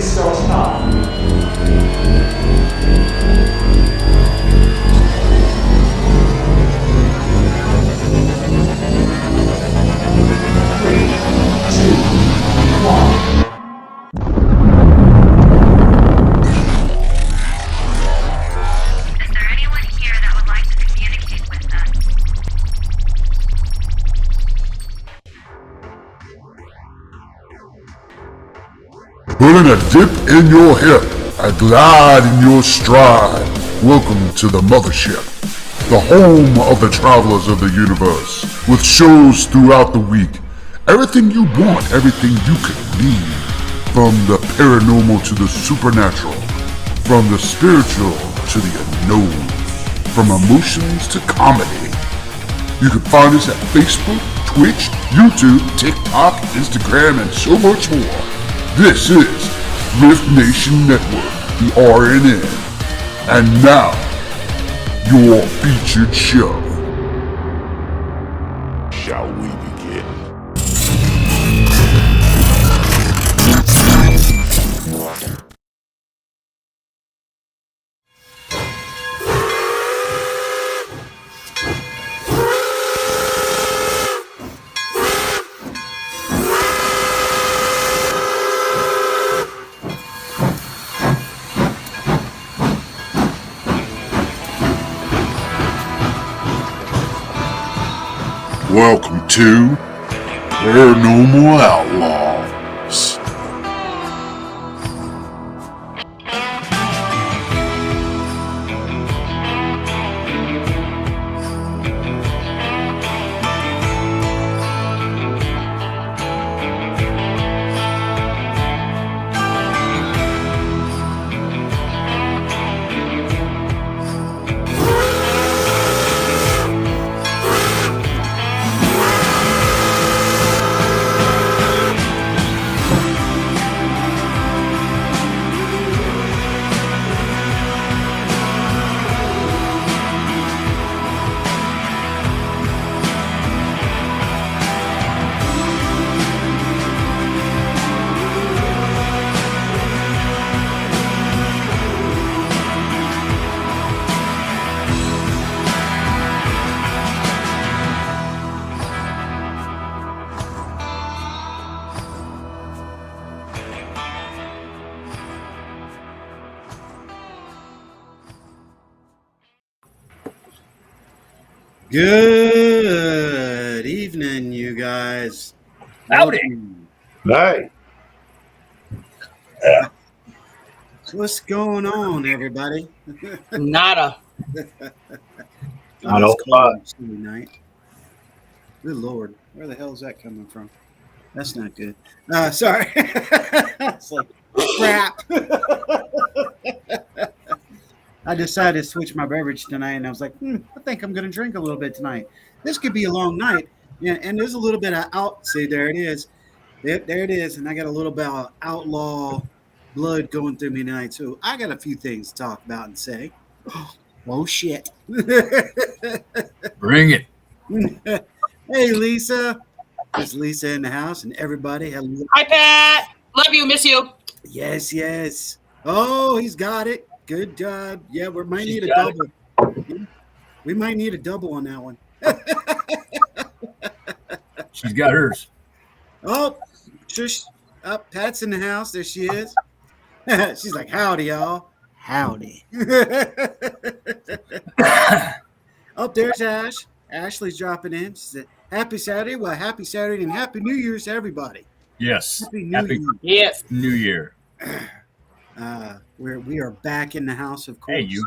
Please start now. 3, 2, 1. Putting a dip in your hip, a glide in your stride. Welcome to the mothership, the home of the travelers of the universe, with shows throughout the week. Everything you want, everything you could need. From the paranormal to the supernatural, from the spiritual to the unknown, from emotions to comedy. You can find us at Facebook, Twitch, YouTube, TikTok, Instagram, and so much more. This is R.I.F.T Nation Network, the RNN. And now, your featured show. Shall we begin? Welcome to Paranormal Outlaws. Good evening, you guys. Howdy. Hey. What's going on, everybody? Nada. Not a lot. Night. Good Lord, where the hell is that coming from? That's not good. Sorry. It's like crap. I decided to switch my beverage tonight, and I was like, I think I'm going to drink a little bit tonight. This could be a long night. Yeah, and there's a little bit of See, there it is. There it is. And I got a little bit of outlaw blood going through me tonight. So I got a few things to talk about and say. Oh, shit. Bring it. Hey, Lisa. There's Lisa in the house, and everybody. Hello. Hi, Pat. Love you. Miss you. Yes, yes. Oh, he's got it. Good job. Yeah, we might need a double. We might need a double on that one. She's got hers. Oh, shush. Pat's in the house. There she is. She's like, howdy, y'all. Howdy. Oh, there's Ash. Ashley's dropping in. She said, happy Saturday. Well, happy Saturday and happy New Year's to everybody. Yes. Happy New Year. Yes. New Year. We are back in the house, of course. Hey, you.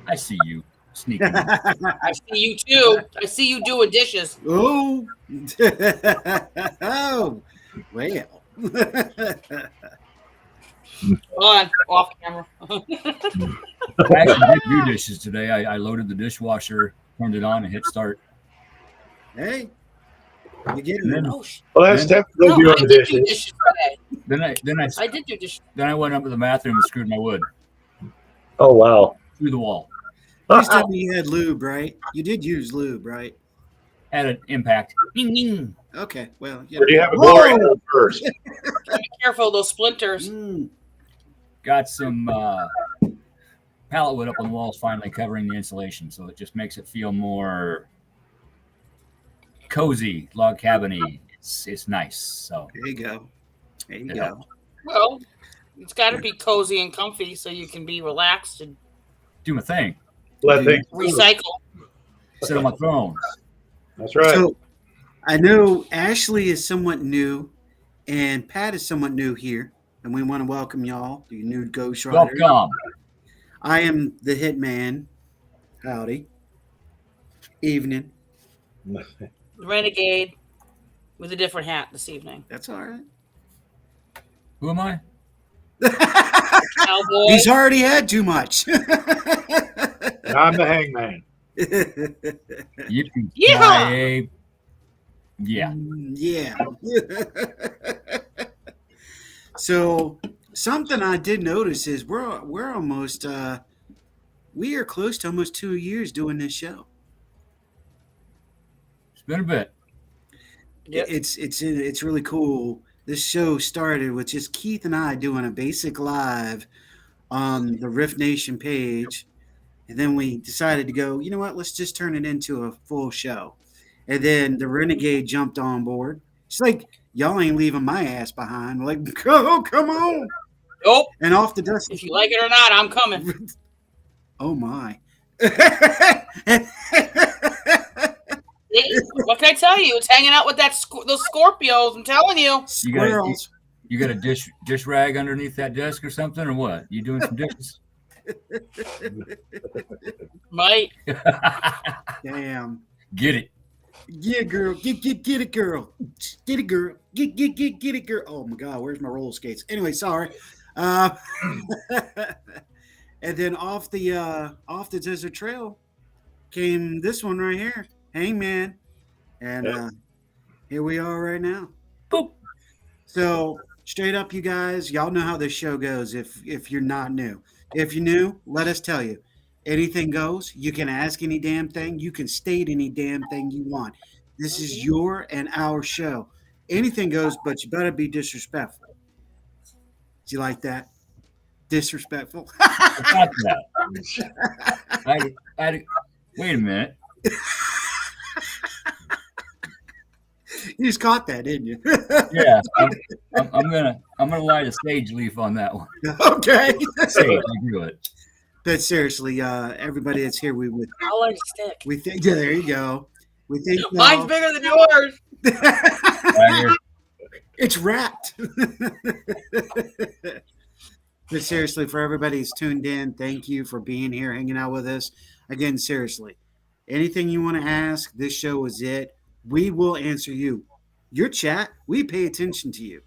I see you sneaking. I see you too. I see you doing dishes. Oh. Oh. Well. On off camera. I actually did do dishes today. I loaded the dishwasher, turned it on, and hit start. Hey. You getting it? Oh, Well, that's definitely no, doing I the did do dishes. dishes today. Then I did do dishes. I went up to the bathroom and screwed my wood Oh, wow. through the wall. Please tell me you had lube, right? You did use lube, right? Had an impact. Ding, ding. Okay, well, Or do you have a glory hole first? Be careful of those splinters. got some pallet wood up on the walls finally covering the insulation, so it just makes it feel more cozy, log cabiny. It's nice. So There you go. There you it go. helped. Well, it's got to be cozy and comfy so you can be relaxed and Do my thing. Let things recycle. Sit on my throne. That's right. So I know Ashley is somewhat new and Pat is somewhat new here. And we want to welcome y'all, you new Ghost Rider. Welcome. I am the Hitman. Howdy. Evening. Renegade with a different hat this evening. That's all right. Who am I? Cowboy. He's already had too much. I'm the hangman. Yippee-ki-yay. Yeah. Yeah. So something I did notice is we're almost we are close to almost 2 years doing this show. It's been a bit. Yep. It's really cool. This show started with just Keith and I doing a basic live on the Rift Nation page. And then we decided to go, you know what, let's just turn it into a full show. And then the Renegade jumped on board. It's like, y'all ain't leaving my ass behind. We're like, oh, come on. Nope. And off the dust. If you like it or not, I'm coming. Oh, my. What can I tell you? It's hanging out with those Scorpios. I'm telling you. Squirrels. You got a dish rag underneath that desk or something, or what? You doing some dishes? Might. Damn. Get it. Yeah, girl. Get it, girl. Get it, girl. Get it, girl. Oh my God, where's my roller skates? Anyway, sorry. And then off the desert trail came this one right here, Hangman, and here we are right now. Boop. So straight up, you guys, y'all know how this show goes. If you're not new, if you're new, let us tell you. Anything goes. You can ask any damn thing. You can state any damn thing you want. This is your and our show. Anything goes, but you better be disrespectful. Do you like that? Disrespectful? I got that. Wait a minute. You just caught that, didn't you? Yeah, I'm gonna light a sage leaf on that one. Okay. Sage, I do it. But seriously, everybody that's here, I like stick. we think. Yeah, there you go. We think Mine's bigger than yours. Right here. It's wrapped. But seriously, for everybody who's tuned in, thank you for being here, hanging out with us. Again, seriously, anything you want to ask, this show is it. We will answer you. Your chat, we pay attention to you.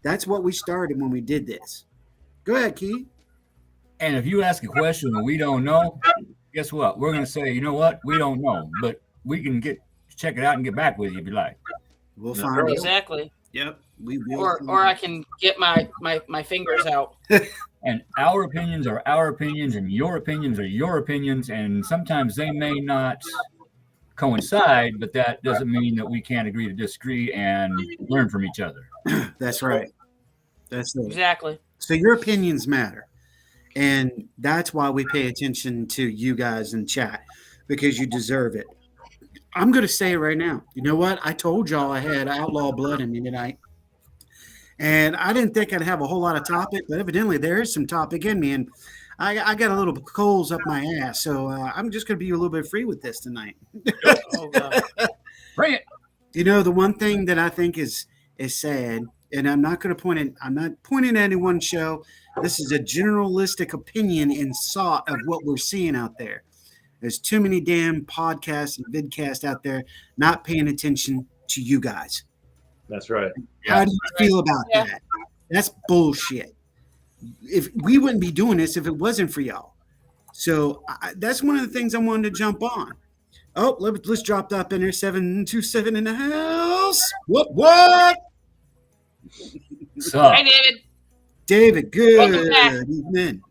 That's what we started when we did this. Go ahead, Key. And if you ask a question that we don't know, guess what? We're gonna say, you know what? We don't know, but we can check it out and get back with you if you like. We'll find out. Exactly. Yep. We will. Or I can get my fingers out. And our opinions are our opinions, and your opinions are your opinions, and sometimes they may not coincide, but that doesn't mean that we can't agree to disagree and learn from each other. That's right. That's it. Exactly. So your opinions matter. And that's why we pay attention to you guys in chat, because you deserve it. I'm going to say it right now. You know what? I told y'all I had outlaw blood in me tonight. And I didn't think I'd have a whole lot of topic, but evidently there is some topic in me. And I got a little coals up my ass. So I'm just going to be a little bit free with this tonight. Oh, God. Bring it. You know, the one thing that I think is sad, and I'm not pointing at any one show. This is a generalistic opinion and thought of what we're seeing out there. There's too many damn podcasts and vidcasts out there not paying attention to you guys. That's right. How do you feel about that? That's bullshit. If we wouldn't be doing this if it wasn't for y'all. So that's one of the things I wanted to jump on. Oh, let's drop that in there. 727 in the house. What? So, Hi, David. David, good Welcome back. evening.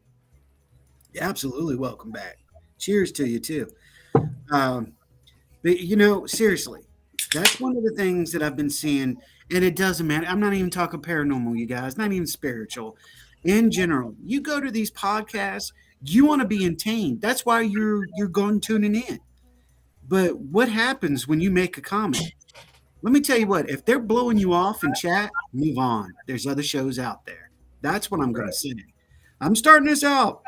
Absolutely welcome back. Cheers to you too. But you know, seriously, that's one of the things that I've been seeing, and it doesn't matter. I'm not even talking paranormal, you guys, not even spiritual. in general. You go to these podcasts, you want to be entertained. That's why you're going tuning in. But what happens when you make a comment? Let me tell you what, if they're blowing you off in chat, move on. There's other shows out there. That's what I'm going to say. I'm starting this out.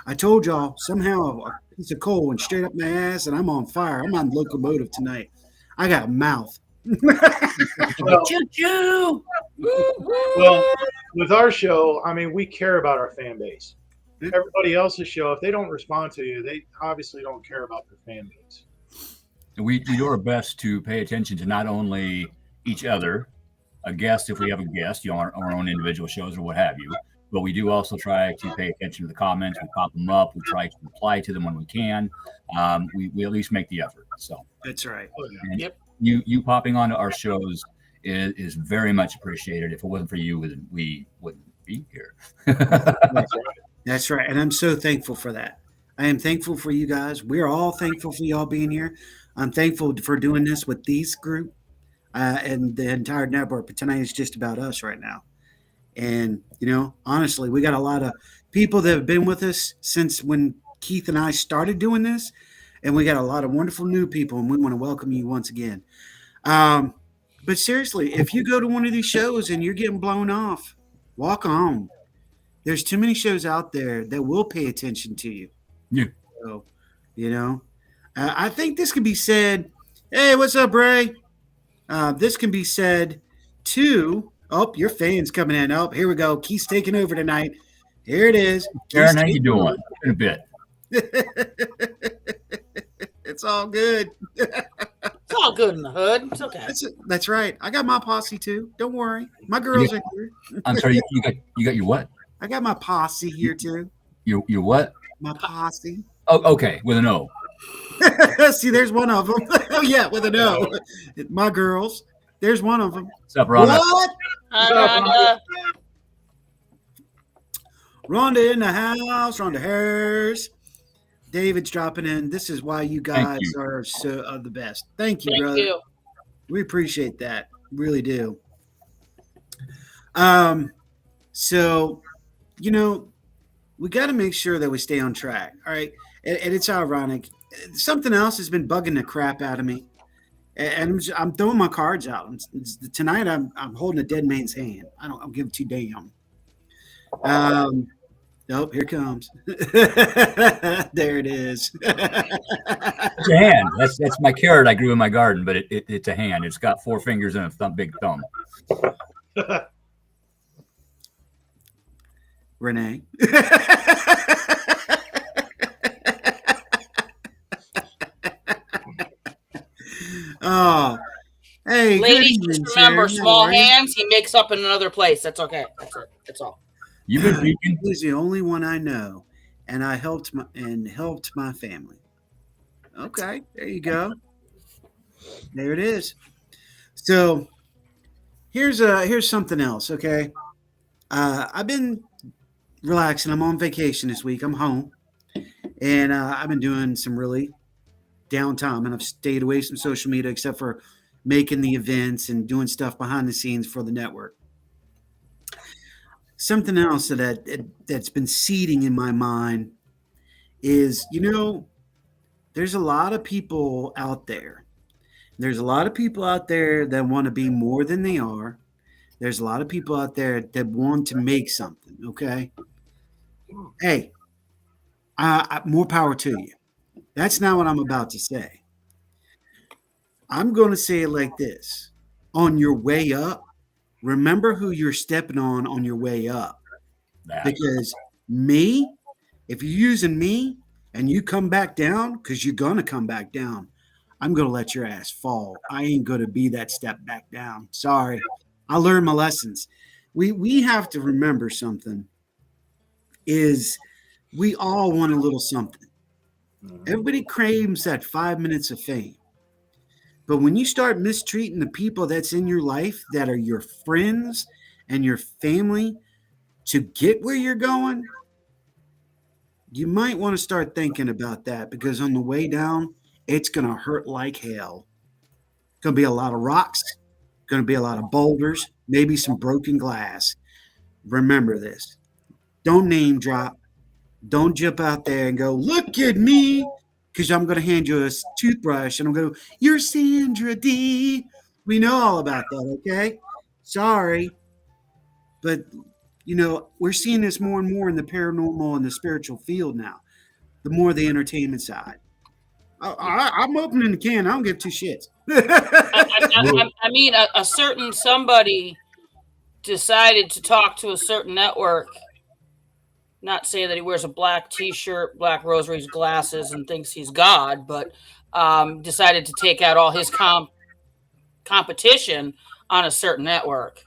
I told y'all somehow a piece of coal went straight up my ass and I'm on fire. I'm on locomotive tonight. I got a mouth. Well, Choo-choo! well, with our show, I mean, we care about our fan base. Everybody else's show, if they don't respond to you, they obviously don't care about their fan base. We do our best to pay attention to not only each other, a guest if we have a guest, our own individual shows or what have you, but we do also try to pay attention to the comments. We pop them up. We try to reply to them when we can. We at least make the effort. So That's right. Oh, yeah. and Yep. you popping onto our shows is very much appreciated. If it wasn't for you, we wouldn't be here. That's right. And I'm so thankful for that. I am thankful for you guys. We're all thankful for y'all being here. I'm thankful for doing this with these group and the entire network. But tonight is just about us right now. And, honestly, we got a lot of people that have been with us since when Keith and I started doing this. And we got a lot of wonderful new people, and we want to welcome you once again. But seriously, if you go to one of these shows and you're getting blown off, walk on. There's too many shows out there that will pay attention to you. Yeah. So, I think this can be said. Hey, what's up, Ray? This can be said to. Oh, your fan's coming in. Oh, here we go. Keith's taking over tonight. Here it is. Aaron, how you doing? In a bit. It's all good. It's all good in the hood. It's okay. That's right. I got my posse too. Don't worry. My girls are here. I'm sorry. You got your what? I got my posse here too. Your what? My posse. Oh, okay, with an O. See, there's one of them. Oh yeah, with an O. My girls. There's one of them. What's up, Rhonda? What? Rhonda. Rhonda in the house. Rhonda Harris. David's dropping in. This is why you guys are so the best. Thank you, brother. Thank you. We appreciate that. Really do. So, we got to make sure that we stay on track. All right. And it's ironic. Something else has been bugging the crap out of me. And I'm throwing my cards out. Tonight, I'm holding a dead man's hand. I don't give two damn. Nope, here it comes. There it is. It's a hand. That's my carrot I grew in my garden, but it's a hand. It's got 4 fingers and a big thumb. Renee. Oh, hey, Ladies, good evening, just remember, sir. small How are you? hands, he makes up in another place. That's okay. That's it. That's all. You've been peeking. He's the only one I know, and I helped my family. Okay, there you go. There it is. So here's something else. Okay, I've been relaxing. I'm on vacation this week. I'm home, and I've been doing some really downtime, and I've stayed away from social media except for making the events and doing stuff behind the scenes for the network. Something else that's been seeding in my mind is, there's a lot of people out there. There's a lot of people out there that want to be more than they are. There's a lot of people out there that want to make something, okay? Hey, more power to you. That's not what I'm about to say. I'm going to say it like this. On your way up, remember who you're stepping on your way up. Because if you're using me and you come back down, because you're going to come back down, I'm going to let your ass fall. I ain't going to be that step back down. Sorry. I learned my lessons. We have to remember something is we all want a little something. Everybody craves that 5 minutes of fame. But when you start mistreating the people that's in your life that are your friends and your family to get where you're going, you might want to start thinking about that, because on the way down, it's going to hurt like hell. Going to be a lot of rocks, going to be a lot of boulders, maybe some broken glass. remember this. Don't name drop. Don't jump out there and go, look at me, because I'm going to hand you a toothbrush and I'm going to, you're Sandra D. We know all about that, okay? Sorry. But, we're seeing this more and more in the paranormal and the spiritual field now, the more the entertainment side. I'm opening the can. I don't give two shits. I mean, a certain somebody decided to talk to a certain network. Not saying that he wears a black T-shirt, black rosaries, glasses, and thinks he's God, but decided to take out all his competition on a certain network.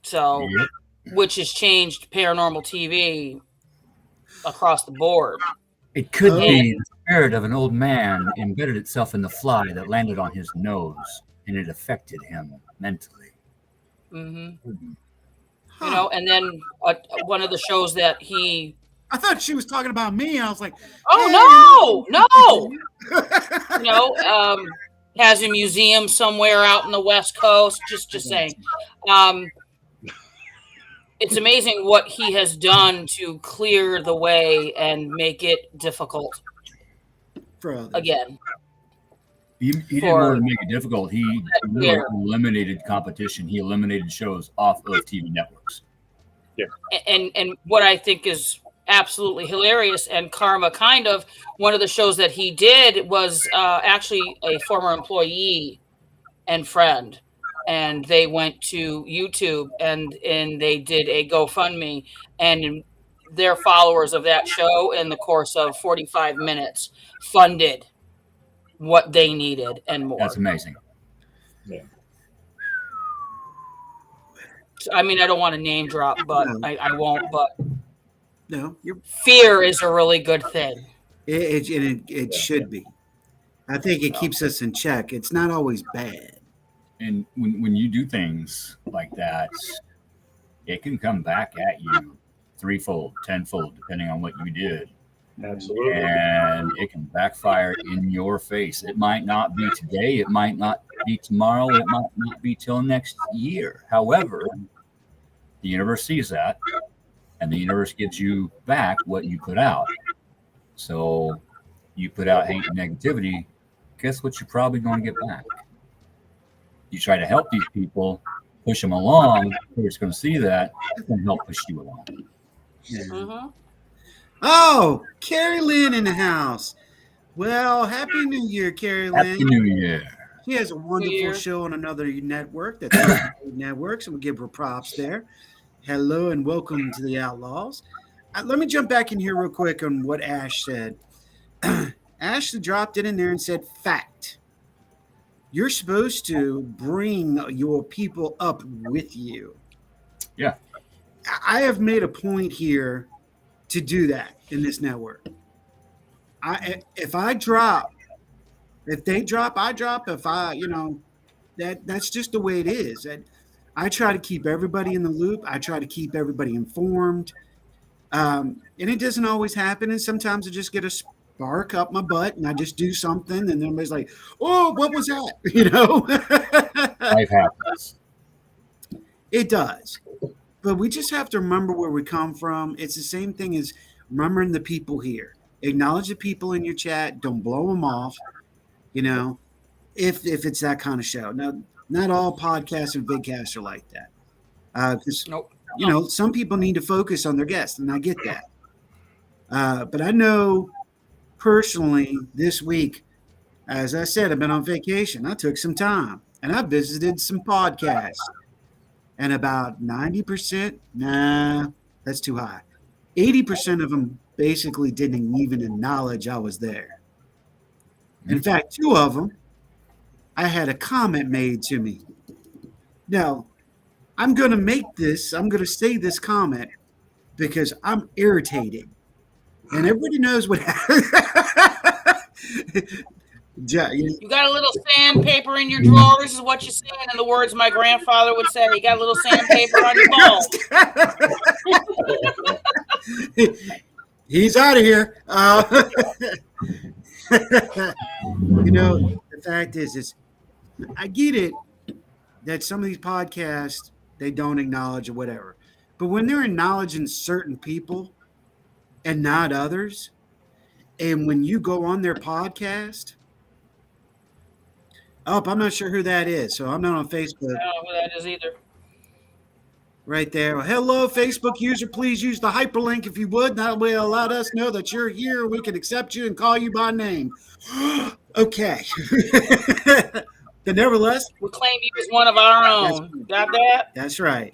So, which has changed paranormal TV across the board. It could be the spirit of an old man embedded itself in the fly that landed on his nose, and it affected him mentally. Mm-hmm. And then one of the shows that he... I thought she was talking about me. I was like, oh, no. Has a museum somewhere out in the West Coast. Just saying. It's amazing what he has done to clear the way and make it difficult again. He didn't want to make it difficult. He eliminated competition. He eliminated shows off of TV networks. Yeah. And what I think is absolutely hilarious and karma kind of, one of the shows that he did was actually a former employee and friend. And they went to YouTube and they did a GoFundMe, and their followers of that show in the course of 45 minutes funded what they needed and more. That's amazing. Yeah. I mean, I don't want to name drop, but no. I won't. But no, fear is a really good thing. It should be. I think it keeps us in check. It's not always bad. And when you do things like that, it can come back at you threefold, tenfold, depending on what you did. Absolutely. And it can backfire in your face. It might not be today. It might not be tomorrow. It might not be till next year. However, the universe sees that, and the universe gives you back what you put out. So you put out hate and negativity, guess what you're probably going to get back? You try to help these people, push them along, who's going to see that, it's going to help push you along. Yeah. Mm-hmm. Oh, Carrie Lynn in the house. Well, Happy New Year, Carrie Lynn. Happy New Year. She has a wonderful show on another network, that's Networks, and we'll give her props there. Hello and welcome to the Outlaws. Let me jump back in here real quick on what Ash said. Ash dropped it in there and said, fact. You're supposed to bring your people up with you. Yeah. I have made a point here to do that in this network. If they drop, I drop. If that's just the way it is. I try to keep everybody in the loop. I try to keep everybody informed. And it doesn't always happen. And sometimes I just get a spark up my butt and I just do something. And then everybody's like, oh, what was that? Life happens. It does. But we just have to remember where we come from. It's the same thing as remembering the people here. Acknowledge the people in your chat. Don't blow them off, if it's that kind of show. Now, not all podcasts and vidcasts are like that. Because, some people need to focus on their guests, and I get that. But I know personally this week, as I said, I've been on vacation. I took some time, and I visited some podcasts. And about 90%, nah, that's too high. 80% of them basically didn't even acknowledge I was there. In fact, 2 of them, I had a comment made to me. Now, I'm going to say this comment because I'm irritated. And everybody knows what happened. You got a little sandpaper in your drawers, is what you're saying. In the words my grandfather would say, you got a little sandpaper on your balls. He's out of here. The fact is I get it that some of these podcasts they don't acknowledge or whatever. But when they're acknowledging certain people and not others, and when you go on their podcast, oh, I'm not sure who that is, so I'm not on Facebook. I don't know who that is either. Right there. Well, hello, Facebook user. Please use the hyperlink if you would. That way, allow us know that you're here. We can accept you and call you by name. Okay. But nevertheless, We claim you as one of our own. Got that? that's right.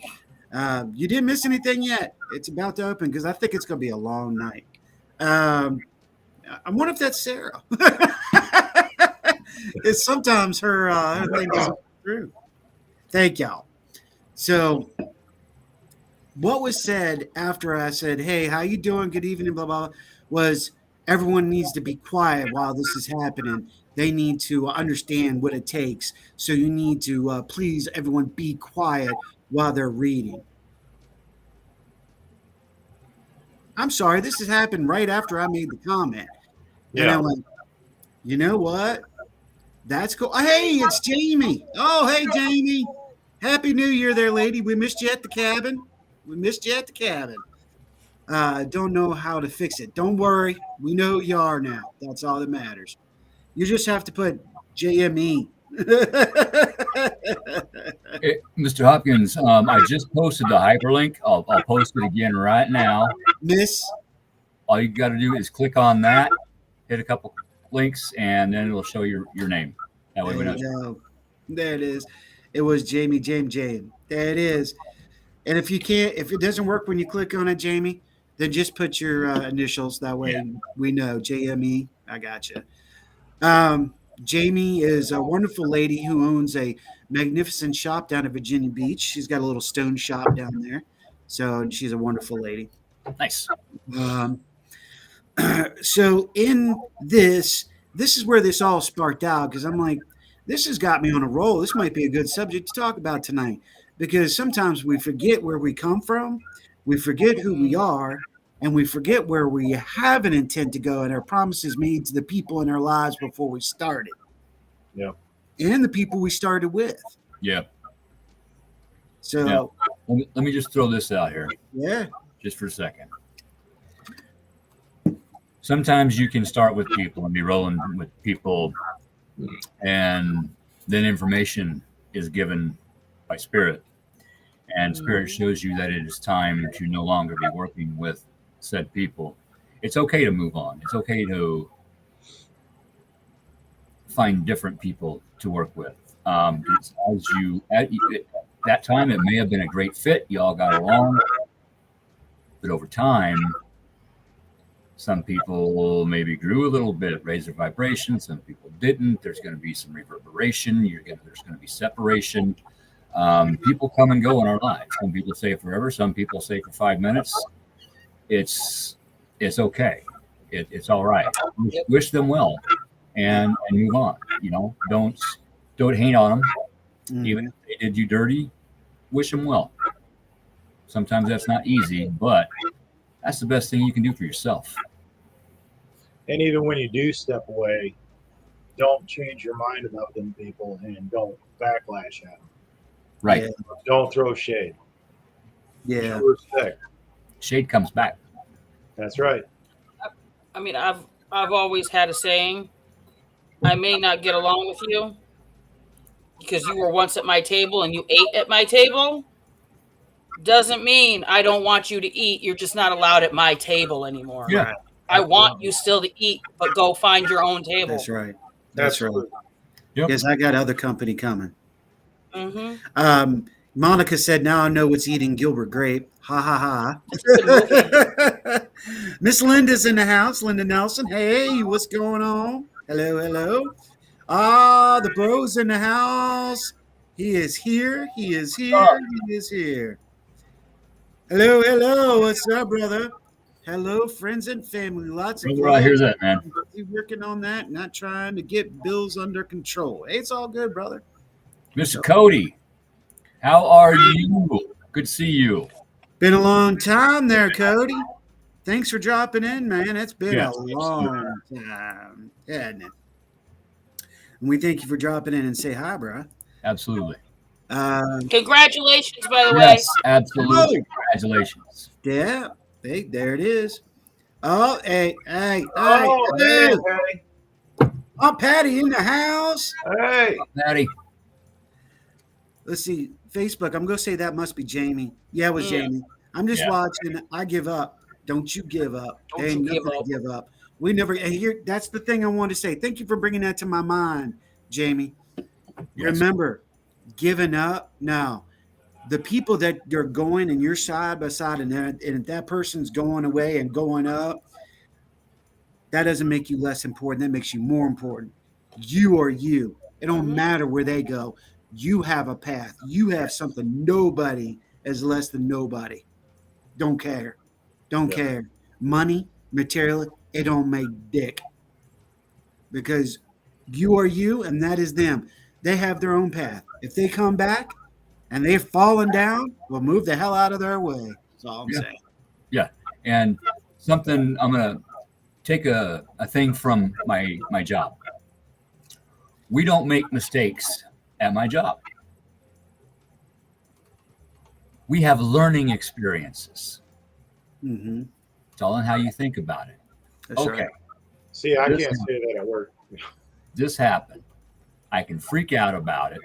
You didn't miss anything yet. It's about to open because I think it's going to be a long night. I wonder if that's Sarah. It's sometimes her thing doesn't go through. Thank y'all. So, what was said after I said, "Hey, how you doing? Good evening," blah blah, was everyone needs to be quiet while this is happening. They need to understand what it takes. So you need to please everyone be quiet while they're reading. I'm sorry, this has happened right after I made the comment. And I went, you know what? That's cool. Hey, it's Jamie. Oh, hey, Jamie. Happy New Year there, lady. We missed you at the cabin. Don't know how to fix it. Don't worry. We know who you are now. That's all that matters. You just have to put JME. Hey, Mr. Hopkins, I just posted the hyperlink. I'll post it again right now. Miss. All you got to do is click on that, hit a couple links, and then it'll show your name. That way we know. There it is. It was Jamie. There it is. And if it doesn't work when you click on it, Jamie, then just put your initials. That way we know JME. I got you. Jamie is a wonderful lady who owns a magnificent shop down at Virginia Beach. She's got a little stone shop down there. So she's a wonderful lady. Nice. So in this is where this all sparked out because I'm like, this has got me on a roll. This might be a good subject to talk about tonight because sometimes we forget where we come from, we forget who we are, and we forget where we have an intent to go and our promises made to the people in our lives before we started. Yeah. And the people we started with. Yeah. So let me just throw this out here. Yeah. Just for a second. Sometimes you can start with people and be rolling with people, and then information is given by spirit, and spirit shows you that it is time to no longer be working with said people. It's okay to move on. It's okay to find different people to work with. As you at that time, it may have been a great fit. You all got along, but over time, some people maybe grew a little bit, raised their vibration. Some people didn't. There's going to be some reverberation. There's going to be separation. People come and go in our lives. Some people stay forever. Some people stay for 5 minutes. It's okay. It's all right. Wish them well, and move on. You know, don't hate on them. Even if they did you dirty, wish them well. Sometimes that's not easy, but that's the best thing you can do for yourself. And even when you do step away, don't change your mind about them people and don't backlash at them. Right. Yeah. Don't throw shade. Yeah. Show respect. Shade comes back. That's right. I mean, I've always had a saying, I may not get along with you because you were once at my table and you ate at my table. Doesn't mean I don't want you to eat. You're just not allowed at my table anymore. Yeah. I want you still to eat, but go find your own table. That's right. That's right. Yep. Because I got other company coming. Mm-hmm. Monica said, now I know what's eating Gilbert Grape. Ha ha ha. Miss Linda's in the house. Linda Nelson. Hey, what's going on? Hello, hello. The bro's in the house. He is here. He is here. He is here. Hello, hello. What's up, brother? Hello, friends and family. Lots of I hear that, man. working on that, not trying to get bills under control. Hey, it's all good, brother. Mr. Cody, how are you? Good to see you. Been a long time there, Cody. Thanks for dropping in, man. It's been Yeah, a long time, hasn't it? And we thank you for dropping in and say hi, bro. Absolutely. Congratulations, by the way. Yes, absolutely. Congratulations. Yeah, hey, there it is. Oh, hey, Oh, hey, hey, Patty. Aunt Patty in the house. Hey. Patty. Let's see, Facebook. I'm gonna say that must be Jamie. Yeah, it was Jamie. I'm just Yeah. watching. I give up. Don't you give up? Don't There you ain't give nothing up. to give up. We never. And here, that's the thing I wanted to say. Thank you for bringing that to my mind, Jamie. Yes. Remember, giving up. No, the people that you're going and you're side by side, and if that person's going away and going up, that doesn't make you less important. That makes you more important. You are you. It don't matter where they go. You have a path. You have something. Nobody is less than nobody. Don't care. Don't Yeah. care. Money, material, it don't make dick. Because you are you and that is them. They have their own path. If they come back and they've fallen down, well, move the hell out of their way. That's all I'm saying. Yeah. And something I'm going to take a thing from my job. We don't make mistakes at my job. We have learning experiences. Mm-hmm. It's all in how you think about it. That's Okay. right. See, I This can't say that at work. This happened. I can freak out about it.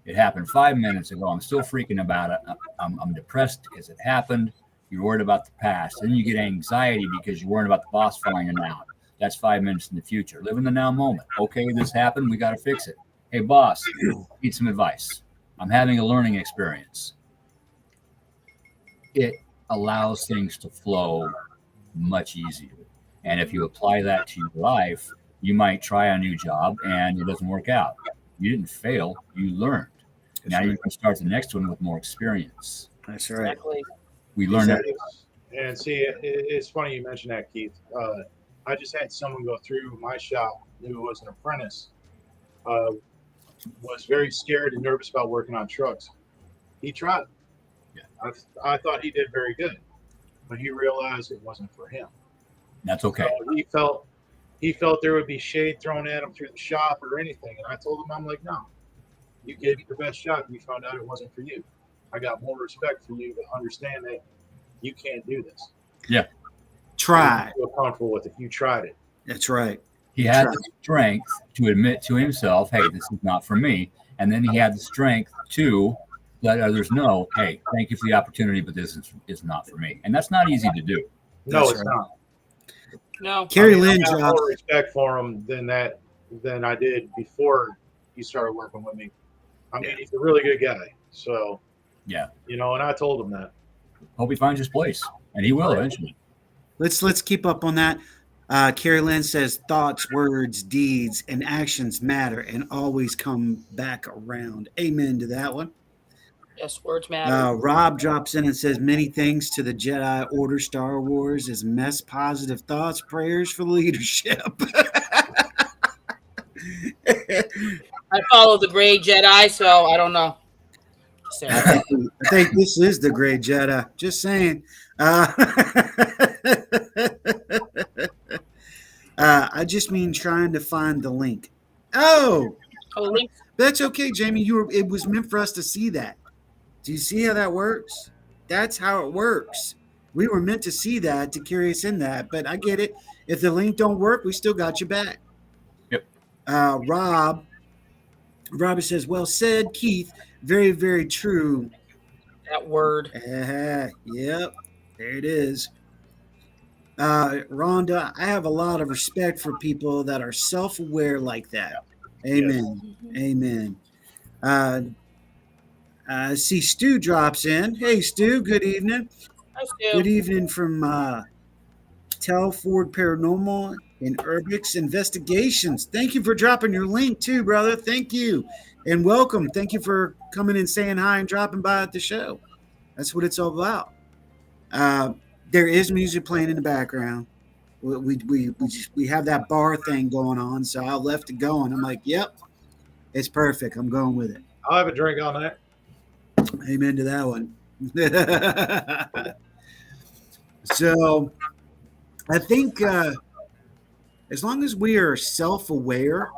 It happened 5 minutes ago. I'm still freaking about it. I'm depressed because it happened. You're worried about the past. Then you get anxiety because you're worried about the boss finding out. That's 5 minutes in the future. Live in the now moment. Okay, this happened. We got to fix it. Hey, boss, need some advice. I'm having a learning experience. It allows things to flow much easier. And if you apply that to your life, you might try a new job and it doesn't work out. You didn't fail, you learned. That's Now right. you can start the next one with more experience. That's right. Exactly. We learned that. And see, it's funny you mentioned that, Keith. I just had someone go through my shop who was an apprentice, was very scared and nervous about working on trucks. He tried. Yeah. I thought he did very good, but he realized it wasn't for him. That's okay. So he felt there would be shade thrown at him through the shop or anything. And I told him, I'm like, no, you gave it your best shot and you found out it wasn't for you. I got more respect for you to understand that you can't do this. Yeah. Try. You feel comfortable with it. You tried it. That's right. He had the strength to admit to himself, hey, this is not for me. And then he had the strength to let others know, hey, thank you for the opportunity, but this is not for me. And that's not easy to do. No, That's it's right. not. No. Carrie I Lynn have drops. more respect for him than I did before he started working with me. I mean, he's a really good guy. So, Yeah. and I told him that. Hope he finds his place. And he will eventually. Let's keep up on that. Carrie Lynn says thoughts, words, deeds, and actions matter and always come back around. Amen to that one. Yes, words matter. Rob drops in and says many thanks to the Jedi Order Star Wars is mess positive thoughts, prayers for leadership. I follow the Gray Jedi, so I don't know. Just saying. I think this is the Great Jedi. Just saying. I just mean trying to find the link. Oh, Link. that's okay, Jamie. It was meant for us to see that. Do you see how that works? That's how it works. We were meant to see that to carry us in that, but I get it. If the link don't work, we still got you back. Yep. Robbie says, well said, Keith. Very, very true. That word. Yep, there it is. Rhonda, I have a lot of respect for people that are self-aware like that. Amen. Yes. Amen. See, Stu drops in. Hey, Stu, good evening. Hi, Stu. Good evening from Telford Paranormal and Urbix Investigations. Thank you for dropping your link too, brother. Thank you. And welcome. Thank you for coming and saying hi and dropping by at the show. That's what it's all about. There is music playing in the background. We have that bar thing going on, so I left it going. I'm like, yep, it's perfect. I'm going with it. I'll have a drink on that. Amen to that one. So I think as long as we are self-aware,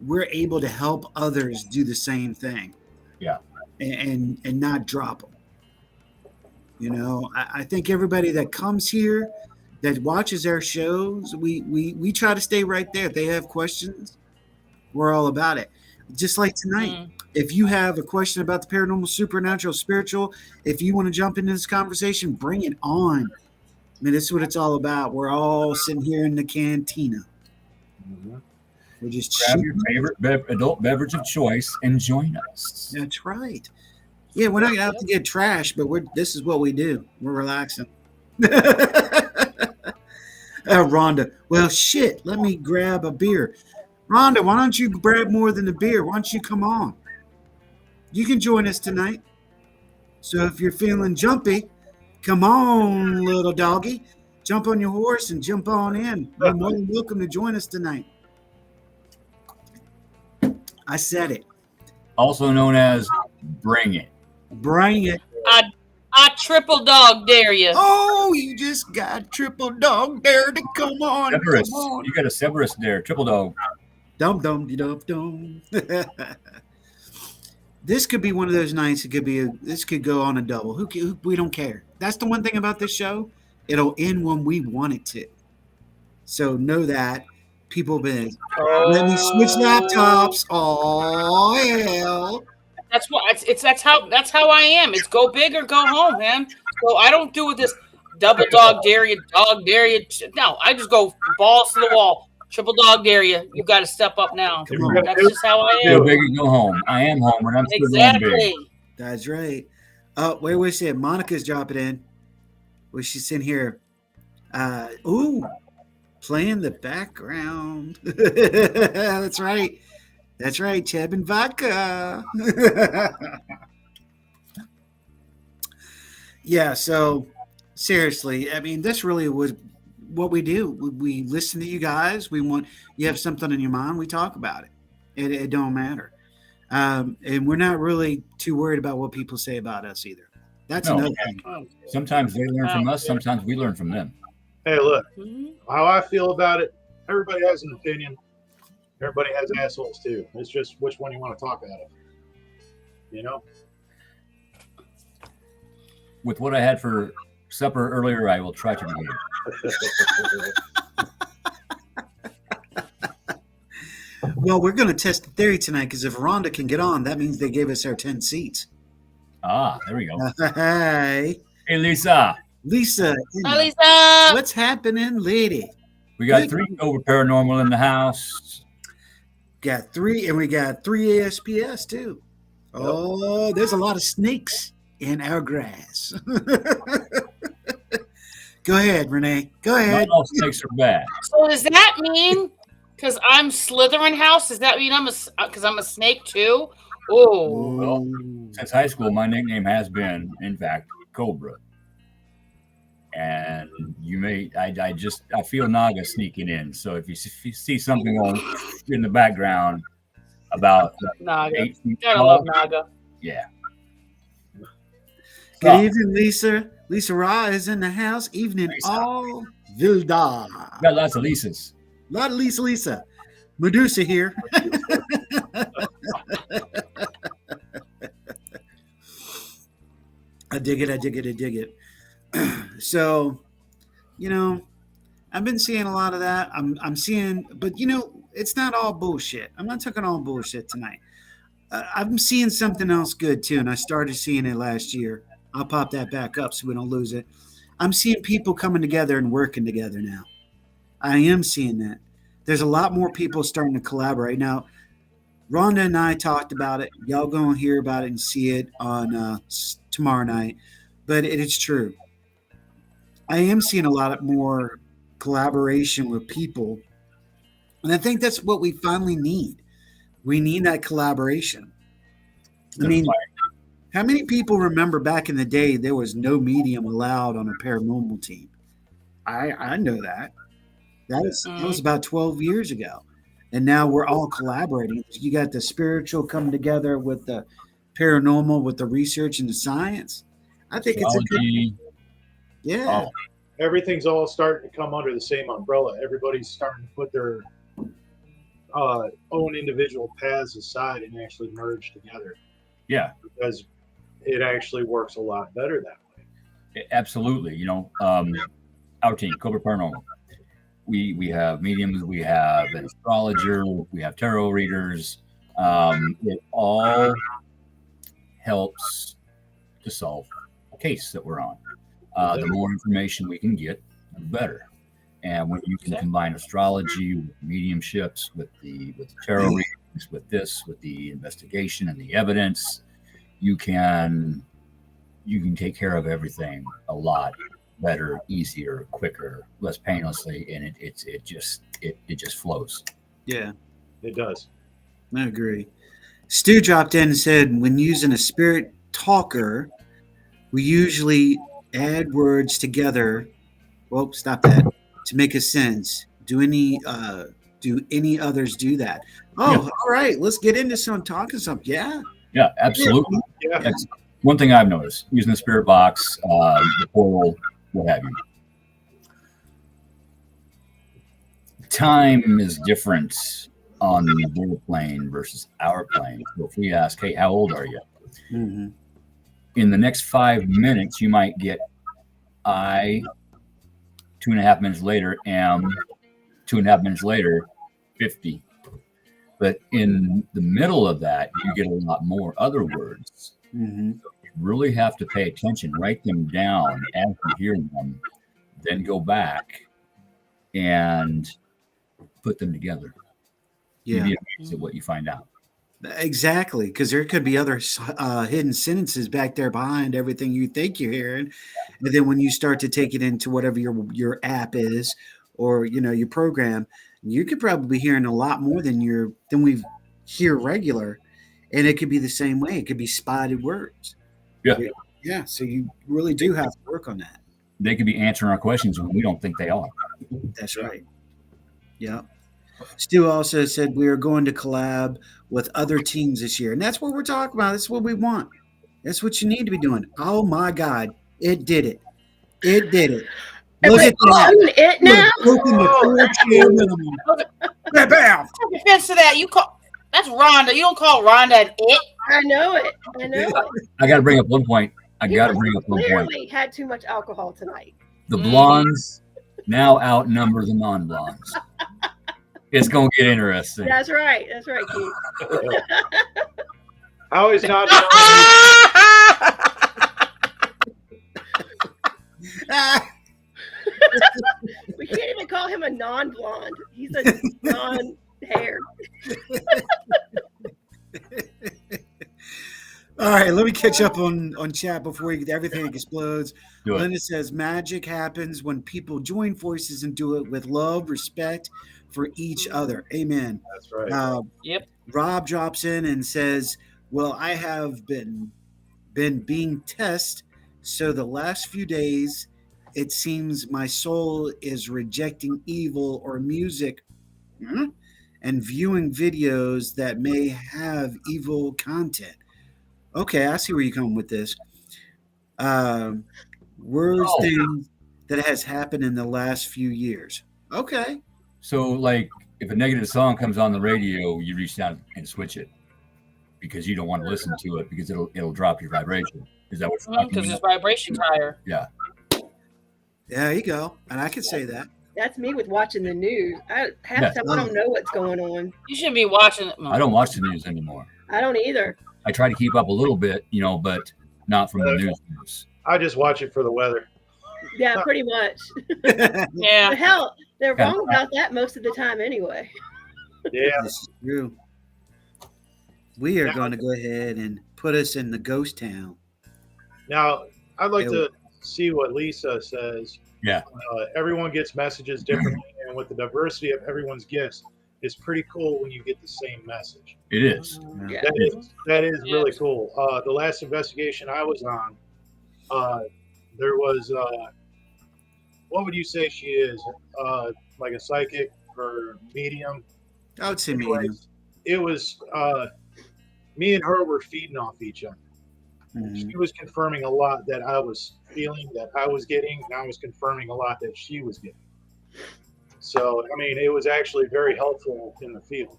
we're able to help others do the same thing. Yeah. and not drop them. You know, I think everybody that comes here, that watches our shows, we try to stay right there. If they have questions, we're all about it. Just like tonight. Mm. If you have a question about the paranormal, supernatural, spiritual, if you want to jump into this conversation, bring it on. I mean, this is what it's all about. We're all sitting here in the cantina. We're just Grab your shooting. favorite adult beverage of choice and join us. That's right. Yeah, we're not out to get trash, but this is what we do. We're relaxing. Rhonda. Well, shit. Let me grab a beer. Rhonda, why don't you grab more than a beer? Why don't you come on? You can join us tonight. So if you're feeling jumpy, come on, little doggy. Jump on your horse and jump on in. You're more than welcome to join us tonight. I said it. Also known as Bring It. Bring it. I triple dog dare you. Oh, you just got triple dog dare to come on. Severus. Come on. You got a Severus there. Triple dog. Dum dum dum dum. This could be one of those nights. It could be. This could go on a double. We don't care. That's the one thing about this show. It'll end when we want it to. So know that. People been let me switch laptops. Oh hell. That's what that's how I am. It's go big or go home, man. So I don't do this double dog dare you. No, I just go balls to the wall. Triple dog dare you. You got to step up now. Come on. That's just how I Go am. big and go home. I am home and I'm still going Exactly. big. That's right. Oh, wait a Monica's dropping in. Well, she's in here. Playing the background. That's right. That's right. Cheb and vodka. Yeah. So seriously, I mean, this really was what we do. We listen to you guys. You have something in your mind. We talk about it. It don't matter. And we're not really too worried about what people say about us either. That's No. another thing. Sometimes they learn from us. Sometimes we learn from them. Hey, look, Mhm. how I feel about it, everybody has an opinion. Everybody has assholes too. It's just which one you want to talk out of. You know? With what I had for supper earlier, I will try to behave. Well, we're going to test the theory tonight because if Rhonda can get on, that means they gave us our 10 seats. Ah, there we go. Hey, Hey, Lisa. Lisa. Hi, Lisa. What's happening, lady? We got 3 over paranormal in the house. Got 3, and we got 3 ASPS too. Oh, there's a lot of snakes in our grass. Go ahead, Renee. Go ahead. Not all snakes are bad. So does that mean because I'm Slytherin house? Does that mean I'm a snake too? Oh, Well, since high school, my nickname has been, in fact, Cobra. And I feel Naga sneaking in. So if you see something on in the background about Naga. 8 feet Gotta tall, love Naga. yeah. Good evening, Lisa. Lisa Ra is in the house. Evening Lisa. all Vilda. Got lots of Lisas. A lot of Lisa. Medusa here. I dig it. So, I've been seeing a lot of that. I'm seeing, but it's not all bullshit. I'm not talking all bullshit tonight. I'm seeing something else good too, and I started seeing it last year. I'll pop that back up so we don't lose it. I'm seeing people coming together and working together now. I am seeing that. There's a lot more people starting to collaborate now. Rhonda and I talked about it. Y'all gonna hear about it and see it on tomorrow night. But it is true. I am seeing a lot more collaboration with people, and I think that's what we finally need. We need that collaboration. I mean, how many people remember back in the day there was no medium allowed on a paranormal team? I know that. That was about 12 years ago. And now we're all collaborating. You got the spiritual coming together with the paranormal, with the research and the science. I think it's a good. Yeah. Everything's all starting to come under the same umbrella. Everybody's starting to put their own individual paths aside and actually merge together. Yeah, because it actually works a lot better that way. absolutely. Our team, Cobra Paranormal, we have mediums, we have an astrologer, we have tarot readers. It all helps to solve a case that we're on. The more information we can get, the better. And when you can combine astrology with mediumships, with the tarot readings, with the investigation and the evidence, you can take care of everything a lot better, easier, quicker, less painlessly, and it just flows. Yeah, It does. I agree. Stu dropped in and said, when using a spirit talker, we usually add words together. Well, stop that to make a sense. Do any others do that? Oh, Yeah. all right. Let's get into some talking some. Yeah. Yeah, absolutely. Yeah. That's one thing I've noticed using the spirit box, the portal, what have you. Time is different on their plane versus our plane. So if we ask, hey, how old are you? Mm-hmm. In the next 5 minutes, you might get I, 2.5 minutes later, am, 2.5 minutes later, 50. But in the middle of that, you get a lot more other words. Mm-hmm. You really have to pay attention, write them down as you hear them, then go back and put them together. Yeah. You'd be amazed at what you find out. Exactly, because there could be other hidden sentences back there behind everything you think you're hearing, and then when you start to take it into whatever your app is, or your program, you could probably be hearing a lot more than we hear regular, and it could be the same way. It could be spotted words. Yeah. Yeah. So you really do have to work on that. They could be answering our questions when we don't think they are. That's right. Yeah. Stu also said we are going to collab with other teams this year, and that's what we're talking about. That's what we want. That's what you need to be doing. Oh my God, it did it! It did it! Look at that! It now. Open the 4-chair minimum. Bam! Take offense to that. That's Rhonda. You don't call Rhonda an it. I know it. I got to bring up one point. He clearly had too much alcohol tonight. The blondes now outnumber the non-blondes. It's going to get interesting. That's right. That's right, Keith. How is not We can't even call him a non-blonde. He's a non-hair. All right, let me catch up on chat before everything explodes. Do it. Linda says magic happens when people join forces and do it with love, respect for each other. Amen. That's right. Yep. Rob drops in and says, well, I have been being tested, so the last few days it seems my soul is rejecting evil or music and viewing videos that may have evil content. Okay, I see where you're coming with this. Things that has happened in the last few years. Okay. So, like, if a negative song comes on the radio, you reach down and switch it because you don't want to listen to it because it'll drop your vibration. Is that what you're talking Because about? his vibration's higher. Yeah. There you go. And I could say that. That's me with watching the news. Half the time I don't know what's going on. You shouldn't be watching it. I don't watch the news anymore. I don't either. I try to keep up a little bit, but not from the news. I just watch it for the weather. Yeah, pretty much. Yeah. But hell, they're wrong about that most of the time anyway. Yeah. This is true. We are going to go ahead and put us in the ghost town. Now, I'd like to see what Lisa says. Yeah. Everyone gets messages differently, and with the diversity of everyone's gifts, it's pretty cool when you get the same message. It is. Yeah. That is really cool. The last investigation I was on, there was, what would you say she is? Like a psychic or medium? I would say medium. It was, me and her were feeding off each other. Mm-hmm. She was confirming a lot that I was feeling, that I was getting, and I was confirming a lot that she was getting. So, I mean, it was actually very helpful in the field.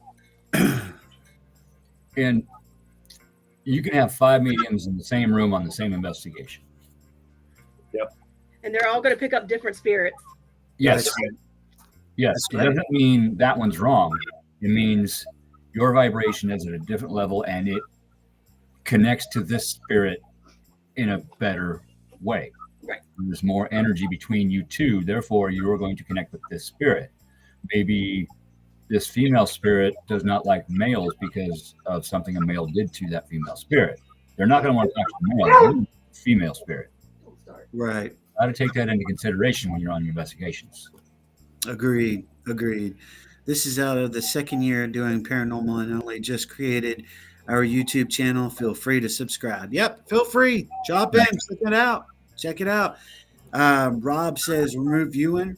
And You can have 5 mediums in the same room on the same investigation. And they're all going to pick up different spirits. Yes. That's right. Yes. That's It right. doesn't mean that one's wrong. It means your vibration is at a different level and it connects to this spirit in a better way. Right. There's more energy between you two. Therefore, you're going to connect with this spirit. Maybe this female spirit does not like males because of something a male did to that female spirit. They're not going to want to talk to the male. They're gonna female spirit. Don't start. Right. Got to take that into consideration when you're on your investigations. Agreed. This is out of the second year doing paranormal and only just created our YouTube channel. Feel free to subscribe. Yep, feel free. Drop in, check it out. Rob says remote viewer.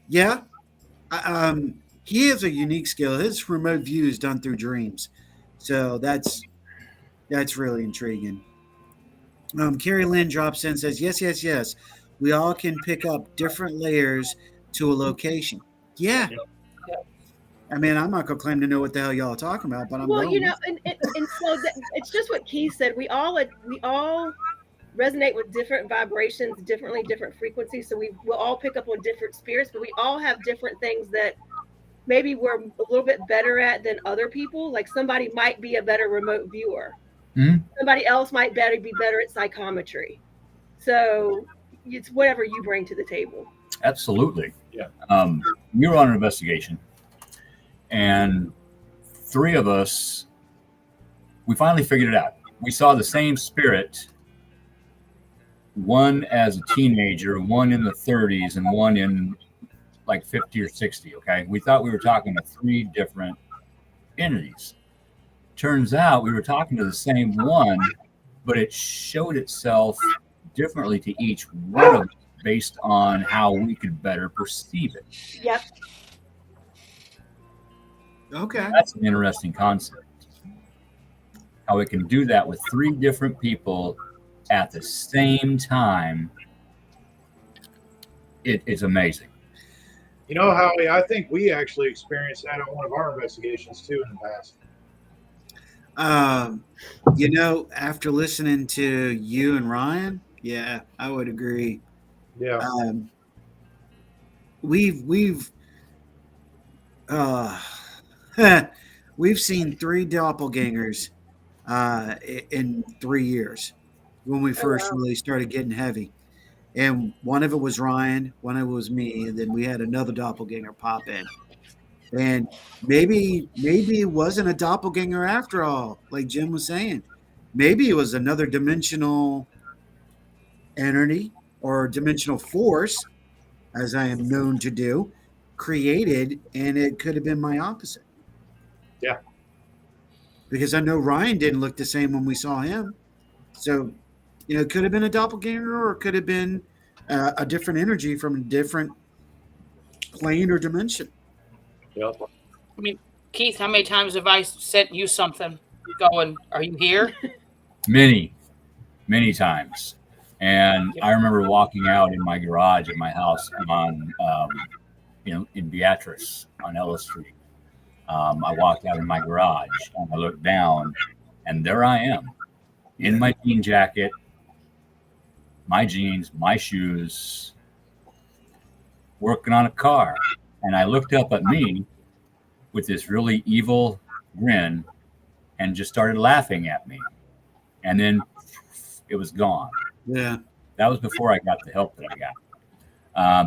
Yeah. He has a unique skill. His remote view is done through dreams. So that's really intriguing. Carrie Lynn drops in and says, yes. We all can pick up different layers to a location. Yeah. I mean, I'm not going to claim to know what the hell y'all are talking about, but I'm Well, going. you know, and so it's just what Keith said. We all resonate with different vibrations, different frequencies. So we'll all pick up on different spirits, but we all have different things that maybe we're a little bit better at than other people. Like somebody might be a better remote viewer. Mhm. Somebody else might be better at psychometry. So it's whatever you bring to the table. Absolutely. Yeah. We were on an investigation, and 3 of us, we finally figured it out. We saw the same spirit, one as a teenager, one in the 30s, and one in like 50 or 60. Okay. We thought we were talking to 3 different entities. Turns out we were talking to the same one, but it showed itself differently to each one of us based on how we could better perceive it. Yep. Okay. That's an interesting concept. How it can do that with 3 different people at the same time. It's amazing. You know, Howie, I think we actually experienced that on one of our investigations too in the past. You know, after listening to you and Ryan, yeah, I would agree. Yeah. We've we've seen 3 doppelgangers in 3 years when we first really started getting heavy. And one of it was Ryan, one of it was me, and then we had another doppelganger pop in. And maybe it wasn't a doppelganger after all, like Jim was saying. Maybe it was another dimensional entity or dimensional force, as I am known to do, created, and it could have been my opposite. Yeah. Because I know Ryan didn't look the same when we saw him. So, you know, it could have been a doppelganger or it could have been a different energy from a different plane or dimension. Yep. I mean, Keith, how many times have I sent you something going, are you here? Many times. And I remember walking out in my garage at my house on, in Beatrice on Ellis Street. I walked out in my garage and I looked down, and there I am in my jean jacket, my jeans, my shoes, working on a car. And I looked up at me with this really evil grin and just started laughing at me. And then it was gone. Yeah. That was before I got the help that I got.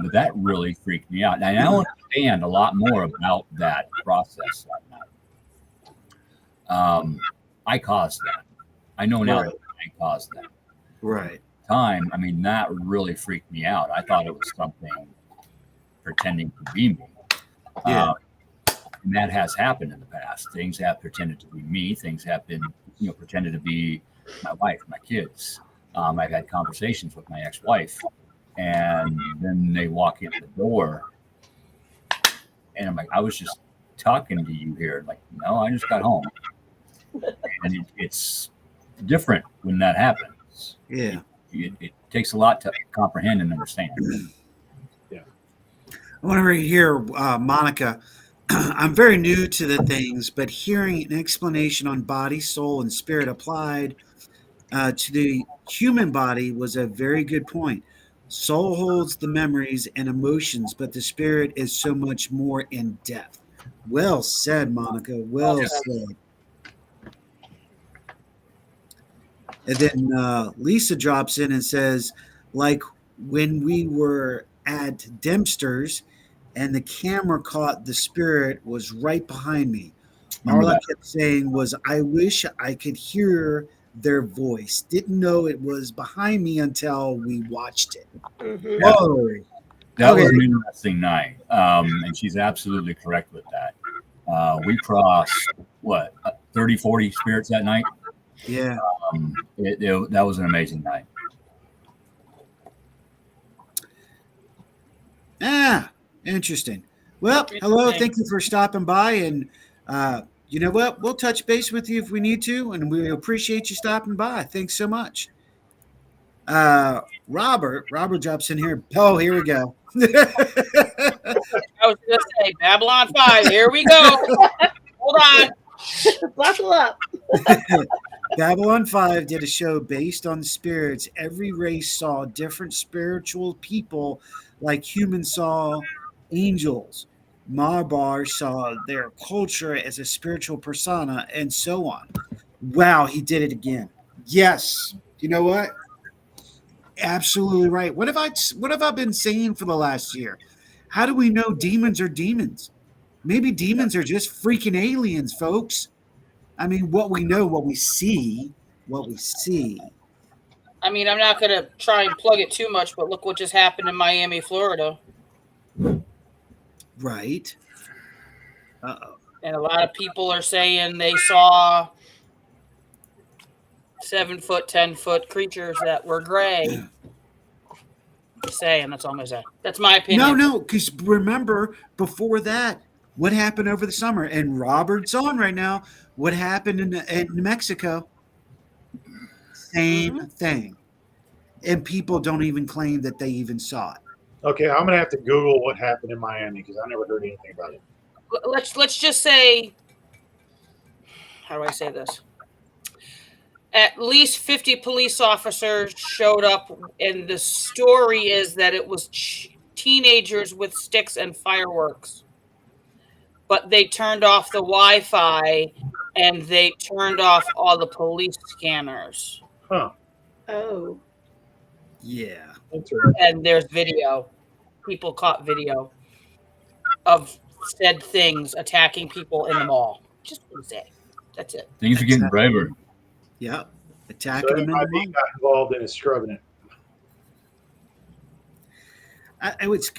But that really freaked me out. And I now understand a lot more about that process that night. I caused that. I know now that I caused that. Right. Time, I mean, that really freaked me out. I thought it was something pretending to be me. Yeah. And that has happened in the past. Things have pretended to be me. Things have been, pretended to be my wife, my kids. I've had conversations with my ex-wife, and then they walk in the door, and I'm like, I was just talking to you here. Like, no, I just got home. And it's different when that happens. Yeah. It takes a lot to comprehend and understand. I want to hear Monica I'm very new to the things, but hearing an explanation on body, soul, and spirit applied to the human body was a very good point. Soul holds the memories and emotions, but the spirit is so much more in depth. Well said, Monica. Well Well said. said. And then Lisa drops in and says, like when we were at Dempster's and the camera caught the spirit was right behind me. Remember All I that. kept saying was, I wish I could hear their voice. Didn't know it was behind me until we watched it. Hmm. Yeah, Whoa. that was Okay. an interesting night, and she's absolutely correct with that. We crossed what 30, 40 spirits that night. Yeah. That was an amazing night. Ah, interesting. Well, hello. Interesting. Thank you for stopping by. And you know what? We'll touch base with you if we need to. And we appreciate you stopping by. Thanks so much. Robert drops in here. Oh, here we go. I was going to say Babylon 5. Here we go. Hold on. Buckle up. Babylon 5 did a show based on the spirits. Every race saw different spiritual people, like humans saw angels. Marbar saw their culture as a spiritual persona, and so on. Wow, he did it again. Yes. You know what? Absolutely right. What have I been saying for the last year? How do we know demons are demons? Maybe demons are just freaking aliens, folks. I mean, what we know, what we see. I mean, I'm not going to try and plug it too much, but look what just happened in Miami, Florida. Right. Uh-oh. And a lot of people are saying they saw 7-foot, 10-foot creatures that were gray. Just saying, that's all I'm going to say. That's my opinion. No, because remember, before that, what happened over the summer? And Robert's on right now. What happened in Mexico? Same thing. And people don't even claim that they even saw it. Okay, I'm gonna have to Google what happened in Miami because I never heard anything about it. Let's just say, how do I say this? At least 50 police officers showed up, and the story is that it was teenagers with sticks and fireworks. But they turned off the Wi-Fi and they turned off all the police scanners. Huh. Oh. Yeah. Interesting. And there's video. People caught video of said things attacking people in the mall. Just want to say. That's it. Things are getting braver. Yep. So Attacking them in the everybody mall. got involved in is scrubbing it.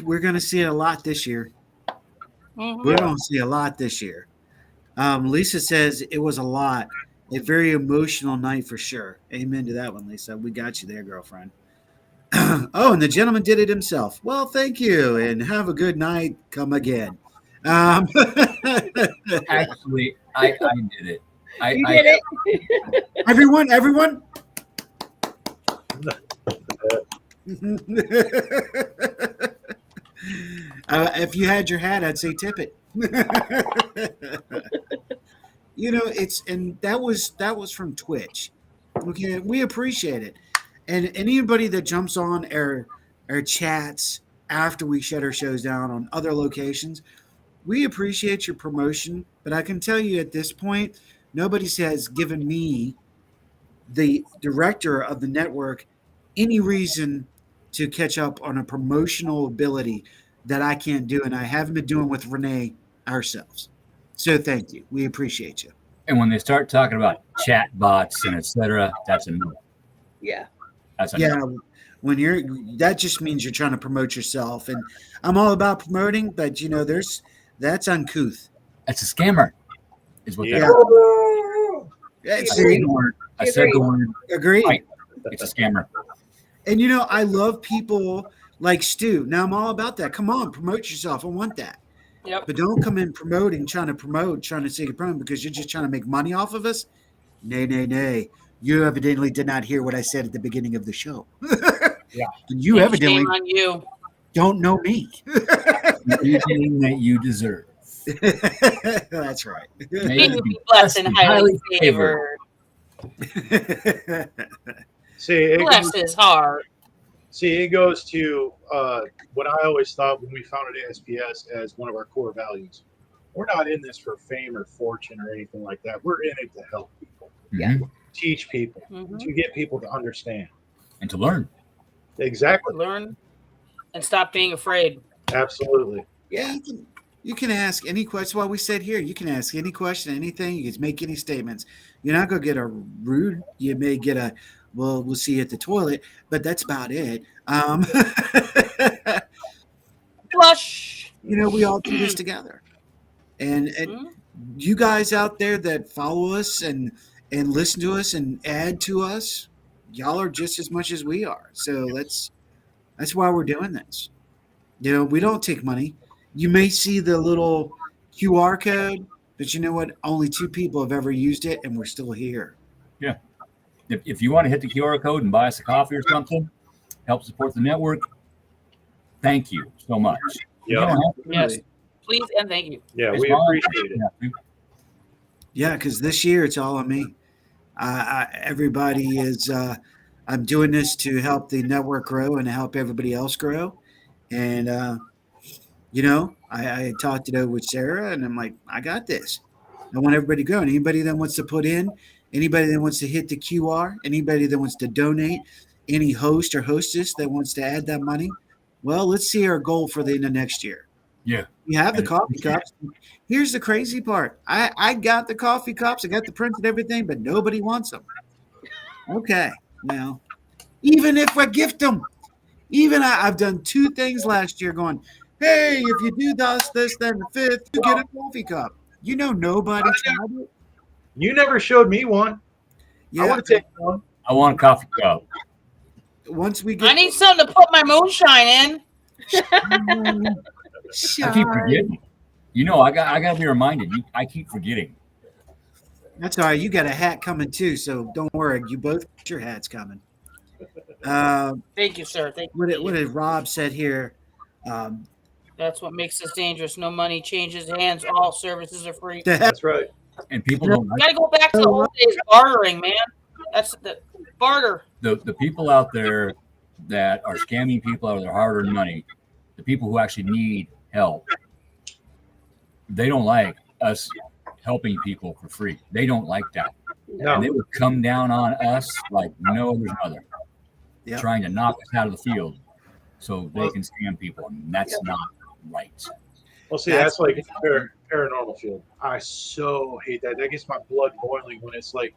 We're going to see it a lot this year. Mhm. We're going to see a lot this year. Lisa says it was a lot. A very emotional night for sure. Amen to that one, Lisa. We got you there, girlfriend. Oh, and the gentleman did it himself. Well, thank you, and have a good night. Come again. Actually, I did it. You did it. Everyone. If you had your hat, I'd say tip it. And that was from Twitch. Okay, we appreciate it. And anybody that jumps on our chats after we shut our shows down on other locations, we appreciate your promotion. But I can tell you at this point, nobody has given me, the director of the network, any reason to catch up on a promotional ability that I can't do, and I haven't been doing with Renee ourselves. So thank you. We appreciate you. And when they start talking about chat bots and etc., that's a no. Yeah. That's a Yeah, no. when that just means you're trying to promote yourself, and I'm all about promoting, but that's uncouth. That's a scammer. Is what Yeah. that is. I said See, the word. I said the word. agree. Right. It's a scammer. And I love people like Stu. Now I'm all about that. Come on, promote yourself. I want that. Yep. But don't come in trying to say you're promoting because you're just trying to make money off of us. Nay. You evidently did not hear what I said at the beginning of the show. Yeah. And you evidently Shame on you. don't know me. Everything that you deserve. That's right. May you be blessed and highly favored. See, Bless his heart. it goes to what I always thought when we founded ASPS as one of our core values. We're not in this for fame or fortune or anything like that. We're in it to help people, Mhm. teach people, Mhm. to get people to understand. And to learn. Exactly. Learn and stop being afraid. Absolutely. Yeah, you can ask any question. While we sit here, you can ask any question, anything. You can make any statements. You're not going to get a rude. You may get a, well, we'll see you at the toilet, but that's about it. Flush. We all do this together. And Mhm. you guys out there that follow us and listen to us and add to us, y'all are just as much as we are. So that's why we're doing this. We don't take money. You may see the little QR code, but you know what? Only 2 people have ever used it, and we're still here. Yeah. If you want to hit the QR code and buy us a coffee or something, help support the network, thank you so much. You Yeah. don't have to. Yes. Please and thank you. Yeah, It's we fine. appreciate it. Yeah. Yeah, because this year it's all on me. Everybody is. I'm doing this to help the network grow and to help everybody else grow. And I talked it over with Sarah, and I'm like, I got this. I want everybody to go. And anybody that wants to put in, anybody that wants to hit the QR, anybody that wants to donate, any host or hostess that wants to add that money, well, let's see our goal for the end of next year. Yeah. You have the coffee cups. Here's the crazy part. I got the coffee cups. I got the prints and everything, but nobody wants them. Okay. Well, even if I gift them, I've done 2 things last year going, hey, if you do this, then the 5th, you get a coffee cup. Nobody tried it. You never showed me one. I Yeah. want to take one. I want a coffee cup. Once we I get, need something to put my moonshine in. I keep forgetting. I got to be reminded. I keep forgetting. That's all right. You got a hat coming too, so don't worry. You both got your hats coming. What Thank you, sir. Thank you. did Rob said here? That's what makes us dangerous. No money changes hands. All services are free. That's right. And people don't like Gotta go back to the old days bartering, man. That's the barter. the people out there that are scamming people out of their hard-earned money, the people who actually need help. They don't like us helping people for free. They don't like that. No. And they would come down on us like no other's mother, Yep. trying to knock us out of the field so they can scam people. And that's not right. Well, see, that's like paranormal field. I so hate that. That gets my blood boiling when it's like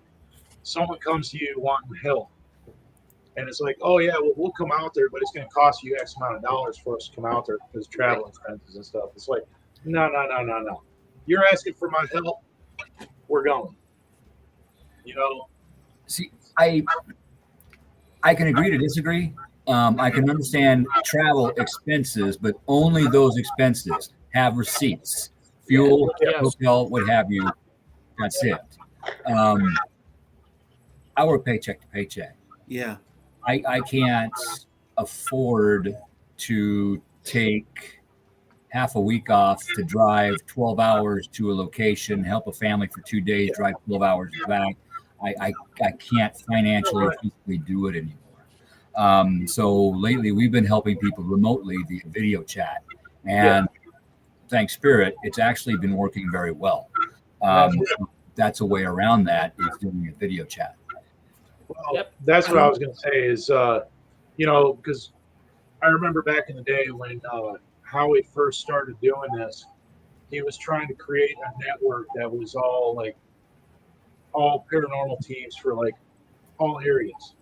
someone comes to you wanting help. And it's like, oh, yeah, well, we'll come out there, but it's going to cost you X amount of dollars for us to come out there because travel expenses and stuff. It's like, no. You're asking for my help. We're going. See, I can agree to disagree. I can understand travel expenses, but only those expenses have receipts, fuel, hotel, what have you. That's it. I work paycheck to paycheck. Yeah. I can't afford to take half a week off to drive 12 hours to a location, help a family for 2 days, drive 12 hours back. I can't financially or physically do it anymore. So lately we've been helping people remotely via video chat, and thanks Spirit, it's actually been working very well. That's a way around that, is doing a video chat. Well, that's what I was going to say is, because I remember back in the day when Howie first started doing this, he was trying to create a network that was all paranormal teams for like all areas.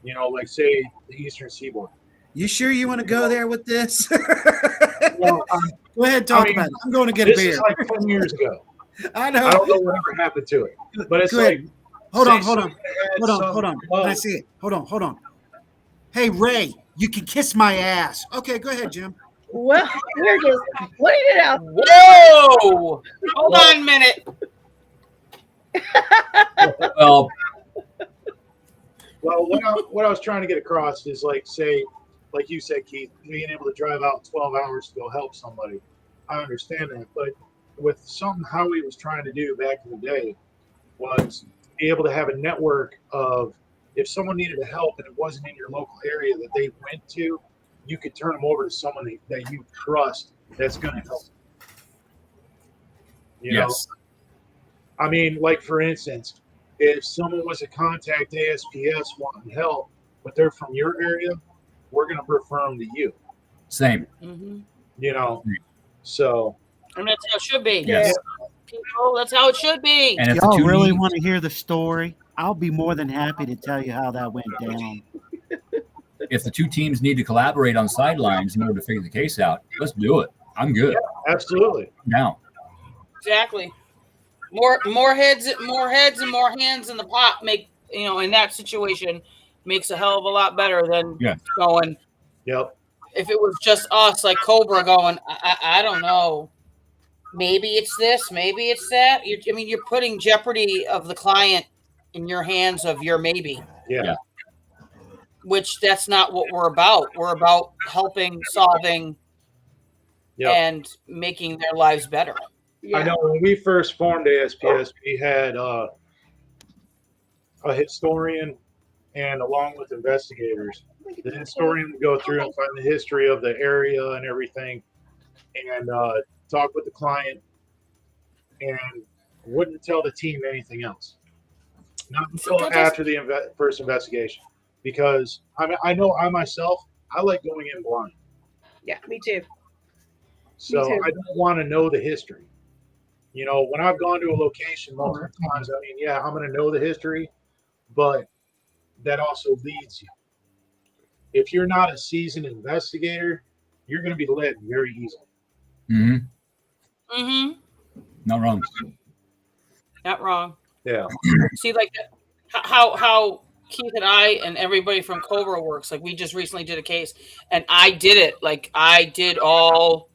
Like say the Eastern Seaboard. You sure you want to go there with this? Well, Go ahead, talk about it. I'm going to get a this beer. is like 10 years ago. I know. I don't know whatever happened to it, but it's Go ahead. like. Hold say on. someone had Hold on. some- Can I see it? Hold on. Hey, Ray, you can kiss my ass. Okay, go ahead, Jim. Well, we're just putting it out. Whoa! Hold on a minute. Well, what I was trying to get across is like you said, Keith, being able to drive out 12 hours to go help somebody. I understand that, but with something Howie was trying to do back in the day was be able to have a network of if someone needed help and it wasn't in your local area that they went to, you could turn them over to someone that you trust that's going to help. You know, Yes. I mean, like for instance, if someone was to contact ASPS wanting help, but they're from your area, we're going to refer them to you. Same. Mm-hmm. You know, so And that's how it should be. Yes. People, that's how it should be. And if the Y'all two really need, want to hear the story? I'll be more than happy to tell you how that went down. if the two teams need to collaborate on sidelines in order to figure the case out, let's do it. I'm good. absolutely. Now, Exactly. More heads and more hands in the pot make, in that situation makes a hell of a lot better than Yeah. going. Yep. If it was just us, like Cobra, going, I don't know. Maybe it's this, maybe it's that. You're putting jeopardy of the client in your hands of your maybe, Yeah. which that's not what we're about. We're about helping, solving, Yep. and making their lives better. I know when we first formed ASPS, we had a historian and along with investigators. The historian would go through and find the history of the area and everything and talk with the client and wouldn't tell the team anything else. Not until after the first investigation. Because I know I myself, I like going in blind. Yeah, me too. So Me too. I don't want to know the history. You know, when I've gone to a location multiple times, I mean, yeah, I'm going to know the history, but that also leads you. If you're not a seasoned investigator, you're going to be led very easily. mm-hmm. Mm-hmm. Not wrong. Not wrong. Yeah. See, like how Keith and I and everybody from Cobra works. Like we just recently did a case, and I did it. Like I did all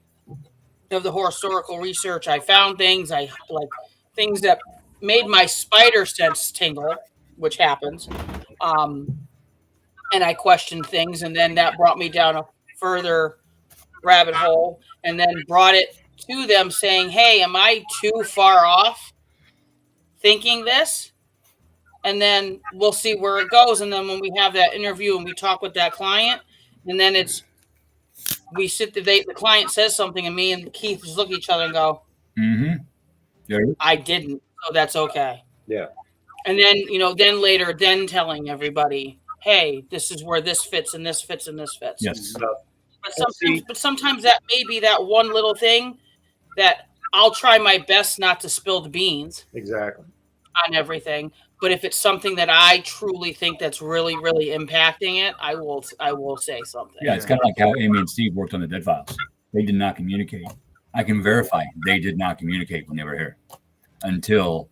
of the historical research. I found things. I like things that made my spider sense tingle, which happens. And I questioned things, and then that brought me down a further rabbit hole, and then brought it to them saying, "Hey, am I too far off thinking this?" And then we'll see where it goes. And then when we have that interview and we talk with that client, and then we sit there, the client says something, and me and Keith just look at each other and go, Mm-hmm. Yeah. I didn't, so that's okay. Yeah. And then, then later, then telling everybody, hey, this is where this fits and this fits and this fits. Yes. But sometimes that may be that one little thing that I'll try my best not to spill the beans. Exactly. On everything. But if it's something that I truly think that's really, really impacting it, I will say something. Yeah, it's kind of like how Amy and Steve worked on the Dead Files. They did not communicate. I can verify they did not communicate when they were here until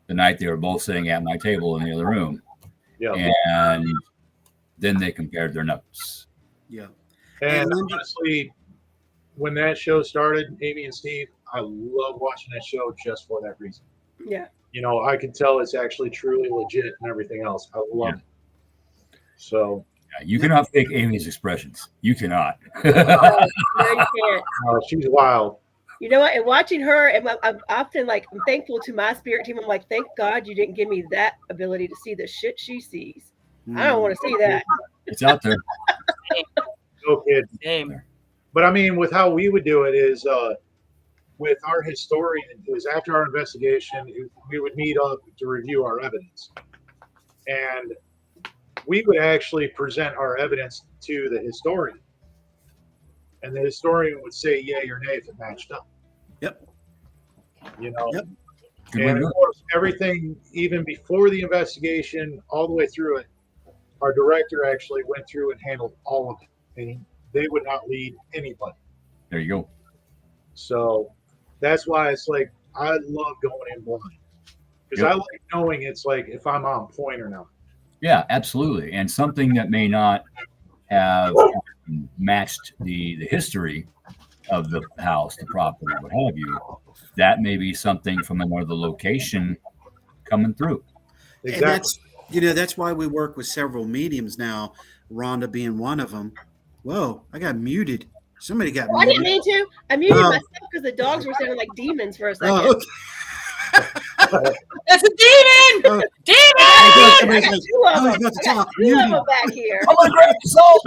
the night they were both sitting at my table in the other room. Yeah. And then they compared their notes. Yeah. And honestly, when that show started, Amy and Steve, I love watching that show just for that reason. Yeah. You know, I can tell it's actually truly legit and everything else. I love it. So you cannot fake Amy's expressions. You cannot. No, you can't. She's wild. You know what? And watching her, and I'm often like, I'm thankful to my spirit team. I'm like, thank God you didn't give me that ability to see the shit she sees. I don't want to see that. It's out there. No kid. Same. But I mean, with how we would do it is with our historian, is after our investigation, we would meet up to review our evidence. And we would actually present our evidence to the historian. And the historian would say yay or nay if it matched up. Yep. You know? Yep. And of course, everything, even before the investigation, all the way through it, our director actually went through and handled all of it. And they would not lead anybody. There you go. So that's why it's like, I love going in blind. Because I like knowing it's like if I'm on point or not. Yeah, absolutely. And something that may not have matched the history of the house, the property, what have you, that may be something from another location coming through. Exactly. And that's why we work with several mediums now, Rhonda being one of them. Whoa, I got muted. Somebody got I didn't muted. mean to. I muted Oh. myself because the dogs were sounding like demons for a second. Oh, okay. That's a demon! Oh. Demon! I Somebody's got like, two of oh, he's them. about to I got talk. two Mute of him. them back here. I'm gonna grab the salt.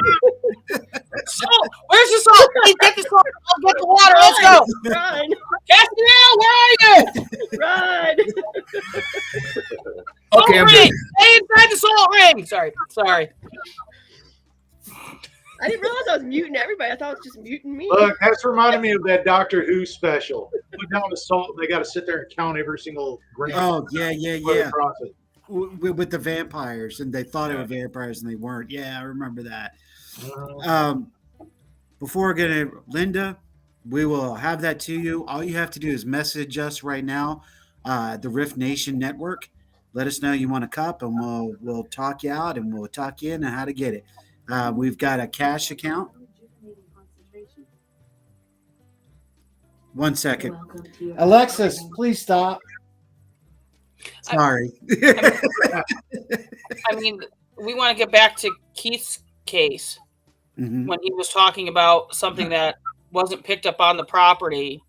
Salt. Where's the salt? Please get the salt. I'll get the water. Let's go. Run, Castiel, where are you? run. Okay, I'm Salt good. ring. Stay inside the salt ring. Sorry. I didn't realize I was muting everybody. I thought it was just muting me. Look, that's reminding me of that Doctor Who special. Put down the salt, and they got to sit there and count every single grain. Oh, yeah. Across it. With the vampires, and they thought they were vampires, and they weren't. Yeah, I remember that. Before getting Linda, we will have that to you. All you have to do is message us right now, the Rift Nation Network. Let us know you want a cup, and we'll talk you out, and we'll talk you in on how to get it. We've got a cash account. 1 second. Alexis, please stop. Sorry. I mean, we want to get back to Keith's case when he was talking about something that wasn't picked up on the property.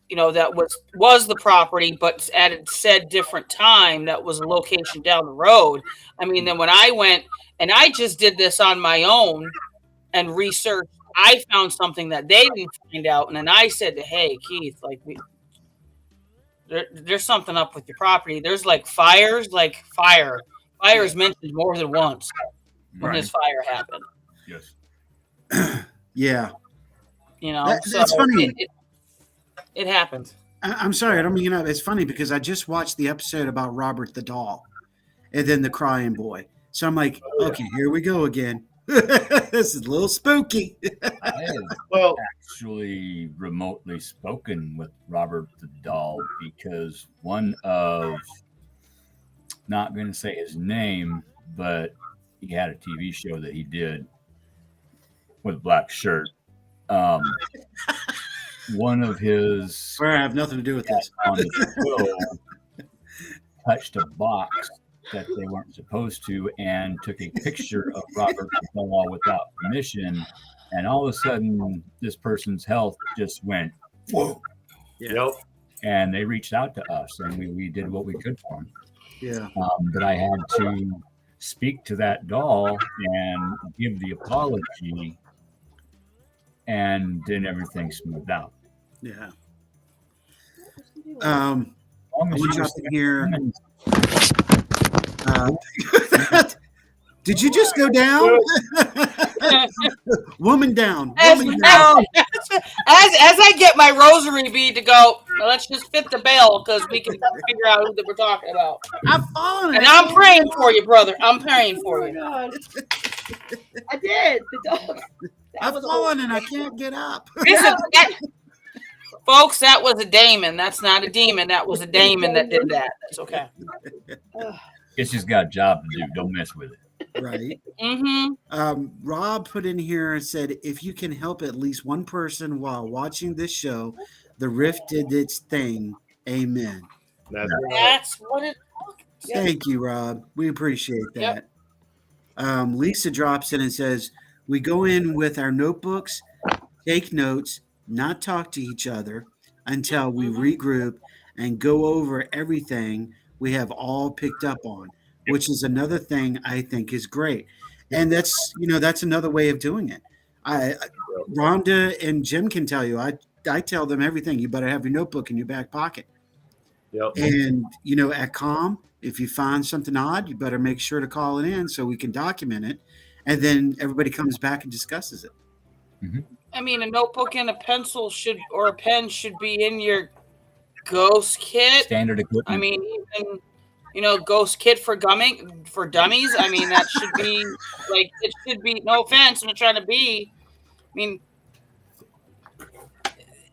You know, that was the property, but at a said different time, that was a location down the road. I mean, then when I went and I just did this on my own and researched, I found something that they didn't find out. And then I said to, hey, Keith, like, there's something up with your property. There's like fire. Fire is mentioned more than once when this fire happened. Yes. Yeah. You know, that's funny. It happens. I'm sorry. I don't mean, it's funny because I just watched the episode about Robert the doll and then the crying boy. So I'm like, okay, here we go again. This is a little spooky. I have Well, actually remotely spoken with Robert the doll because one of, not going to say his name, but he had a TV show that he did with a black shirt. One of his I have nothing to do with this. on the show touched a box that they weren't supposed to and took a picture of Robert the doll without permission, and all of a sudden this person's health just went whoa. Yep. And they reached out to us and we did what we could for him. Yeah. But I had to speak to that doll and give the apology, and then everything smoothed out. Yeah. I want you to hear. Did you just go down? Woman down. As Woman down. I get my rosary bead to go, let's just fit the bell because we can figure out who that we're talking about. I've fallen. And I'm praying for you, brother. I'm praying for Oh my you. God. I did. The dog. I've fallen and I can't get up. Folks, that was a daemon. That's not a demon. That was a daemon that did that. That's okay. It's just got a job to do. Don't mess with it. Right. Mm-hmm. Rob put in here and said, if you can help at least one person while watching this show, the Rift did its thing. Amen. That's what it. Thank you, Rob. We appreciate that. Yep. Lisa drops in and says, we go in with our notebooks, take notes, not talk to each other until we regroup and go over everything we have all picked up on, which is another thing I think is great. And that's another way of doing it. Rhonda and Jim can tell you, I tell them everything. You better have your notebook in your back pocket. Yep. And, at COM, if you find something odd, you better make sure to call it in so we can document it. And then everybody comes back and discusses it. Mm-hmm. I mean, a notebook and a pencil or a pen should be in your ghost kit. Standard equipment. I mean, even, ghost kit for dummies. I mean, that should be like, it should be, no offense, I'm not trying to be. I mean,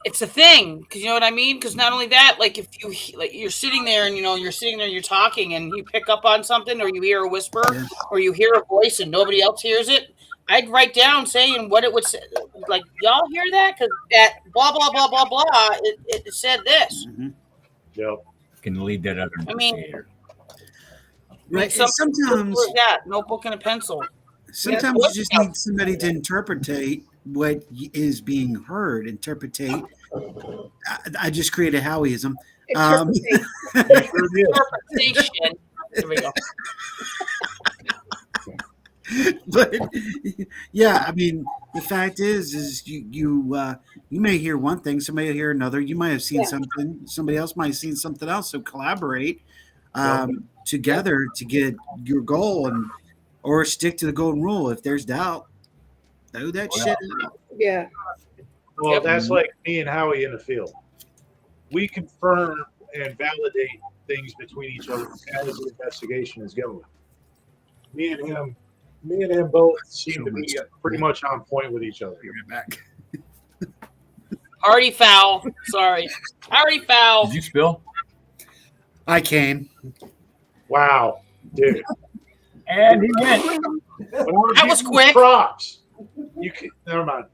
it's a thing, because you know what I mean? Because not only that, like if you're sitting there and you're talking and you pick up on something or you hear a whisper or you hear a voice and nobody else hears it, I'd write down saying what it would say. Like, y'all hear that? Because that blah, blah, blah, blah, blah, it said this. Mm-hmm. Yep. Can lead that other investigator. Right. Sometimes that notebook and a pencil. Sometimes you just need somebody to interpretate what is being heard, interpretate. I just created Howieism. Interpretation. You sure did. Interpretation. There we go. But yeah, I mean, the fact is you may hear one thing, somebody will hear another. You might have seen Yeah. something, somebody else might have seen something else. So collaborate Yep. together to get your goal, and or stick to the golden rule. If there's doubt, throw that shit out. Yeah. Well, Yep. that's like me and Howie in the field. We confirm and validate things between each other as the investigation is going. Me and him both seem to be pretty much on point with each other. Be right back. Already foul. Sorry. Already foul. Did you spill? I came. Wow, dude. And he went. That was quick. Props. You can, never mind.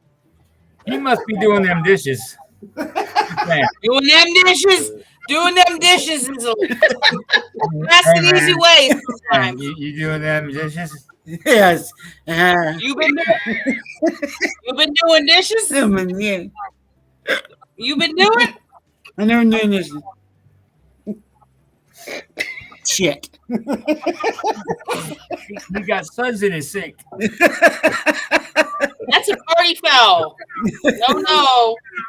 He must be doing them dishes. Man, Doing them dishes. Doing them dishes is that's an easy way man, sometimes. you doing them dishes? Yes. You've been doing dishes? Yeah. You've been doing? I never knew this. Shit. He got suds in his sink. That's a party foul.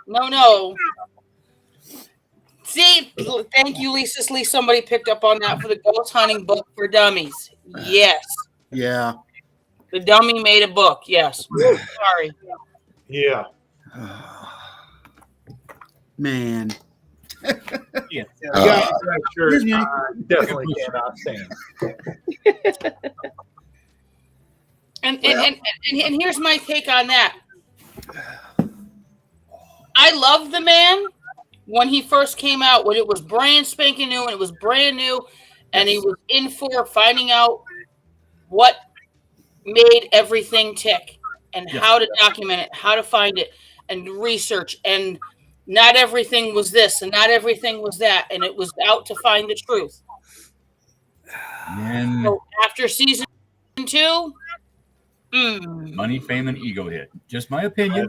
No. See, thank you, Lisa. At least somebody picked up on that for the ghost hunting book for dummies. Yes. Yeah. The dummy made a book. Yes. Sorry. Yeah. Man. Yeah. The guy in that shirt, Excuse me. I definitely cannot stand. And here's my take on that. I love the man when he first came out, when it was brand spanking new and it was brand new, and he was in for finding out what made everything tick and how to document it, how to find it, and research. And not everything was this and not everything was that, and it was out to find the truth. And So after season 2, money, fame, and ego hit. Just my opinion.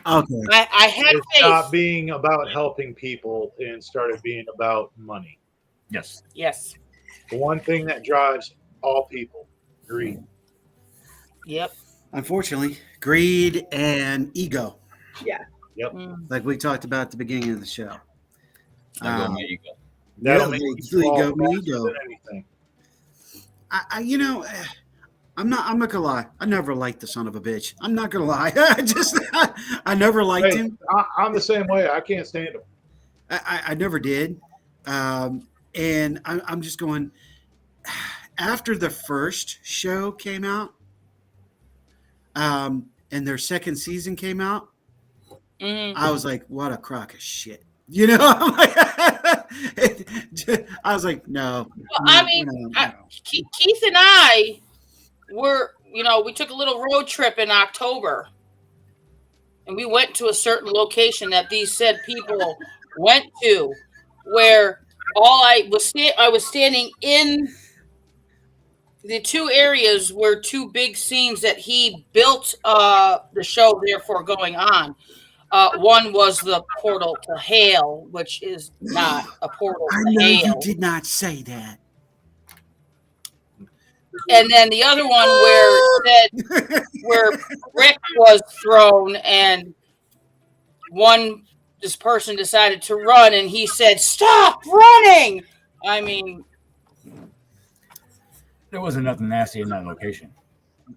Okay. I had It faith. stopped being about helping people and started being about money. Yes. Yes. The one thing that drives all people, greed. Yep. Unfortunately, greed and ego, Yeah. Yep. like we talked about at the beginning of the show. There go my ego. That'll Yeah, make it's you fall ego, me faster ego. than anything. I'm not gonna lie. I never liked the son of a bitch. I'm not gonna lie. I never liked Hey, him. I'm the same way. I can't stand him. I never did. And I'm just going, after the first show came out, and their second season came out, I was like, what a crock of shit. You know, I was like, no. Well, I mean, Keith and I were, we took a little road trip in October, and we went to a certain location that these said people went to, where I was standing in the two areas were two big scenes that he built the show therefore going on. One was the portal to Hale, which is not a portal I to know Hale. you did not say that. And then the other one where Rick was thrown, and this person decided to run, and he said, "Stop running!" I mean, There wasn't nothing nasty in that location.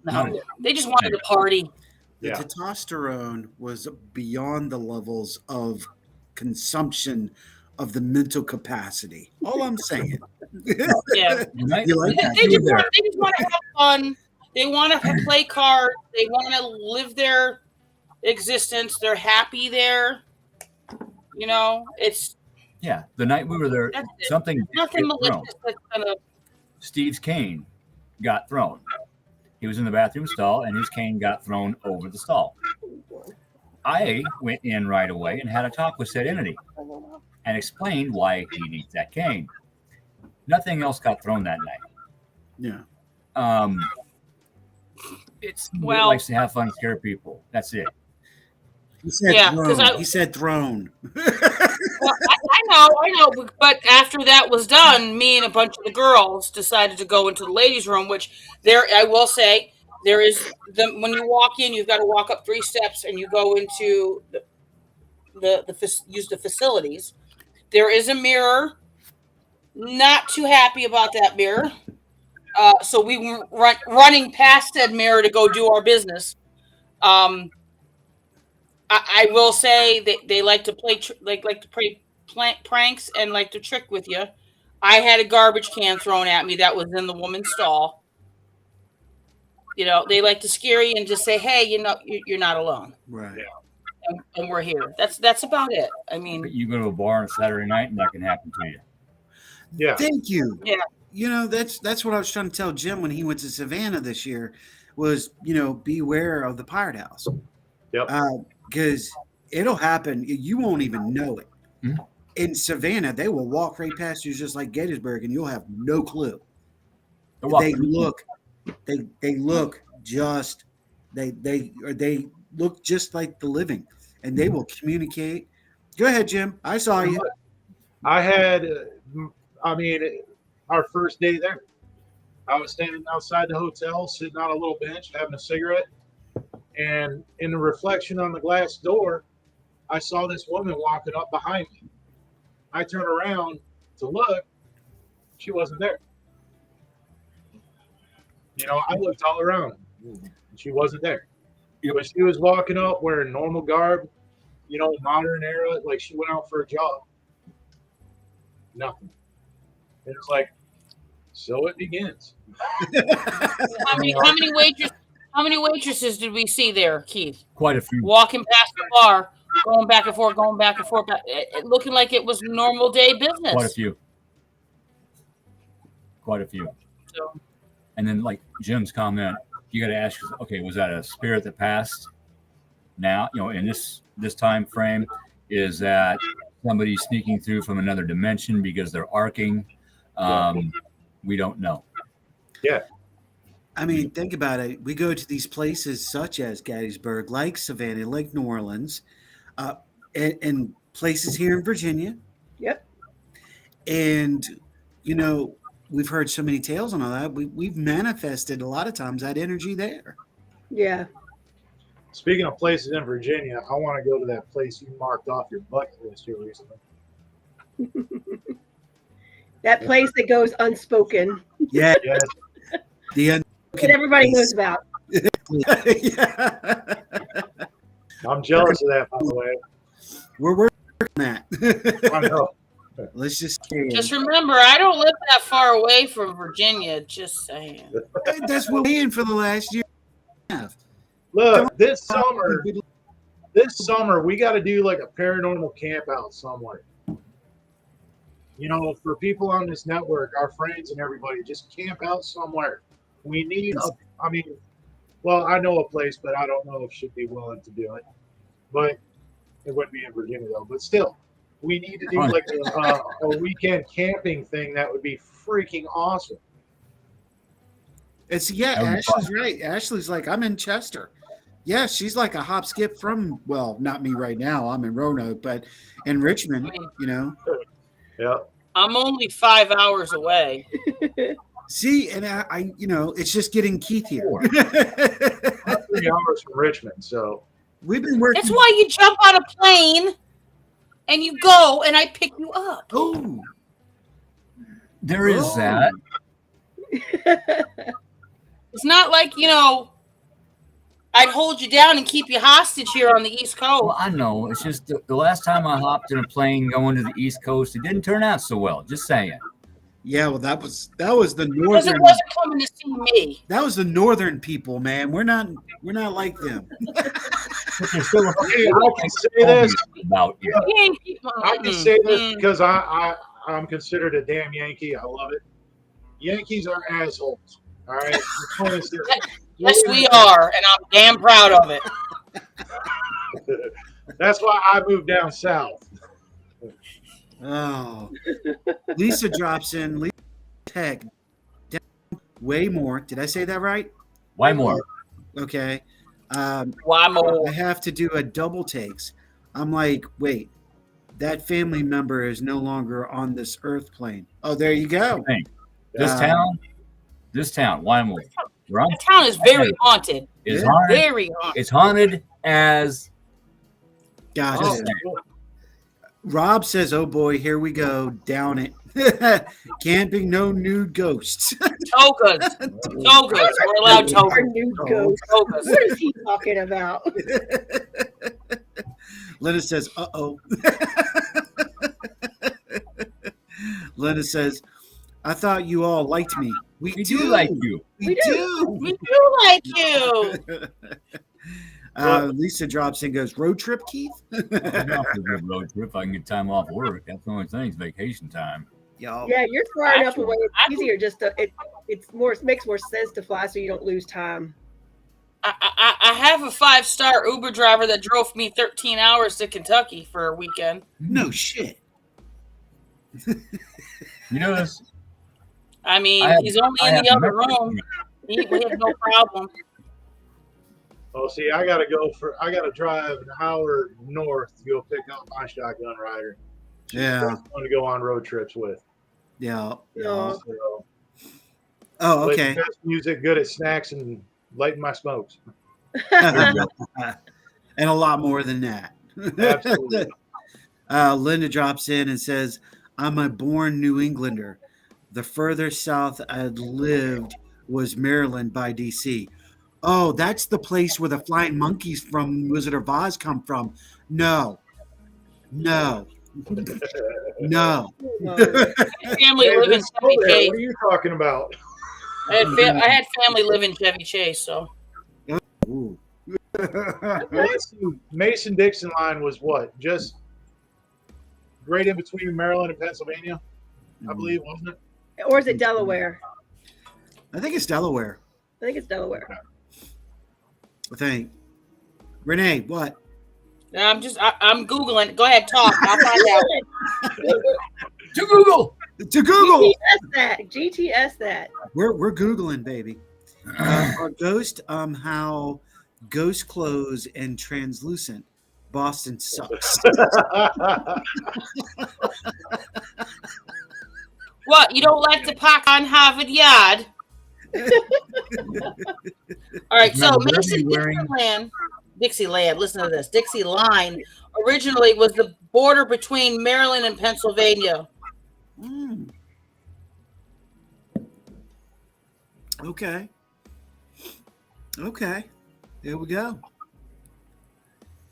no, they just wanted to party. The Yeah. testosterone was beyond the levels of consumption of the mental capacity. All I'm saying. Yeah, You might- You like that? they just want to have fun. They want to play cards. They want to live their existence. They're happy there. It's Yeah, the night we were there, That's it. something nothing got thrown. malicious that's gonna. Steve's cane got thrown. He was in the bathroom stall, and his cane got thrown over the stall. I went in right away and had a talk with said entity and explained why he needs that cane. Nothing else got thrown that night. Yeah. Well- likes to have fun, scare people. That's it. He said Yeah, 'cause throne. He said throne. Well, I know. But after that was done, me and a bunch of the girls decided to go into the ladies' room. Which I will say, there is when you walk in, you've got to walk up 3 steps, and you go into use the facilities. There is a mirror. Not too happy about that mirror. So we were running past that mirror to go do our business. I will say they like to play pranks and like to trick with you. I had a garbage can thrown at me that was in the woman's stall. You know, they like to scare you and just say, "Hey, you're not alone." Right. And we're here. That's about it. I mean, But you go to a bar on a Saturday night and that can happen to you. Yeah. Thank you. Yeah. You know, that's what I was trying to tell Jim when he went to Savannah this year was, beware of the pirate house. Yep. Because it'll happen. You won't even know it. Mhm. In Savannah, they will walk right past you just like Gettysburg, and you'll have no clue. They look just they look just like the living, and they will communicate. Go ahead, Jim. I saw you. I had, our first day there, I was standing outside the hotel, sitting on a little bench, having a cigarette, and in the reflection on the glass door, I saw this woman walking up behind me. I turned around to look. She wasn't there. I looked all around. She wasn't there. But she was walking up wearing normal garb, modern era, like she went out for a jog. Nothing. And it's like, so it begins. how many waitresses did we see there, Keith? Quite a few. Walking past the bar, going back and forth, looking like it was normal day business. Quite a few. So, And then, like Jim's comment, you got to ask, okay, was that a spirit that passed? Now, in this time frame, is that somebody sneaking through from another dimension because they're arcing? We don't know. Yeah. I mean, think about it. We go to these places such as Gettysburg, like Savannah, like New Orleans, and places here in Virginia. Yep. And, we've heard so many tales on all that. We've manifested a lot of times that energy there. Yeah. Speaking of places in Virginia, I want to go to that place you marked off your bucket list here recently. That place that goes unspoken. Yeah. Yes. That everybody knows about. Yeah. I'm jealous of that, by the way. We're working on that. I know. Let's just remember, I don't live that far away from Virginia. Just saying. That's what we're in for the last year. Look, this summer we got to do like a paranormal camp out somewhere. For people on this network, our friends and everybody, just camp out somewhere. We need I know a place, but I don't know if she'd be willing to do it. But it wouldn't be in Virginia though. But still, we need to do like a weekend camping thing. That would be freaking awesome. Ashley's right. Ashley's like, I'm in Chester. Yeah, she's like a hop skip from, well, not me right now. I'm in Roanoke, but in Richmond, Yeah. I'm only 5 hours away. See, and I it's just getting Keith here. 3 hours from Richmond, so we've been working. That's why you jump on a plane and you go, and I pick you up. Oh, there is that. It's not like I'd hold you down and keep you hostage here on the East Coast. Well, I know. It's just the last time I hopped in a plane going to the East Coast, it didn't turn out so well. Just saying. Yeah, well, that was the Because northern. it wasn't coming to see me. That was the northern people, man. We're not like them. I can say this about you. I can say this because I'm considered a damn Yankee. I love it. Yankees are assholes. All right. Yes, we are, and I'm damn proud of it. That's why I moved down south. Oh, Lisa drops in. Lisa Tech, way more. Did I say that right? Why more? Okay. Why I more? have to do a double takes. I'm like, wait, that family member is no longer on this earth plane. Oh, there you go. Hey, this Um, town, Wyoming, where I'm That town is very haunted. is Yeah. haunted. Very haunted. It's haunted as Gotcha. Oh, Rob says, "Oh boy, here we go. Down it. Camping, no nude ghosts." togas. Togas. We're allowed Our togas. new Oh. ghost. Togas. What is he talking about? Linda says, "Uh-oh." Linda says, "I thought you all liked me. We we do do like you. We do." We do like you. Lisa drops in and goes, "Road trip, Keith?" I'm down for a good road trip. If I can get time off work. That's the only thing. It's vacation time. Y'all. Yeah, you're far enough Actually, away. It's easier just to it's more, it makes more sense to fly so you don't lose time. I have a 5-star Uber driver that drove me 13 hours to Kentucky for a weekend. No shit. You know this. I mean, I have- he's only I in have the other never- room. We had no problem. Oh, see, I gotta drive an hour north to go pick up my shotgun rider. Yeah. I want to go on road trips with. Yeah. No. So, Oh, play okay. the best music, good at snacks, and lighting my smokes. And a lot more than that. Absolutely. Linda drops in and says, "I'm a born New Englander. The further south I'd lived was Maryland by DC." Oh, that's the place where the flying monkeys from Wizard of Oz come from. No. No. No. My family Hey, live in there's snow Chevy there. Chase. What are you talking about? I had family live in Chevy Chase, so Ooh. Mason-Dixon line was what? Just right in between Maryland and Pennsylvania, I believe, wasn't it? Or is it Delaware? I think it's Delaware. I think it's Delaware. I think. Renee, what? I'm Googling. Go ahead, talk. I'll find out. To Google. To Google. GTS that. We're Googling, baby. Our ghost, how ghost clothes and translucent. Boston sucks. What? You don't like to park on Harvard Yard? All right, so Remember, Mason Dixieland. Listen to this. Dixie Line originally was the border between Maryland and Pennsylvania. Mm. Okay. Okay. There we go.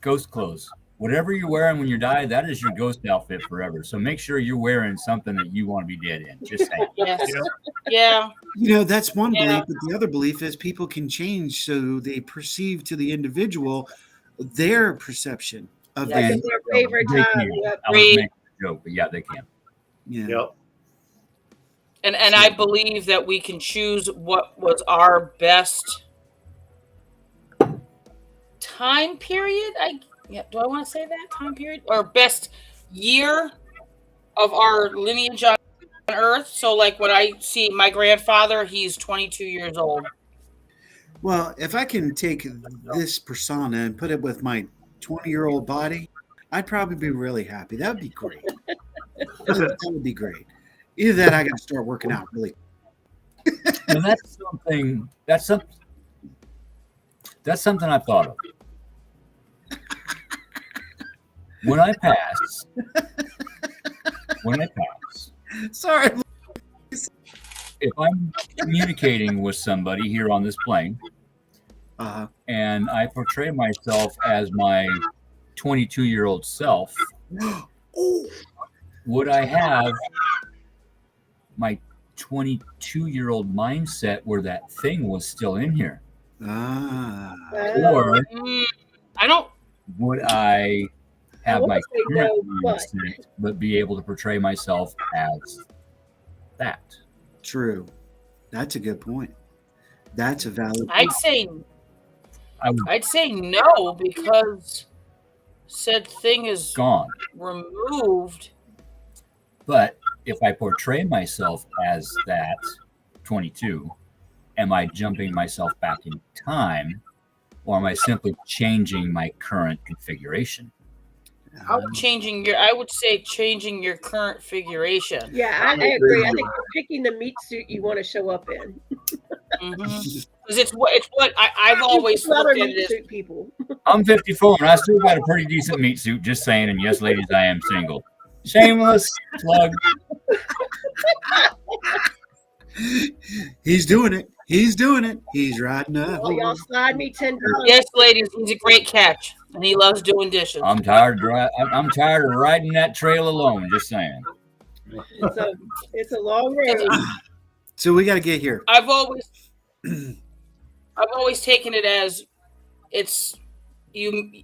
Ghost clothes. Whatever you're wearing when you die, that is your ghost outfit forever. So make sure you're wearing something that you want to be dead in. Just saying. Yes. Yeah. Yeah. You know, that's one Yeah. belief, but the other belief is people can change so they perceive to the individual their perception of Yeah. Like the it's their favorite They time. can. Yep. I was making a joke, but yeah, they can. yeah. Yep. And I believe that we can choose what was our best time period. Do I want to say that time period or best year of our lineage on Earth? So, like when I see my grandfather, he's 22 years old. Well, if I can take this persona and put it with my 20-year-old body, I'd probably be really happy. That would be great. That would be great. Either that, I got to start working out. Really. And that's something. That's something I've thought of. When I pass, Sorry. if I'm communicating with somebody here on this plane Uh, and I portray myself as my 22-year-old self, oh, would I have my 22-year-old mindset where that thing was still in here? ah, Or I don't. would I have I my wanna say current no, but- mindset but be able to portray myself as that? true. That's a good point. That's a valid point. I'd say I was I'd say no because said thing is gone. removed. But if I portray myself as that 22, am I jumping myself back in time or am I simply changing my current configuration? I would say changing your current configuration. Yeah, I agree. I think you're picking the meat suit you want to show up in. Because it's what I've always Other looked at meat it as. suit people. I'm 54 and I still got a pretty decent meat suit, just saying. And yes, ladies, I am single. Shameless plug. He's doing it. He's doing it. He's riding up. Well, y'all slide me $10. Yes, ladies, he's a great catch, and he loves doing dishes. I'm tired of riding that trail alone. Just saying. It's a long road. So we got to get here. I've always taken it as it's you.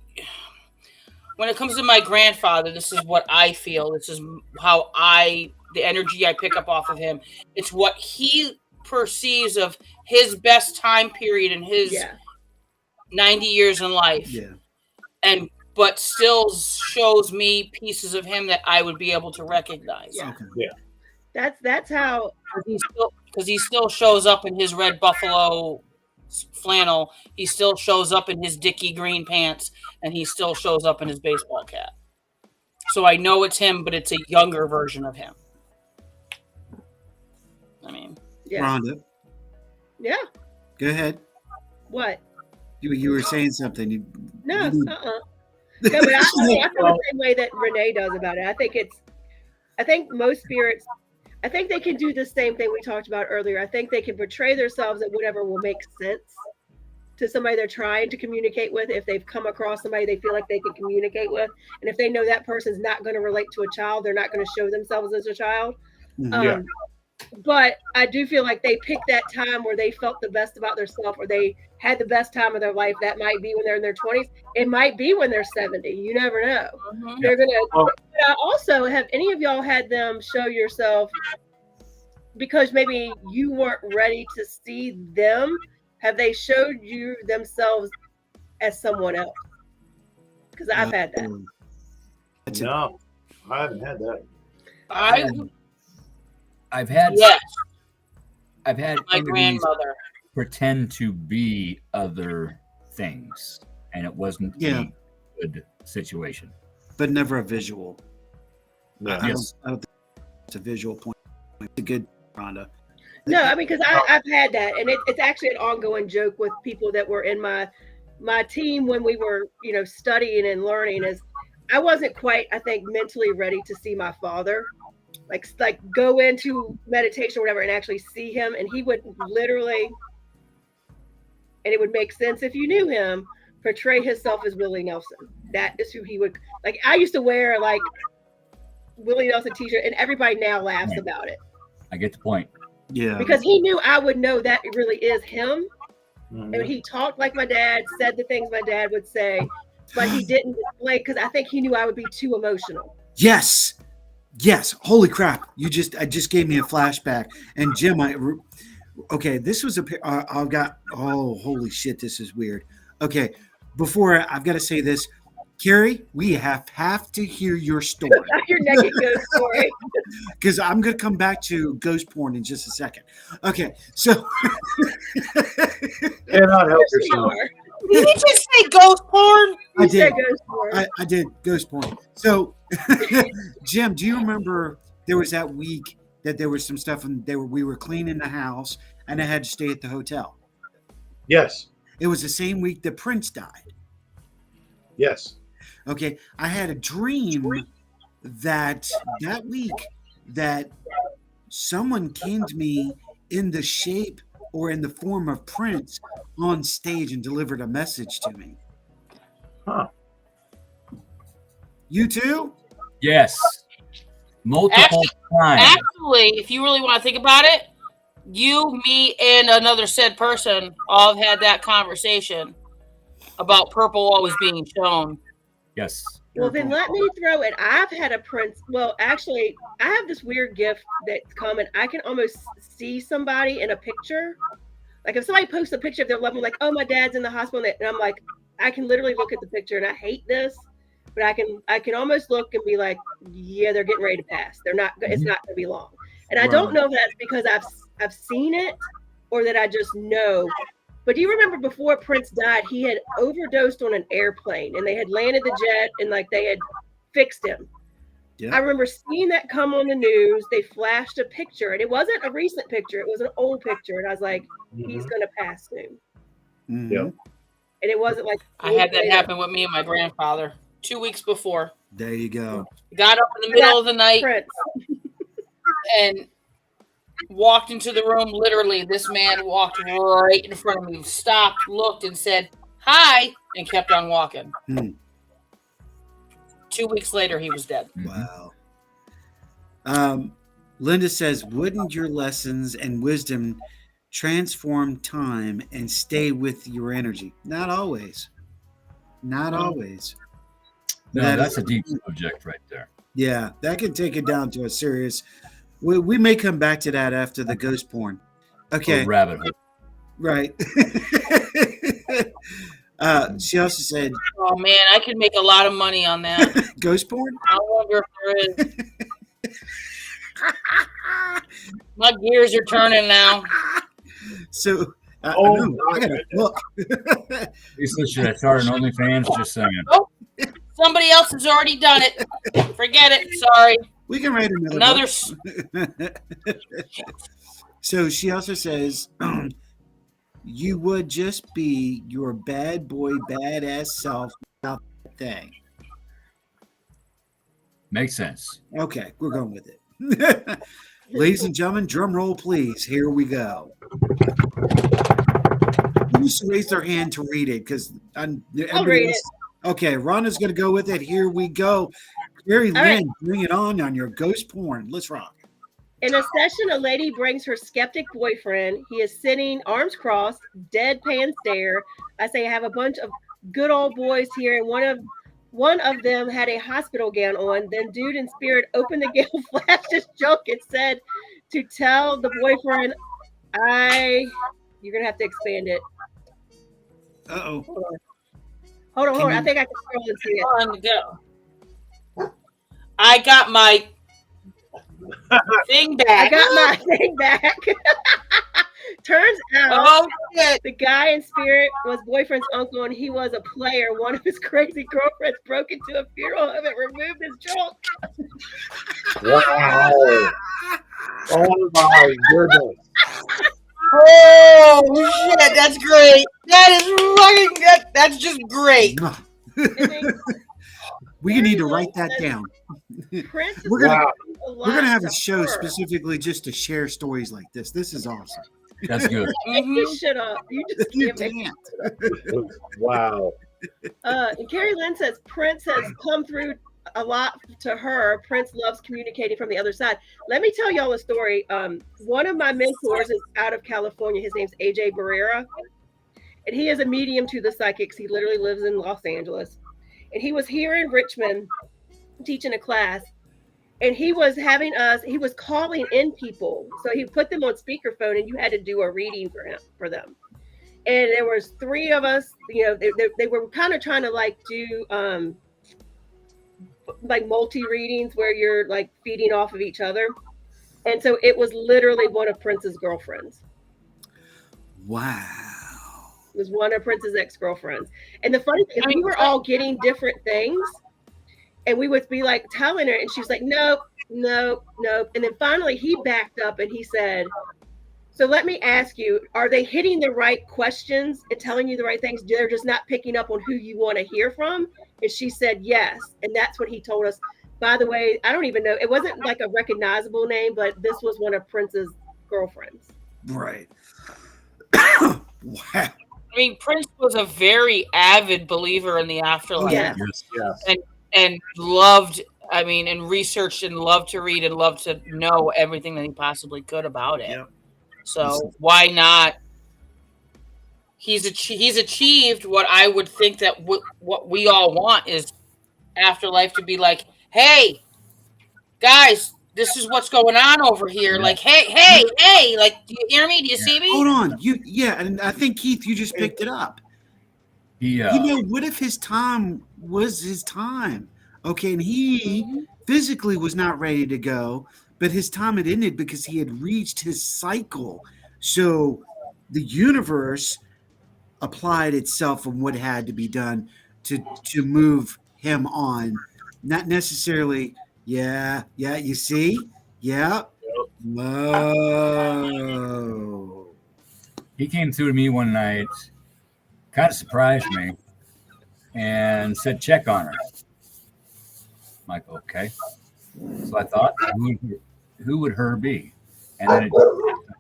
When it comes to my grandfather, this is what I feel. This is how the energy I pick up off of him. It's what he perceives of his best time period in his 90 years in life. Yeah. But still shows me pieces of him that I would be able to recognize. Yeah. Okay. Yeah. That's how, because he still shows up in his red buffalo flannel. He still shows up in his Dickie green pants, and he still shows up in his baseball cap. So I know it's him, but it's a younger version of him. I mean, Rhonda. Yeah. Go ahead. What? You were saying something. No, No, but I feel the same way that Renee does about it. I think most spirits, I think they can do the same thing we talked about earlier. I think they can portray themselves at whatever will make sense to somebody they're trying to communicate with. If they've come across somebody they feel like they can communicate with, and if they know that person's not going to relate to a child, they're not going to show themselves as a child. But I do feel like they pick that time where they felt the best about themselves, or they had the best time of their life. That might be when they're in their 20s. It might be when they're 70. You never know. They're gonna. I also, have any of y'all had them show yourself because maybe you weren't ready to see them? Have they showed you themselves as someone else? Because I've had that. No, I haven't had that. I've had my grandmother pretend to be other things, and it wasn't a good situation. But never a visual. Yeah. I don't think it's a visual point. It's a good Rhonda. No, I mean, because I've had that, and it's actually an ongoing joke with people that were in my team when we were, studying and learning. Is I wasn't quite, I think, mentally ready to see my father. Like go into meditation or whatever and actually see him, and he would literally, and it would make sense if you knew him, portray himself as Willie Nelson. That is who he would, like. I used to wear like Willie Nelson t-shirt, and everybody now laughs about it. I get the point. Yeah, because he knew I would know that it really is him. And he talked like my dad, said the things my dad would say, but he didn't display, because I think he knew I would be too emotional. Yes. Holy crap! I just gave me a flashback. And Jim, this was holy shit, this is weird. Okay, before I've got to say this, Carrie, we have to hear your story. Your naked ghost story. Because I'm going to come back to ghost porn in just a second. Okay, so cannot help yourself. Did you just say ghost porn? I did. Ghost porn. I did ghost porn. So, Jim, do you remember there was that week that there was some stuff, and we were cleaning the house, and I had to stay at the hotel? Yes. It was the same week that Prince died. Yes. Okay, I had a dream that week that someone came to me in the shape or in the form of Prince on stage and delivered a message to me. Huh. You too? Yes. Multiple times. Actually, if you really want to think about it, you, me, and another said person all have had that conversation about purple always being shown. Yes. Well, then let me throw it. I've had a Prince. Well, actually, I have this weird gift that's common. I can almost see somebody in a picture. Like if somebody posts a picture of their loved one, like, oh, my dad's in the hospital, and I'm like, I can literally look at the picture, and I hate this, but I can almost look and be like, yeah, they're getting ready to pass. They're not. It's not going to be long. And I don't know if that's because I've seen it, or that I just know But do you remember before Prince died, he had overdosed on an airplane and they had landed the jet and like they had fixed him. Yeah. I remember seeing that come on the news. They flashed a picture and it wasn't a recent picture. It was an old picture. And I was like, he's going to pass soon. Mhm. Yep. And it wasn't like I had that happen with me and my grandfather 2 weeks before. There you go. Got up in the middle of the night Prince. and walked into the room. Literally, this man walked right in front of me, stopped, looked, and said, "Hi," and kept on walking. 2 weeks later, he was dead. Wow. Linda says, wouldn't your lessons and wisdom transform time and stay with your energy? Not always. Not always. No, That that's is- a deep subject right there. Yeah, that can take it down to a serious. We may come back to that after the ghost porn. Okay. A rabbit hole. Right. She also said, Oh man, I could make a lot of money on that. ghost porn? I wonder if there is. My gears are turning now. So, I Oh, know, I gotta look. Lisa, should I start an OnlyFans? Just saying. Somebody else has already done it. Forget it. Sorry. We can write another Another. book. So she also says, you would just be your bad boy, badass self without that thing. Makes sense. Okay, we're going with it. Ladies and gentlemen, drum roll, please. Here we go. Who needs to raise their hand to read it? Because I'll read it. Okay, Rhonda's going to go with it. Here we go. Mary Lynn, right. bring it on your ghost porn. Let's rock. In a session, a lady brings her skeptic boyfriend. He is sitting, arms crossed, deadpan stare. I say, I have a bunch of good old boys here, and one of them had a hospital gown on. Then dude in spirit opened the gown, flashed his joke, and said to tell the boyfriend, you're going to have to expand it. Uh-oh. Hold on. I think I can scroll and see it. On to go. I got my thing back. I got my thing back. Turns out Oh shit. the guy in spirit was boyfriend's uncle, and he was a player. One of his crazy girlfriends broke into a funeral home and removed his trunk. Wow. Oh my goodness. Oh shit, that's great. That is fucking good. That's just great. We need to write that down. Prince is We're gonna Wow. we're gonna have a show her. specifically just to share stories like this. This is awesome. That's good. You shut up. You just You can't make can't. Wow. And Carrie Lynn says Prince has come through a lot to her. Prince loves communicating from the other side. Let me tell y'all a story. One of my mentors is out of California. His name's AJ Barrera. And he is a medium to the psychics. He literally lives in Los Angeles. And he was here in Richmond teaching a class. And he was calling in people. So he put them on speakerphone and you had to do a reading for them. And there was 3 of us, they were kind of trying to like do like multi readings where you're like feeding off of each other. And so it was literally one of Prince's girlfriends. Wow. It was one of Prince's ex-girlfriends. And the funny thing is we were all getting different things. And we would be like telling her, and she was like, nope. And then finally he backed up and he said, so let me ask you, are they hitting the right questions and telling you the right things? They're just not picking up on who you want to hear from? And she said, yes. And that's what he told us. By the way, I don't even know. It wasn't like a recognizable name, but this was one of Prince's girlfriends. Right. Wow. I mean, Prince was a very avid believer in the afterlife. Yeah. Yes. And loved, and researched and loved to read and loved to know everything that he possibly could about it. Yep. So why not? He's achieved what I would think that what we all want is afterlife to be like, hey, guys, this is what's going on over here. Yeah. Like, hey, like, do you hear me? Do you see me? Hold on. And I think Keith, you just picked it up. What if his time was his time? Okay, and he physically was not ready to go, but his time had ended because he had reached his cycle. So the universe applied itself and what had to be done to move him on, not necessarily. Yeah, yeah. You see, yeah. Whoa. He came through to me one night, kind of surprised me, and said, "Check on her." I'm like, okay. So I thought, who would her be? And then it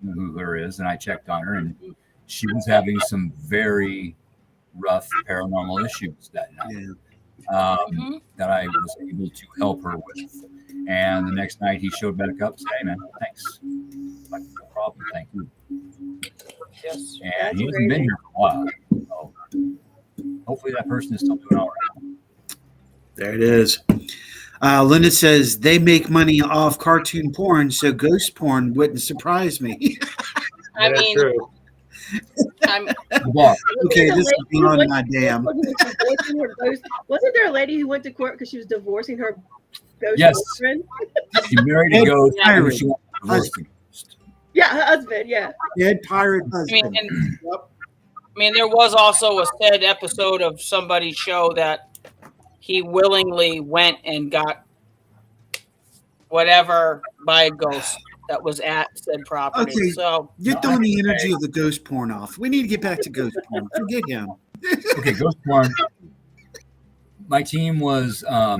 knew who her is, and I checked on her, and she was having some very rough paranormal issues that night. Yeah. That I was able to help her with. And the next night he showed back up and said, "Hey man, thanks." Like, no problem, thank you. Yes. And he hasn't been here for a while. So hopefully that person is still doing all right. There it is. Linda says they make money off cartoon porn, so ghost porn wouldn't surprise me. I That's mean, true. I'm, Okay, this is beyond my damn. Wasn't there a lady who went to court because she was divorcing her ghost Yes. boyfriend? She married a ghost. Yeah. And she wanted to divorce the ghost. Yeah, her husband. Yeah. Dead pirate I husband. mean, there was also a said episode of somebody's show that he willingly went and got whatever by a ghost that was at said property. Okay. So You're throwing the energy of the ghost porn off. We need to get back to ghost porn. Forget him. Okay, ghost porn. My team was, a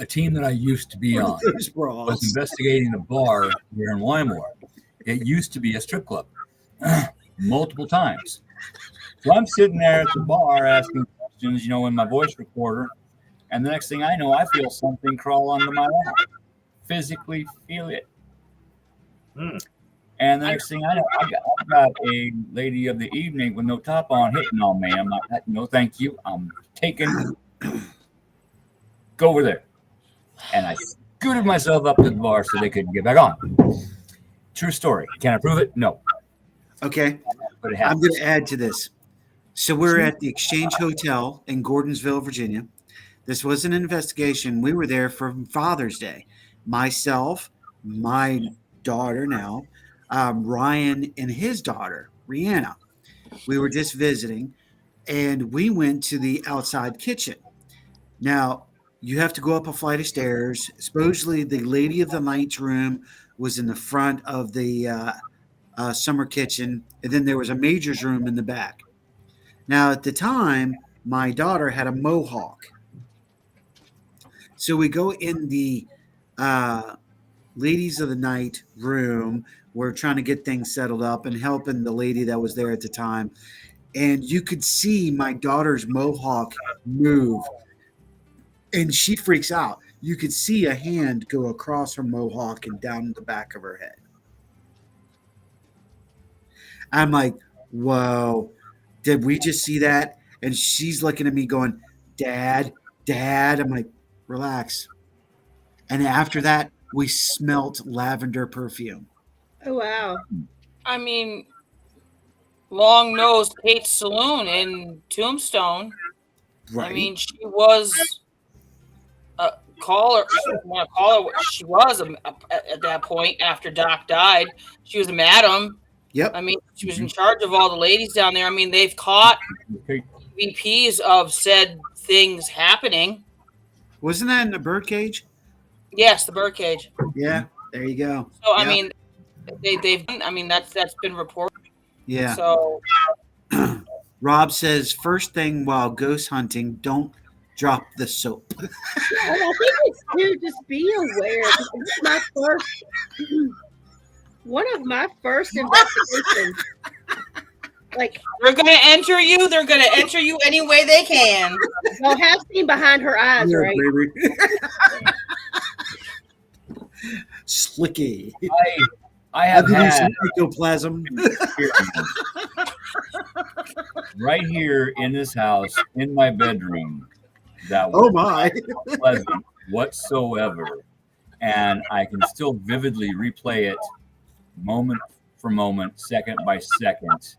team that I used to be on Ghost bras. was investigating a bar here in Wymore. It used to be a strip club multiple times. So I'm sitting there at the bar asking questions, in my voice recorder. And the next thing I know, I feel something crawl onto my lap. Physically feel it. And the next thing I know, I got a lady of the evening with no top on hitting on me. I'm like, no, thank you. I'm taking. Go over there. And I scooted myself up to the bar so they couldn't get back on. True story. Can I prove it? No. Okay. But it I'm happens. going to add to this. So we're at the Exchange Hotel in Gordonsville, Virginia. This was an investigation. We were there for Father's Day. Myself, my daughter now, Ryan and his daughter, Rihanna. We were just visiting, and we went to the outside kitchen. Now, you have to go up a flight of stairs. Supposedly, the lady of the night's room was in the front of the summer kitchen, and then there was a major's room in the back. Now, at the time, my daughter had a mohawk. So we go in the ladies of the night room. We're trying to get things settled up and helping the lady that was there at the time. And you could see my daughter's mohawk move. And she freaks out. You could see a hand go across her mohawk and down the back of her head. I'm like, whoa, did we just see that? And she's looking at me going, Dad. I'm like, relax. And after that, we smelt lavender perfume. Oh wow. I mean, Long Nosed Kate's Saloon in Tombstone. Right. I mean, she was a caller. She was at that point after Doc died. She was a madam. Yep. I mean, she was in charge of all the ladies down there. I mean, they've caught VPs of said things happening. Wasn't that in the birdcage? Yes, the birdcage. Yeah. There you go. So I Yep. mean, they've. I mean, that's been reported. Yeah. So Rob says, first thing while ghost hunting, don't drop the soap. And I think it's too, just be aware. This is my first, one of my first investigations. Like, they're gonna enter you. They're gonna enter you any way they can. y'all have seen behind her eyes, Yeah, right? baby. Slicky. I have had ectoplasm. right here in this house, in my bedroom, that Oh was my. not pleasant whatsoever. And I can still vividly replay it moment for moment, second by second,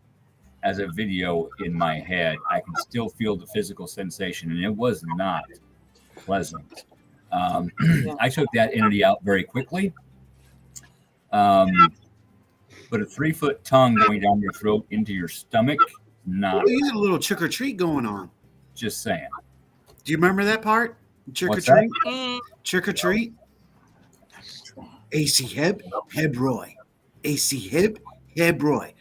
as a video in my head. I can still feel the physical sensation, and it was not pleasant. I took that entity out very quickly. But a 3-foot tongue going down your throat into your stomach not. Well, you had a little trick or treat going on. Just saying. Do you remember that part? Trick What's or treat? Mm, Trick or treat? AC Heb, Hebroy. AC Heb, Hebroy.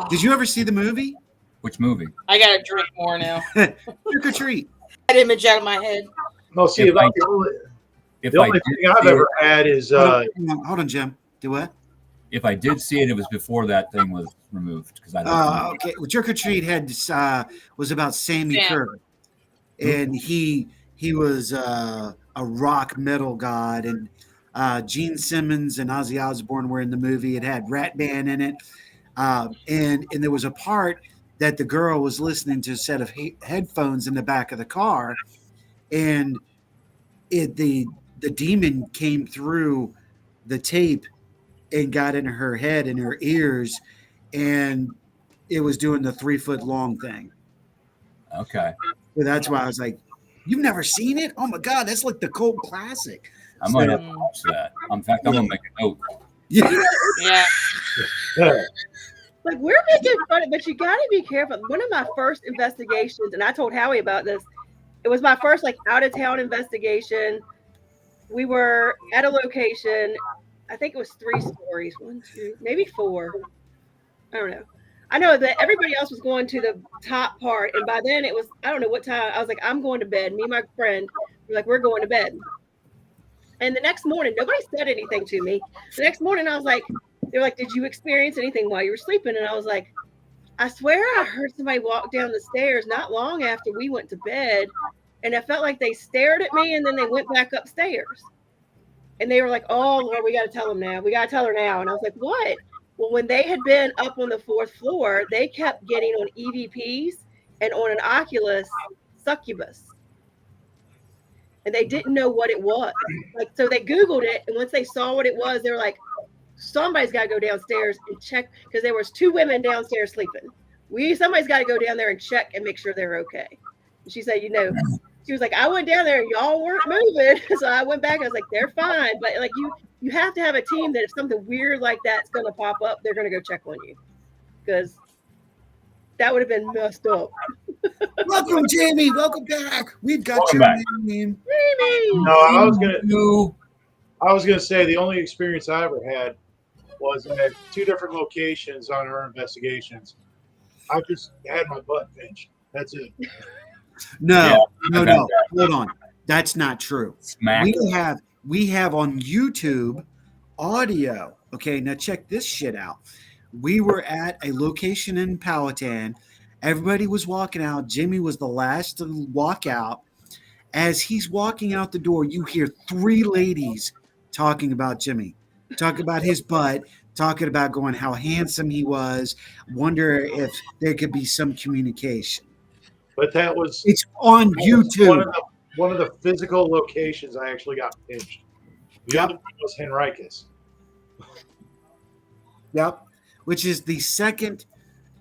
Did you ever see the movie? Which movie? I gotta drink more now. Trick or treat. That image out of my head. No, see, If about I- If the I only did thing I've see ever it, had is Hold on, Jim. Do what? if I did see it, it was before that thing was removed because I don't. Okay. Well, Trick or Treat had was about Sammy Sam. Kerr, and he was a rock metal god, and Gene Simmons and Ozzy Osbourne were in the movie. It had Rat Band in it, and there was a part that the girl was listening to a set of headphones in the back of the car, and the demon came through the tape and got in her head and her ears, and it was doing the 3-foot long thing. Okay. So that's why I was like, "You've never seen it? Oh my god, that's like the cult classic." I might have to watch that. In fact, I'm gonna make a note. Yeah. Yeah. Like, we're making fun of, but you got to be careful. One of my first investigations, and I told Howie about this. It was my first like out of town investigation. We were at a location. I think it was 3 stories. 1, 2, maybe 4. I don't know. I know that everybody else was going to the top part, and by then it was, I don't know what time. I was like, I'm going to bed. Me and my friend were like, we're going to bed. And the next morning, nobody said anything to me. The next morning, I was like, they're like, did you experience anything while you were sleeping? And I was like, I swear I heard somebody walk down the stairs not long after we went to bed. And I felt like they stared at me and then they went back upstairs. And they were like, oh, Lord, we got to tell them now. We got to tell her now. And I was like, what? Well, when they had been up on the 4th floor, they kept getting on EVPs and on an Oculus succubus. And they didn't know what it was. Like, so they Googled it. And once they saw what it was, they were like, somebody's got to go downstairs and check, because there was 2 women downstairs sleeping. Somebody's got to go down there and check and make sure they're okay. And she said, she was like, I went down there and y'all weren't moving. So I went back. I was like, they're fine. But like you have to have a team that if something weird like that's going to pop up, they're going to go check on you, because that would have been messed up. Welcome, Jamie. Welcome back. We've got Welcome your back. name. no, I was gonna say the only experience I ever had was at 2 different locations on our investigations. I just had my butt pinched. That's it. No. Yeah, Hold on. That's not true. Smack. We have on YouTube audio. Okay, now check this shit out. We were at a location in Powhatan. Everybody was walking out. Jimmy was the last to walk out. As he's walking out the door, you hear 3 ladies talking about Jimmy, talking about his butt, talking about going how handsome he was, wonder if there could be some communication. But that was It's on YouTube. one of the physical locations I actually got pinched. The Yep. other one was Henricus. Yep. Which is the second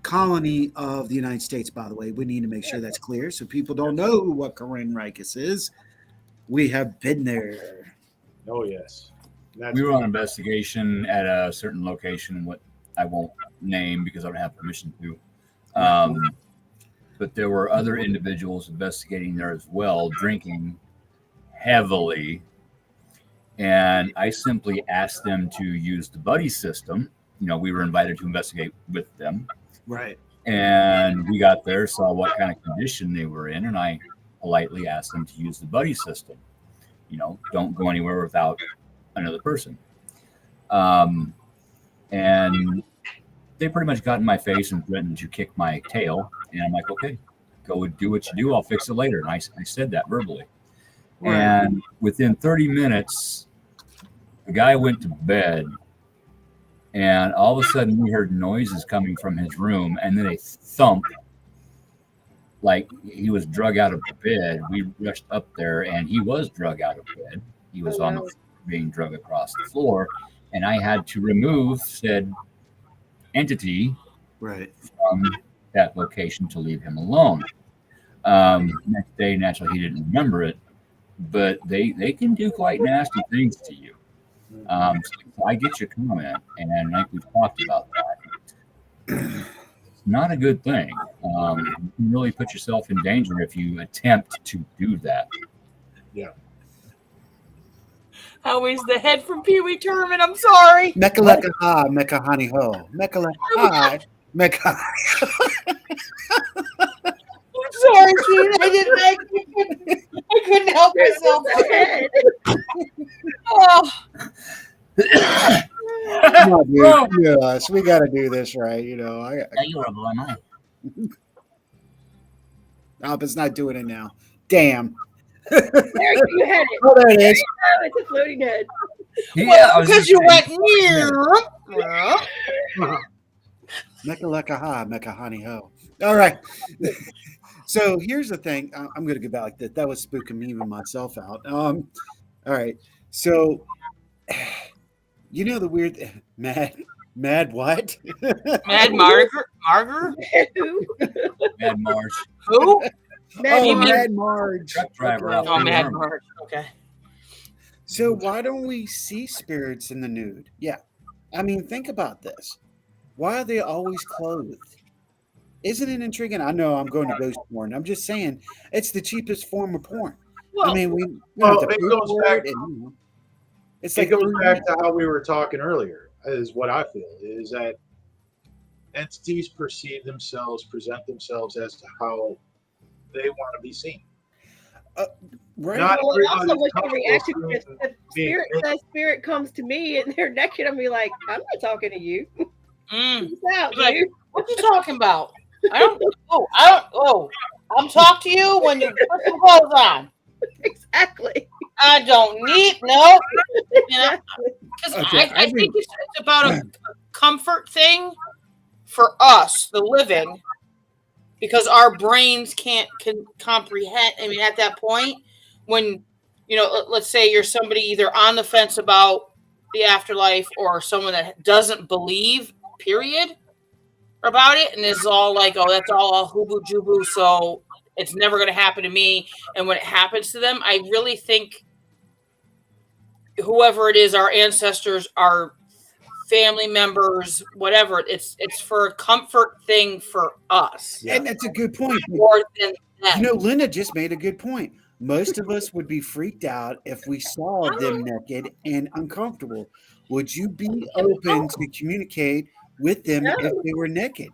colony of the United States, by the way. We need to make sure that's clear so people don't know what Corinne Ricus is. We have been there. Oh yes. We were on investigation at a certain location, what I won't name because I don't have permission to. But there were other individuals investigating there as well, drinking heavily. And I simply asked them to use the buddy system. We were invited to investigate with them. Right. And we got there, saw what kind of condition they were in, and I politely asked them to use the buddy system. Don't go anywhere without another person. And they pretty much got in my face and threatened to kick my tail. And I'm like, okay, go do what you do. I'll fix it later. And I said that verbally. Right. And within 30 minutes, the guy went to bed. And all of a sudden, we heard noises coming from his room, and then a thump, like he was drug out of bed. We rushed up there, and he was drug out of bed. He was on the floor, being drug across the floor, and I had to remove said entity from that location to leave him alone. Next day, naturally, he didn't remember it, but they can do quite nasty things to you. So I get your comment, and like we've talked about that. It's not a good thing. You can really put yourself in danger if you attempt to do that. Yeah. Always the head from Pee Wee Herman. I'm sorry. Mecca ha, Mecca honey ho. Mecca hi, Mecca. I'm sorry, Gene. I couldn't help myself. Ahead. Oh, Come on, dude. Yes, we got to do this right. You know, You were blowing mine. It's not doing it now. Damn. There you had it. Oh, there it is. Oh, it's a floating head. Yeah, I was because just you saying. went. Mecca ha, Mecca honey ho. All right. So here's the thing. I'm going to go back like that. That was spooking me even myself out. All right. So, you know the weird mad what? Mad Margaret? Who? Mad Marge, Who? Mad Oh, Marge. Mad Marge. truck driver. Okay. Oh, Mad Marge. Okay. So why don't we see spirits in the nude? Yeah. I mean, think about this. Why are they always clothed? Isn't it intriguing? I know I'm going to ghost porn. I'm just saying it's the cheapest form of porn. Well, I mean, we Well, don't have to it pay goes for back- it, and, you know, it's It like goes back to how we were talking earlier, is what I feel, is that entities perceive themselves, present themselves as to how they want to be seen. right. Not Well, also, everybody's what's your reaction comfortable if seeing spirit being- says spirit comes to me and they're naked? I'm be like, I'm not talking to you. mm. Peace out, Like, dude. what you talking about? I'm talking to you when you put some clothes on. Exactly. I don't need no. You know, Exactly. because Okay, I think it's about a comfort thing for us, the living, because our brains can comprehend. I mean, at that point, when let's say you're somebody either on the fence about the afterlife or someone that doesn't believe, period, about it, and is all like, "Oh, that's all hooboo juboo," so it's never going to happen to me. And when it happens to them, I really think whoever it is, our ancestors, our family members, whatever, it's for a comfort thing for us And that's a good point. more than them. You know, Linda just made a good point. Most of us would be freaked out if we saw them naked and uncomfortable. Would you be open to communicate with them No. if they were naked?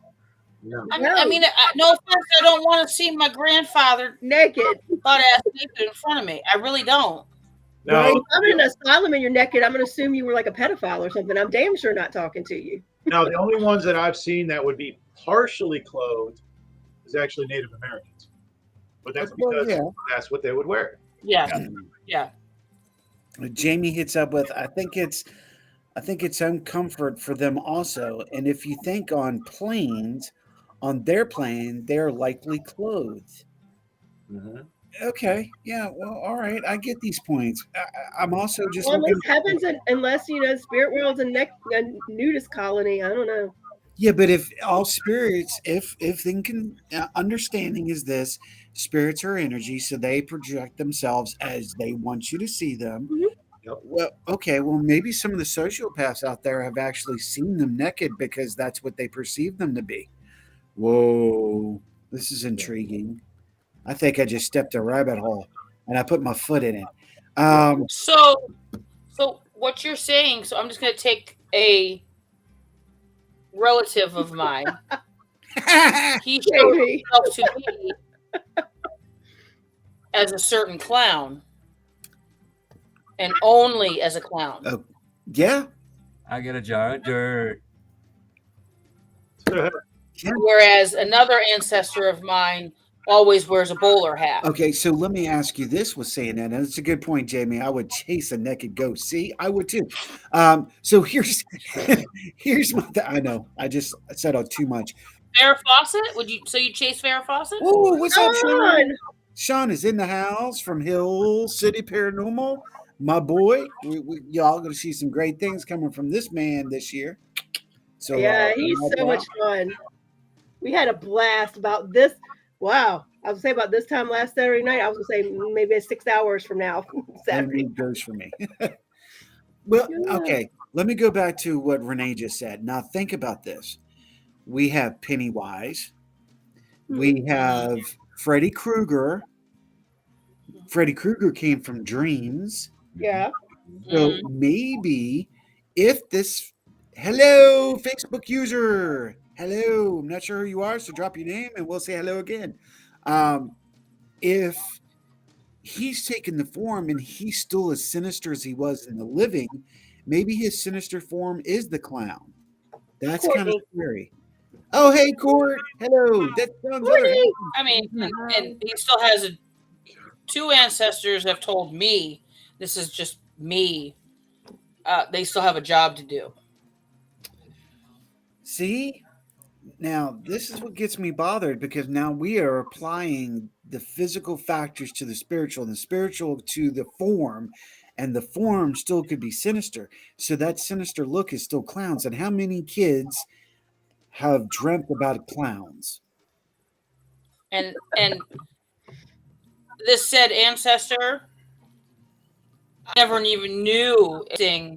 No. I mean, no offense, I don't want to see my grandfather Naked. butt ass naked in front of me. I really don't. No, If I'm in an asylum and you're naked, I'm going to assume you were like a pedophile or something. I'm damn sure not talking to you. no, the only ones that I've seen that would be partially clothed is actually Native Americans. But that's Well, because that's what they would wear. Yeah. Yeah. Jamie hits up with, I think it's some comfort for them also. And if you think on planes, on their plane, they're likely clothed. Mm-hmm. Okay, yeah, well, all right, I get these points. I'm also just Well, looking. unless spirit world's a nudist colony. I don't know. Yeah, but if all spirits, if thinking, understanding is this, spirits are energy, so they project themselves as they want you to see them. Mhm. Yep. Well, okay, well, maybe some of the sociopaths out there have actually seen them naked because that's what they perceive them to be. Whoa, this is intriguing. I think I just stepped a rabbit hole and I put my foot in it. So what you're saying, so I'm just going to take a relative of mine. He showed Jamie. himself to me as a certain clown. And only as a clown. Yeah. I get a jar of dirt. Whereas another ancestor of mine always wears a bowler hat. Okay, so let me ask you this with saying that, and it's a good point, Jamie. I would chase a naked ghost. See, I would too. So here's my. I know I just said too much. Farrah Fawcett? Would you chase Farrah Fawcett? Oh, what's up, Sean? Sean. Sean is in the house from Hill City Paranormal. My boy, y'all going to see some great things coming from this man this year. So Yeah, he's so much fun. We had a blast about this. Wow. I was say about this time last Saturday night. I was going to say maybe 6 hours from now. Saturday. It goes for me. Well, Yeah. okay. Let me go back to what Renee just said. Now think about this. We have Pennywise. We have Freddy Krueger. Freddy Krueger came from dreams. Yeah. So maybe if this hello Facebook user, hello, I'm not sure who you are, so drop your name and we'll say hello again. If he's taken the form and he's still as sinister as he was in the living, maybe his sinister form is the clown. That's kind of Courtney. scary. Oh, hey, Court. Hello. That sounds other. Morning. I mean, and he still has two ancestors have told me, this is just me, they still have a job to do. See? Now, this is what gets me bothered because now we are applying the physical factors to the spiritual and the spiritual to the form, and the form still could be sinister. So that sinister look is still clowns. And how many kids have dreamt about clowns? And this said ancestor, I never even knew anything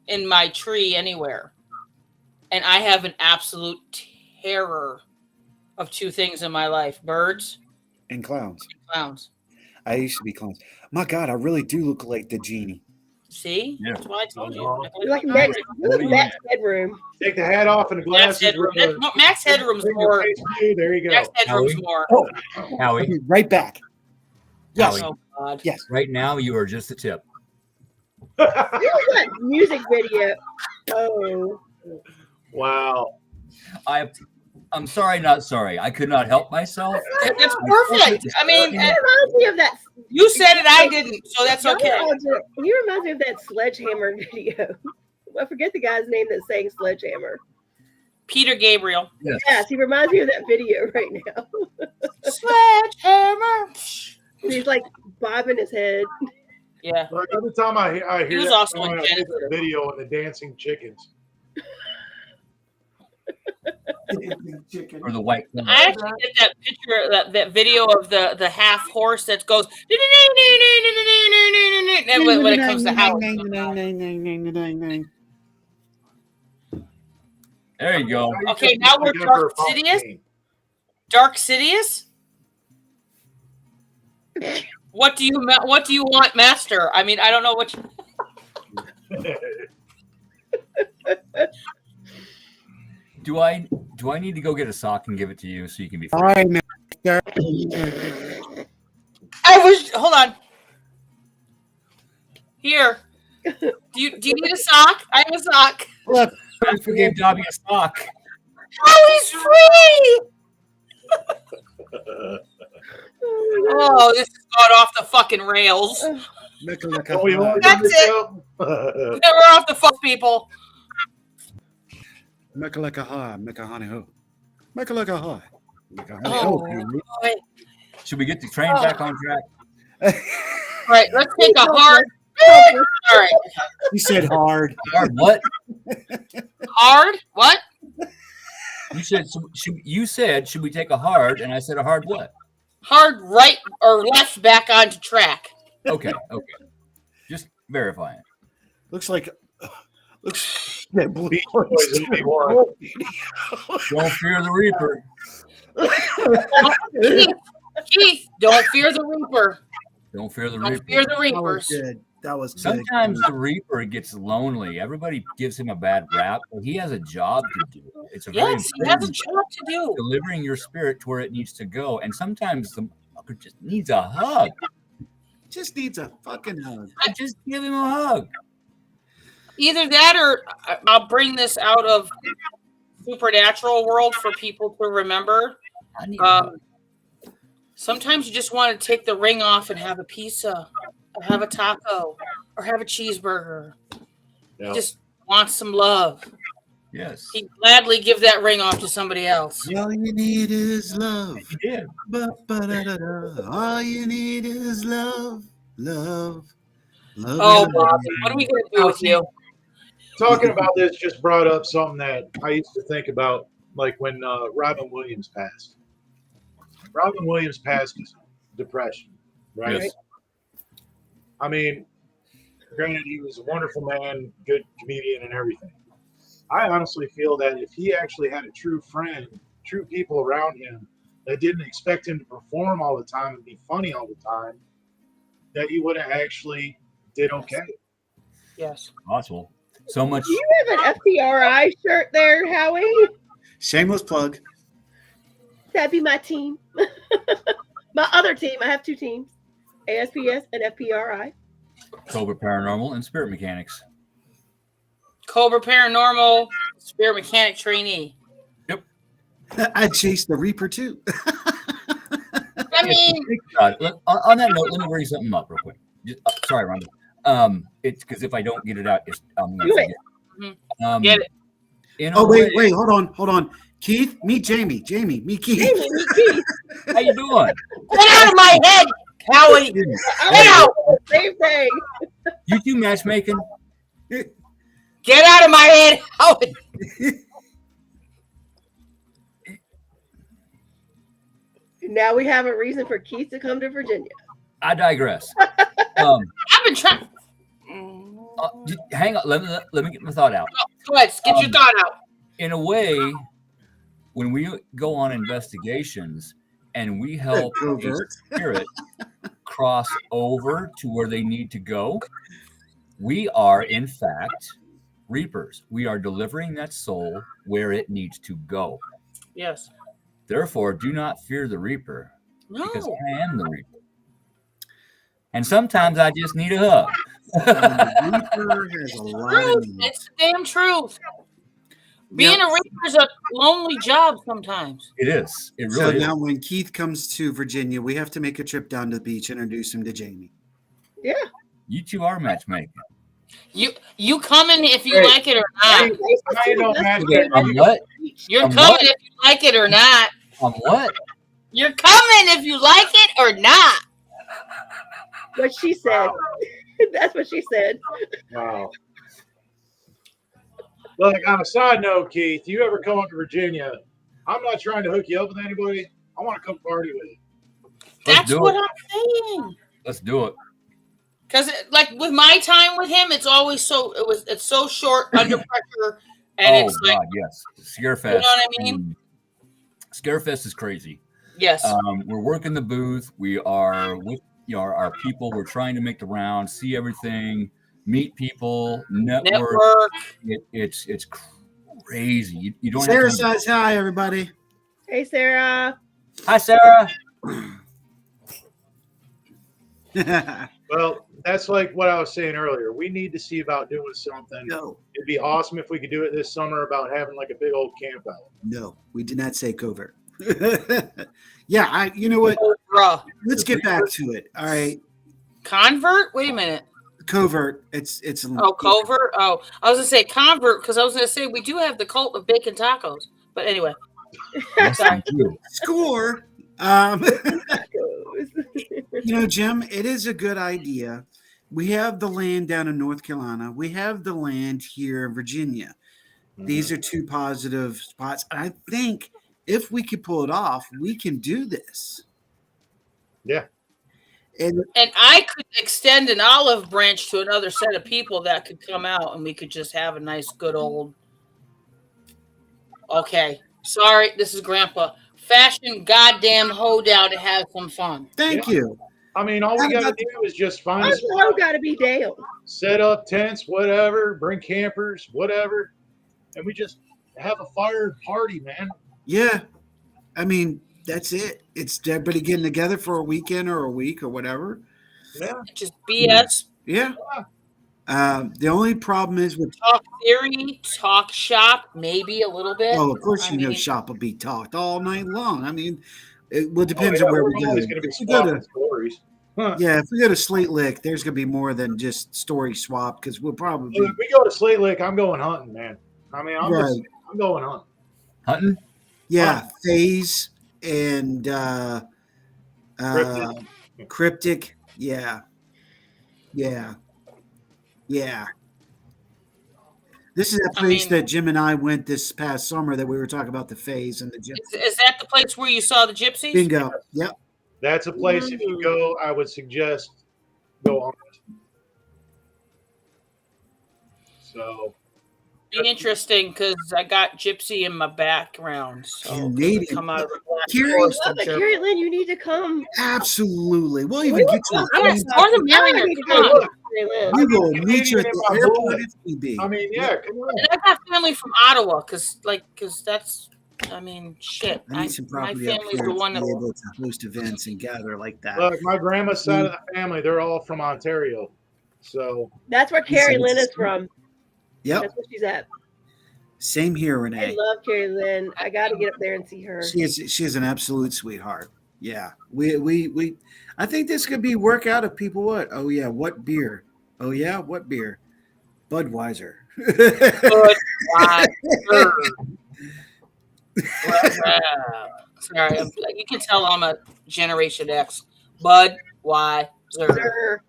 in my tree anywhere. And I have an absolute terror of two things in my life: birds And clowns. and clowns. I used to be clowns. My God, I really do look like the genie. See? Yeah. That's why I told you. You're like Max, you're like Max Bedroom. Take the hat off and the Max glasses. Headroom. Max Headroom's more. There you go. Max Headroom's Howie? more. Oh, Howie, I'll be right back. Yes. Howie. Oh God. Yes. Right now, you are just the tip. Here's that music video. Oh. Wow. I'm sorry, not sorry. I could not help myself. That's perfect. I mean, It reminds me of that. you said it, I didn't, so that's Y'all okay. all do- He reminds me of that Sledgehammer video. I forget the guy's name that sang Sledgehammer. Peter Gabriel. Yes, he reminds me of that video right now. Sledgehammer. He's like bobbing his head. Yeah. Like, every time I hear He was that also song, in I think of Genesis. the video of the dancing chickens. Chicken. Or the white. I actually did that picture, that video of the half horse that goes when it comes to how. There you go. Okay, now we're Dark Sidious. Dark Sidious. What do you want, Master? I mean, I don't know what. Do I need to go get a sock and give it to you so you can be? All right, man. Hold on. Here. Do you need a sock? I have a sock. Look, I forgave Dobby a sock. Oh, he's free. Oh, this has gone off the fucking rails. Oh, you want That's to it. it. We're off the fuck, people. Mechalaka Oh, wait. Should we get the train back on track? All right, let's take a hard. All right, He said hard. Hard what? hard. What? You said should we take a hard? And I said a hard what? Hard right or left back onto track. Okay. Just verifying. Looks like that blue Beach Boys in '81. Don't fear the Reaper. Keith, don't fear the Reaper. Don't fear the Don't Reaper. fear the That was Reapers. good. That was good. Sometimes the Reaper gets lonely. Everybody gives him a bad rap, but he has a job to do. It's a very Yes, he has a important job to do. delivering your spirit to where it needs to go. And sometimes the fucker just needs a hug. Just needs a fucking hug. Just give him a hug. Either that or I'll bring this out of supernatural world for people to remember. I need a hug. Sometimes you just want to take the ring off and have a pizza, or have a taco, or have a cheeseburger. Yeah. You just want some love. Yes. He'd gladly give that ring off to somebody else. All you need is love. He did. Ba-ba-da-da-da. All you need is love. Love. Love. Oh, Bobby, what are we going to do with you? Talking about this just brought up something that I used to think about, like when Robin Williams passed. Robin Williams passed depression, right? Yes. I mean, Granted, he was a wonderful man, good comedian, and everything. I honestly feel that if he actually had a true friend, true people around him that didn't expect him to perform all the time and be funny all the time, that he would have actually did okay. Yes. Possible. So much. Do you have an FTRI shirt there, Howie? Shameless plug. That'd be my team. My other team. I have two teams, ASPS and FPRI. Cobra Paranormal and Spirit Mechanics. Cobra Paranormal, Spirit Mechanic Trainee. Yep. I chased the Reaper too. I mean, On that note, let me bring something up real quick. Sorry, Rhonda. It's because if I don't get it out, I'm going to forget. Get it. Oh, wait, hold on. Keith, meet Jamie. Jamie, meet Keith. Jamie, meet Keith. How you doing? Get out of my head, Howie. Get out. Same thing. You two matchmaking? Get out of my head, Howie. Now we have a reason for Keith to come to Virginia. I digress. I've been trying. Hang on. Let me get my thought out. Go ahead. Get your thought out. In a way, when we go on investigations and we help a spirit cross over to where they need to go, we are, in fact, reapers. We are delivering that soul where it needs to go. Yes. Therefore, do not fear the reaper, because No. I am the reaper. And sometimes I just need a hug. The Reaper has a lot of Truth. needs. It's the damn truth. Being a reaper is a lonely job sometimes. It is. It So really is. now when Keith comes to Virginia, we have to make a trip down to the beach, introduce him to Jamie. Yeah. You two are matchmaking. You coming if you Hey, like it or not. I don't matchmake. I'm what? You're I'm coming what? if you like it or not. I'm what? You're coming if you like it or not. What she said. That's what she said. Wow. Look, on a side note, Keith, you ever come up to Virginia, I'm not trying to hook you up with anybody. I want to come party with you. That's do what it. I'm saying. Let's do it. Because like with my time with him, it's always it's so short under pressure, and Oh it's like, God, yes. Scarefest. you know what I mean? Scarefest is crazy. Yes. We're working the booth. We are with our people. We're trying to make the rounds, see everything, meet people, network. It's crazy. You don't Sarah have time says hi, everybody. Hey, Sarah. Hi, Sarah. Well, that's like what I was saying earlier. We need to see about doing something. No, It'd be awesome if we could do it this summer about having like a big old camp out. no, we did not say covert. Yeah, you know what? Bruh. Let's get back to it. All right, Convert? Wait a minute. covert. It's Oh, covert? Oh, I was going to say convert because I was going to say we do have the cult of bacon tacos. But anyway. Yes, Sorry. you do. score. You know, Jim, it is a good idea. We have the land down in North Carolina. We have the land here in Virginia. These are two positive spots. And I think if we could pull it off, we can do this. Yeah. And I could extend an olive branch to another set of people that could come out and we could just have a nice, good old. Okay. Sorry, this is Grandpa. Fashion goddamn hoedown to have some fun. thank you. I mean, all we got to do is just find a Our spot, show got to be down. set up tents, whatever, bring campers, whatever, and we just have a fire party, man. Yeah. I mean, that's it. It's everybody getting together for a weekend or a week or whatever. Yeah. Just BS, Yeah. The only problem is with talk theory, talk shop, maybe a little bit. of course I you know mean- shop will be talked all night long. I mean, it depends on where we we're go. always going to be If we go swapping to stories. Huh. yeah, if we go to Slate Lick, there's gonna be more than just story swap because we'll probably If we go to Slate Lake, I'm going hunting, man. I mean, I'm going hunting. Hunting? yeah, phase and cryptic. Yeah. This is that place that Jim and I went this past summer that we were talking about the phase and the gypsy. Is that the place where you saw the gypsies? Bingo. Yep. That's a place, if you go, I would suggest go on it. So Be interesting because I got Gypsy in my background. So Canadian. come out of the Black Carrie- Forest Love of it. Germany. Carrie Lynn, you need to come. Absolutely. We'll even We get you. will Yes, talk more the to you. I merrier. need to Come go on. to Carrie Lynn. We will meet you at Canadian in the my airport blood. if need be. I mean, yeah, come on. And I got family from Ottawa because that's, I mean, shit. I need some My property up family's here the to one be that. able to host events and gather like that. Look, my grandma's side of the family, they're all from Ontario. So That's where Carrie Lynn is from. Yep. That's where she's at. Same here, I Renee. love Carrie Lynn. I got to get up there and see her. She is an absolute sweetheart. Yeah. We I think this could be work out if people what? Oh yeah, what beer? Oh yeah, what beer? Budweiser. Good. Sorry, you can tell I'm a Generation X. Bud, why, Sir,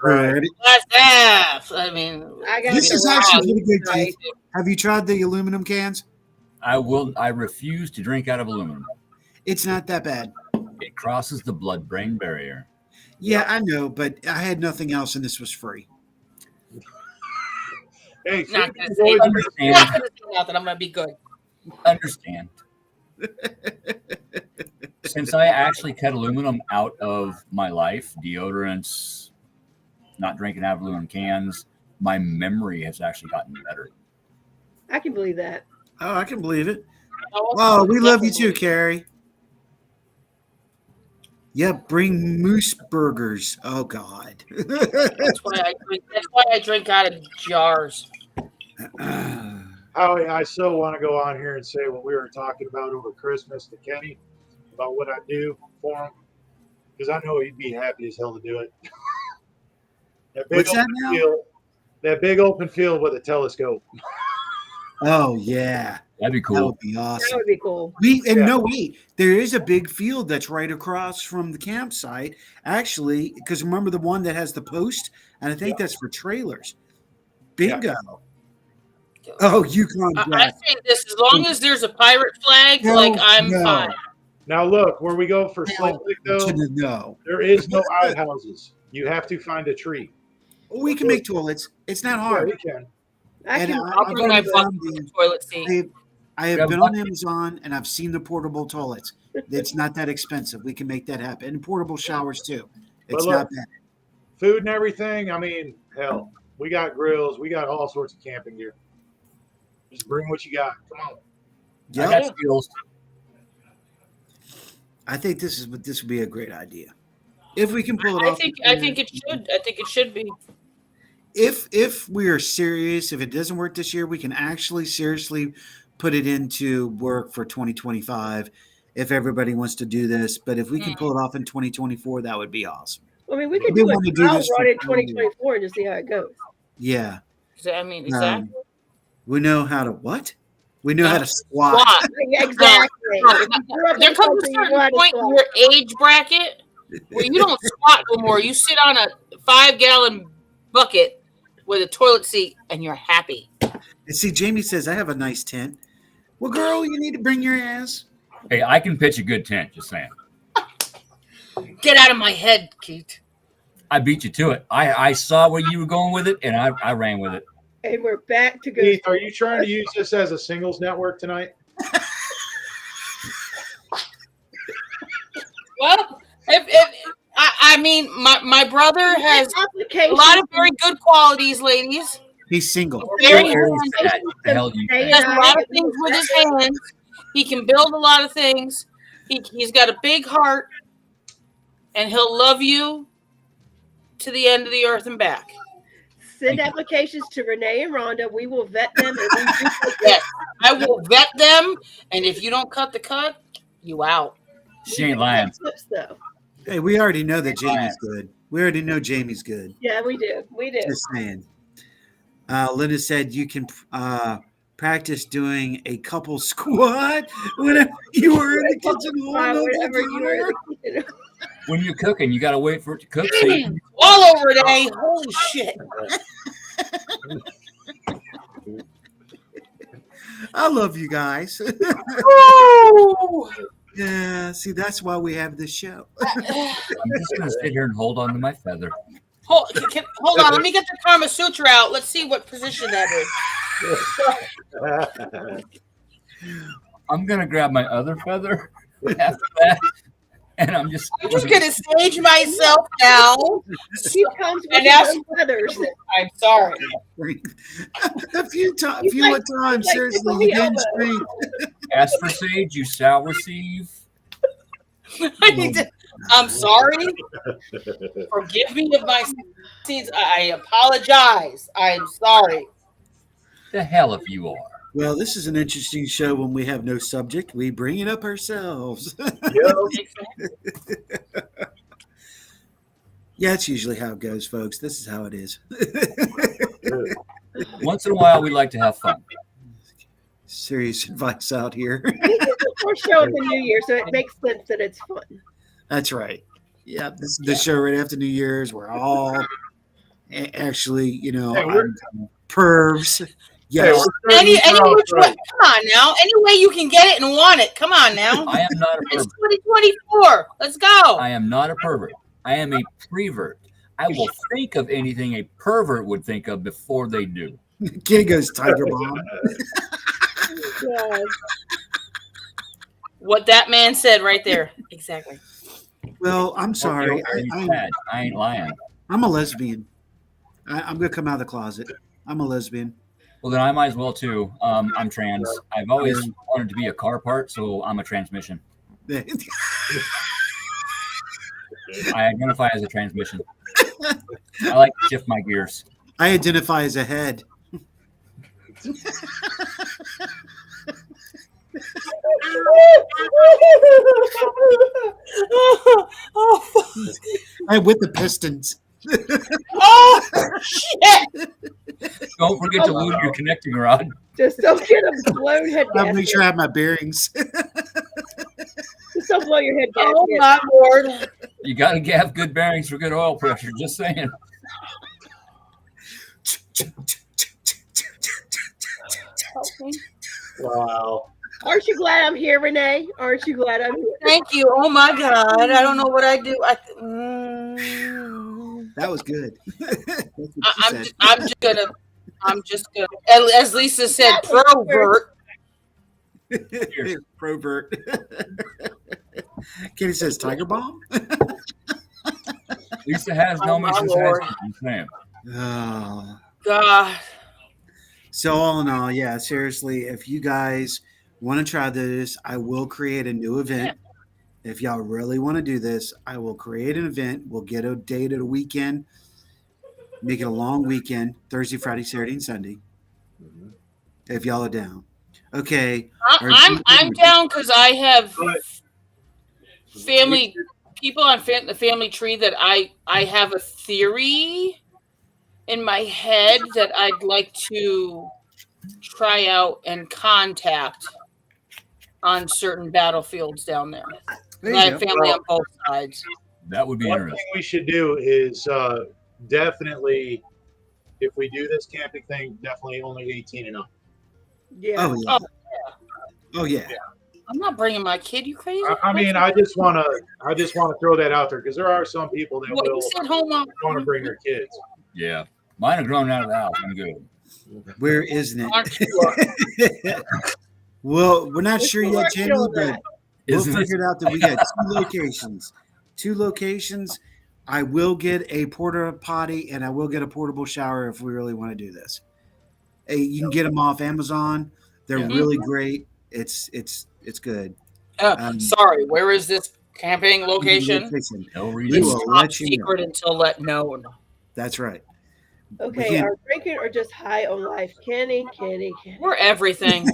Right. That's F. I mean, I got This to is get actually around. pretty good, Right. Keith. Have you tried the aluminum cans? I refuse to drink out of aluminum. It's not that bad. It crosses the blood-brain barrier. Yeah, I know, but I had nothing else and this was free. hey, Not gonna food say is always- nothing. I'm gonna be good. Understand. Since I actually cut aluminum out of my life, deodorants, not drinking out of aluminum cans, my memory has actually gotten better. I can believe that. Oh, I can believe it. Oh, we love you too, Carrie. Yep, bring moose burgers. Oh God. That's why I drink out of jars. Howie, I so want to go on here and say what we were talking about over Christmas to Kenny about what I do for him, because I know he'd be happy as hell to do it. That big What's that open now? field, that big open field with a telescope. Oh yeah, That'd be that cool. would be That awesome. would be cool. No wait, there is a big field that's right across from the campsite. Actually, because remember the one that has the post, and I think that's for trailers. Bingo. Oh, Yukon I Jack. say this: as long as there's a pirate flag, No, like I'm no. fine. Now look, where we go for Sling Lake, though, To the no. there is no outhouses. You have to find a tree. We can make toilets. It's not Yeah, hard. you can. I And can. I'll I've bring my already bucket found for the the- toilet seat. I have Grab been a on bucket. Amazon and I've seen the portable toilets. It's not that expensive. We can make that happen. And portable showers too. It's But look, not bad. Food and everything. I mean, hell, we got grills. We got all sorts of camping gear. Just bring what you got. Come on. I Yeah, got skills. I think this would be a great idea. If we can pull it I off. think it should. I think it should be. If we are serious, if it doesn't work this year, we can actually seriously put it into work for 2025 if everybody wants to do this. But if we can pull it off in 2024, that would be awesome. I mean, we could We do want to a do trial this run for in 2024 and just see how it goes. Yeah. I mean, exactly. We know how to what? We know how to squat. Squat. Yeah, exactly. There comes a certain point in your age bracket where you don't squat no more. You sit on a 5-gallon bucket with a toilet seat and you're happy. And see, Jamie says, I have a nice tent. Well, girl, you need to bring your ass. Hey, I can pitch a good tent, just saying. Get out of my head, Keith. I beat you to it. I saw where you were going with it, and I ran with it. And we're back to go. Keith, are you trying to use this as a singles network tonight? Well, I mean, my brother has a application. lot of very good qualities, ladies. He's single. Very Where good. is that? The hell you He think? does a lot of things with his hands. He can build a lot of things. He's got a big heart, and he'll love you to the end of the earth and back. Send applications to Renee and Rhonda. We will vet them. And we do Yes, I will vet them, and if you don't cut the cut, you out. She ain't lying. tips, though. Hey, we already know that Jamie's good. We already know Jamie's good. Yeah, we do. We do. Just saying. Linda said you can practice doing a couple squat whenever you were in the kitchen. Whatever you were in the kitchen. When you're cooking, you got to wait for it to cook. So you All over today. Holy shit. I love you guys. Woo! Yeah, see, that's why we have this show. I'm just going to sit here and hold on to my feather. Hold on. Let me get the Kama Sutra out. Let's see what position that is. I'm gonna grab my other feather after that, and I'm just gonna stage myself now. He comes with And his ask- own feathers. I'm sorry. A few times, like seriously, Tickle you Me didn't Elmo. scream. ask for sage, you shall receive. I'm sorry. Forgive me of my sins. I apologize. I'm sorry. The hell if you are. Well, this is an interesting show when we have no subject. We bring it up ourselves. Yeah, it's usually how it goes, folks. This is how it is. Once in a while, we like to have fun. Serious advice out here. This is the first show of the new year, so it makes sense that it's fun. That's right. Yeah, this is the show right after New Year's. We're all actually, we're- pervs. Yes. Any which way, come on now. Any way you can get it and want it. Come on now. I am not a It's pervert. 2024. Let's go. I am not a pervert. I am a prevert. I will think of anything a pervert would think of before they do. Kid goes Tiger Bomb. Yeah. What that man said right there. Exactly. Well, I'm sorry. I ain't lying. I'm a lesbian. I'm going to come out of the closet. I'm a lesbian. Well, then I might as well too. I'm trans. I've always wanted to be a car part, so I'm a transmission. I identify as a transmission. I like to shift my gears. I identify as a head. I with the pistons. Oh shit! Don't forget to lube your connecting rod. Just don't get a blown head I'll gasket. make sure I have my bearings. Just don't blow your head gasket. Oh my lord! You got to have good bearings for good oil pressure. Just saying. Wow. Aren't you glad I'm here, Renee? Aren't you glad I'm here? Thank you. Oh my god! I don't know what I do. That was good. I'm just gonna. As Lisa said, provert. Provert. Kenny says Tiger Bomb. Lisa has no my Mrs. Lord. Haskins' name. Oh. God. So all in all, yeah, seriously, if you guys want to try this, I will create a new event. If y'all really want to do this, I will create an event. We'll get a date at a weekend, make it a long weekend, Thursday, Friday, Saturday, and Sunday. If y'all are down. Okay. I'm down because I have family people on the family tree that I have a theory in my head that I'd like to try out and contact on certain battlefields down there. There I you have go. family on both sides. That would be One interesting. thing we should do is definitely, if we do this camping thing, definitely only 18 and up. Yeah. Oh yeah. Oh yeah. I'm not bringing my kid. You crazy? I mean, I just want to throw that out there because there are some people that What, you will said home want to bring their kids. Yeah. Mine are grown out of the house. I'm good. Where isn't Aren't it? Well, we're not sure We're yet, still Jenny, on but that. we'll Isn't it? figure it out that we got two locations. Two locations. I will get a porta potty and I will get a portable shower if we really want to do this. Hey, you can get them off Amazon. They're Yeah. really great. It's good. Sorry, where is this camping location? No We reason. will Top let you know. secret until let known. That's right. Okay, can't- are drinking or just high on life? Kenny. We're everything.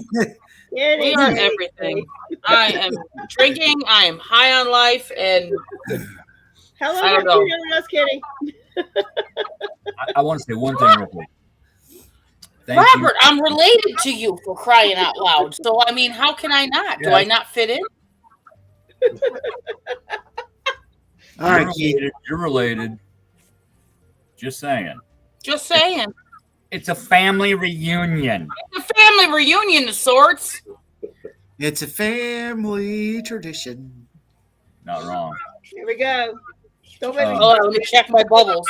Kenny, We are everything. I am drinking. I am high on life, and How long I have don't you known us, Kenny? I want to say one thing real quick. Thank Robert, I'm related to you for crying out loud. So I mean, how can I not? Do Yeah. I not fit in? All right, Keith. You're related. Just saying. Just saying. It's a family reunion. It's a family reunion of sorts. It's a family tradition. Not wrong. Here we go. Don't make me. Hold on, let me check my bubbles.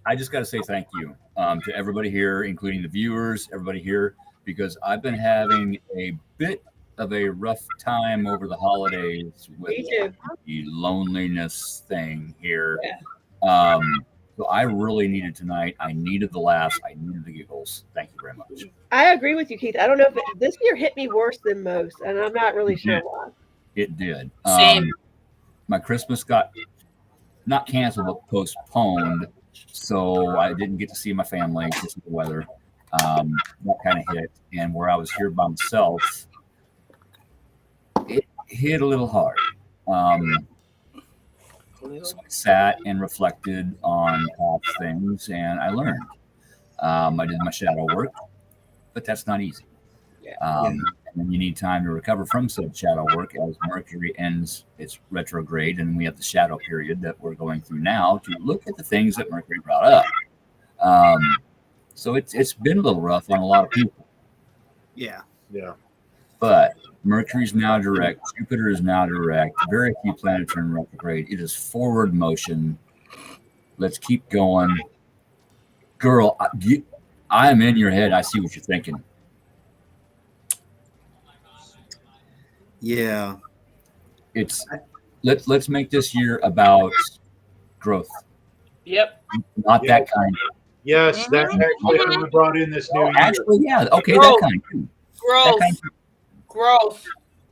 I just got to say thank you to everybody here, including the viewers, everybody here, because I've been having a bit of a rough time over the holidays with Me too. the loneliness thing here. Yeah. So I really needed tonight. I needed the laughs. I needed the giggles. Thank you very much. I agree with you, Keith. I don't know if this year hit me worse than most, and I'm not really sure did. why. It did. Same. My Christmas got not canceled, but postponed. So I didn't get to see my family, to see the weather. That kind of hit. And where I was here by myself, it hit a little hard. So I sat and reflected on past things, and I learned. I did my shadow work, but that's not easy. And then you need time to recover from said shadow work as Mercury ends its retrograde, and we have the shadow period that we're going through now to look at the things that Mercury brought up. So it's been a little rough on a lot of people. Yeah. But Mercury's now direct, Jupiter is now direct, very few planets are in retrograde. It is forward motion. Let's keep going. Girl, I am in your head. I see what you're thinking. Yeah. Let's make this year about growth. Yep. Not that kind. Yes, that's actually who we brought in this new year. Actually, yeah. Okay, Growth. that kind too. Growth. That kind too. Growth.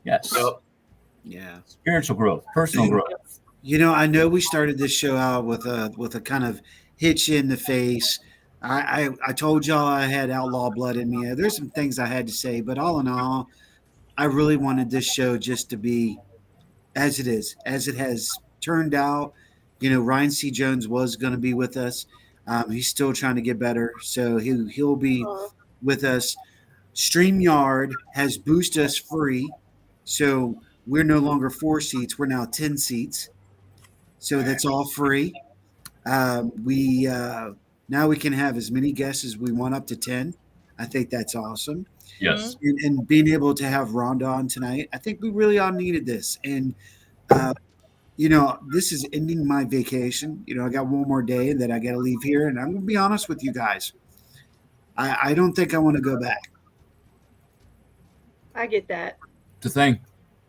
Yes. Yep. Yeah. Spiritual growth, personal growth. You know, I know we started this show out with a kind of hitch in the face. I told y'all I had outlaw blood in me. There's some things I had to say, but all in all, I really wanted this show just to be as it is, as it has turned out. You know, Ryan C. Jones was going to be with us. He's still trying to get better, so he'll be with us. StreamYard has boosted us free, so we're no longer 4 seats. We're now 10 seats. So that's all free. We now we can have as many guests as we want, up to 10. I think that's awesome. Yes. And being able to have Rhonda on tonight, I think we really all needed this. And you know, this is ending my vacation. You know, I got one more day and then I got to leave here. And I'm going to be honest with you guys. I don't think I want to go back. I get that. It's a thing.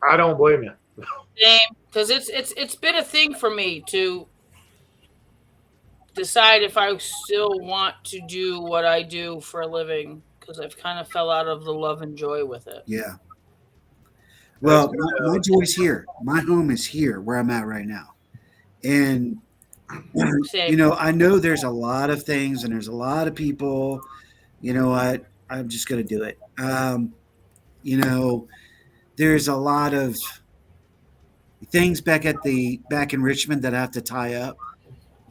I don't blame you. Same, because it's been a thing for me to decide if I still want to do what I do for a living, because I've kind of fell out of the love and joy with it. Yeah. Well, my joy's here. My home is here where I'm at right now. And, Same. you know, I know there's a lot of things and there's a lot of people. You know what? I'm just going to do it. You know, there's a lot of things back in Richmond that I have to tie up.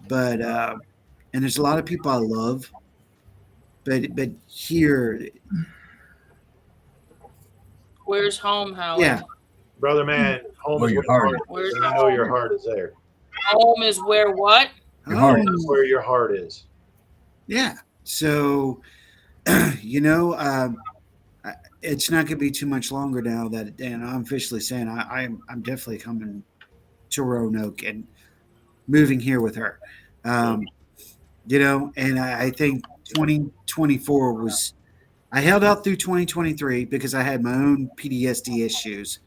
But, and there's a lot of people I love. But here, Where's home, Howard? yeah. Brother man, home Where is your where heart your is. heart is. And I know your heart is there. Home is where what? Your heart Oh, That's where your heart is. yeah. So, you know, it's not going to be too much longer now that, and I'm officially saying I'm definitely coming to Roanoke and moving here with her. You know, and I think 2024 was, I held out through 2023 because I had my own PTSD issues.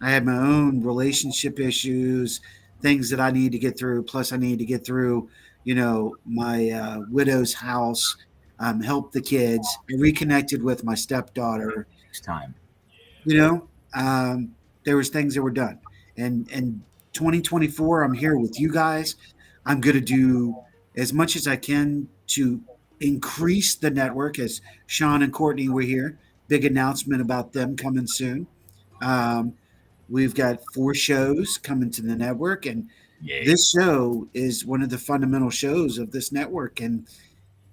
I had my own relationship issues, things that I need to get through. Plus, I need to get through, you know, my widow's house, help the kids. I reconnected with my stepdaughter. It's time. You know, there was things that were done. And 2024, I'm here with you guys. I'm going to do as much as I can to increase the network, as Sean and Courtney were here. Big announcement about them coming soon. We've got 4 shows coming to the network, and Yay. this show is one of the fundamental shows of this network. And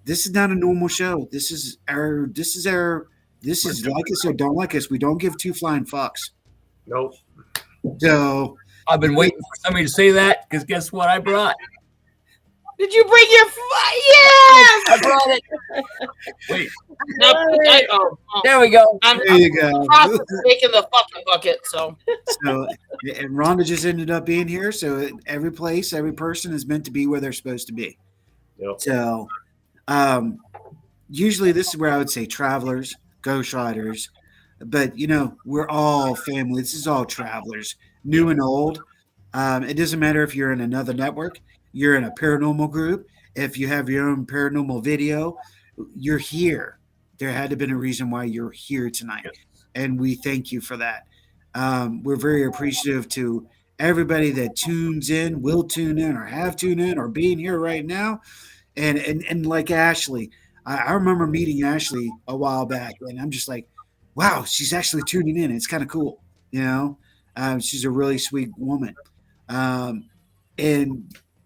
this is not a normal show. This is like us or don't like us. We don't give 2 flying fucks. Nope. So I've been waiting for somebody to say that because guess what I brought? Did you bring your? Yes. I brought it. Wait, No, There we go. I'm There you in the go. process of making the fucking bucket. So So, and Rhonda just ended up being here. So every place, every person is meant to be where they're supposed to be. Yep. So, um, usually this is where I would say travelers, ghost riders, but we're all family. This is all travelers, new and old. It doesn't matter if you're in another network, you're in a paranormal group, if you have your own paranormal video, you're here. There had to have been a reason why you're here tonight, and we thank you for that. We're very appreciative to everybody that tunes in, will tune in, or have tuned in, or being here right now. And like Ashley, I remember meeting Ashley a while back, and I'm just like, wow, she's actually tuning in. It's kind of cool, She's a really sweet woman, and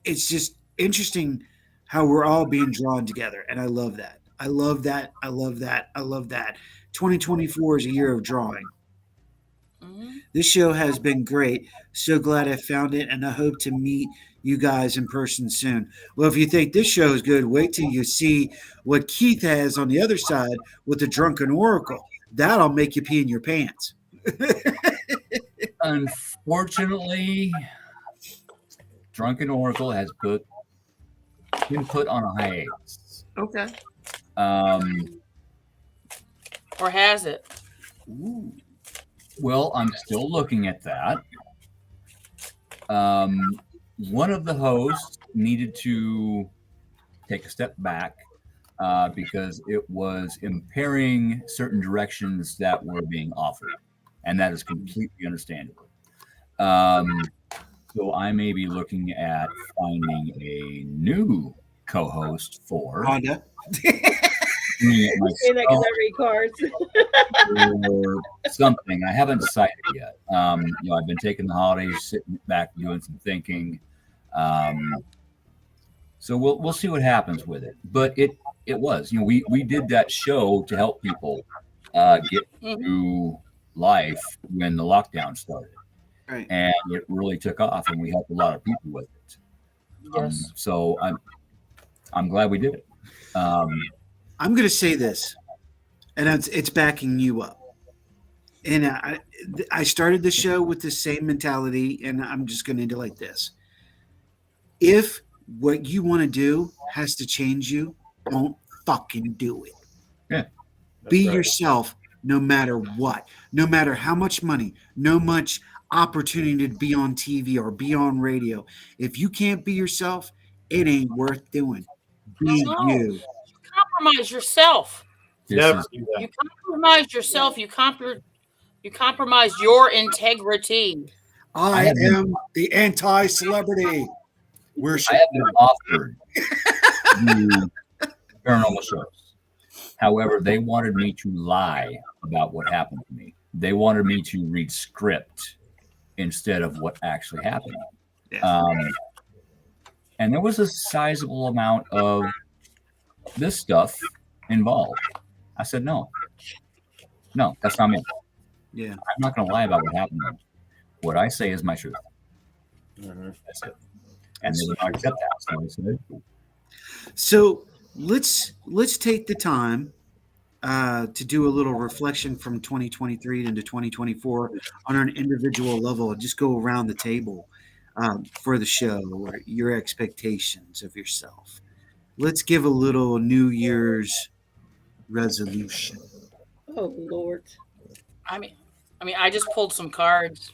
it's just interesting how we're all being drawn together, and I love that. I love that. I love that. I love that. 2024 is a year of drawing. This show has been great. So glad I found it, and I hope to meet you guys in person soon. Well, if you think this show is good, wait till you see what Keith has on the other side with the Drunken Oracle. That'll make you pee in your pants. unfortunately, Drunken Oracle has been put on a hiatus. Okay. or has it? Well, I'm still looking at that. One of the hosts needed to take a step back because it was impairing certain directions that were being offered, and that is completely understandable. So I may be looking at finding a new co-host for Rhonda. doing it Saying that because myself I read cards. or something. I haven't decided yet. I've been taking the holidays, sitting back, doing some thinking. So we'll see what happens with it. But it was, we did that show to help people get through life when the lockdown started, Right. and it really took off, and we helped a lot of people with it. Yes. So I'm glad we did it. I'm going to say this, and it's backing you up. And I started the show with the same mentality, and I'm just going to do like this. If what you want to do has to change you, don't fucking do it. Yeah. Be right. yourself no matter what, no matter how much money, no much opportunity to be on TV or be on radio. If you can't be yourself, it ain't worth doing. Be No. you. Compromise yourself. Never do that. You compromise yourself. You compromise your integrity. I have been- am the anti-celebrity. I have been offered to do paranormal shows. However, they wanted me to lie about what happened to me. They wanted me to read script instead of what actually happened. And there was a sizable amount of this stuff involved. I said, no, that's not me. Yeah. I'm not going to lie about what happened to me. What I say is my truth. That's it. And they did not accept that. So I said, So let's take the time to do a little reflection from 2023 into 2024 on an individual level, and just go around the table for the show or your expectations of yourself. Let's give a little New Year's resolution. Oh Lord. I mean, I just pulled some cards.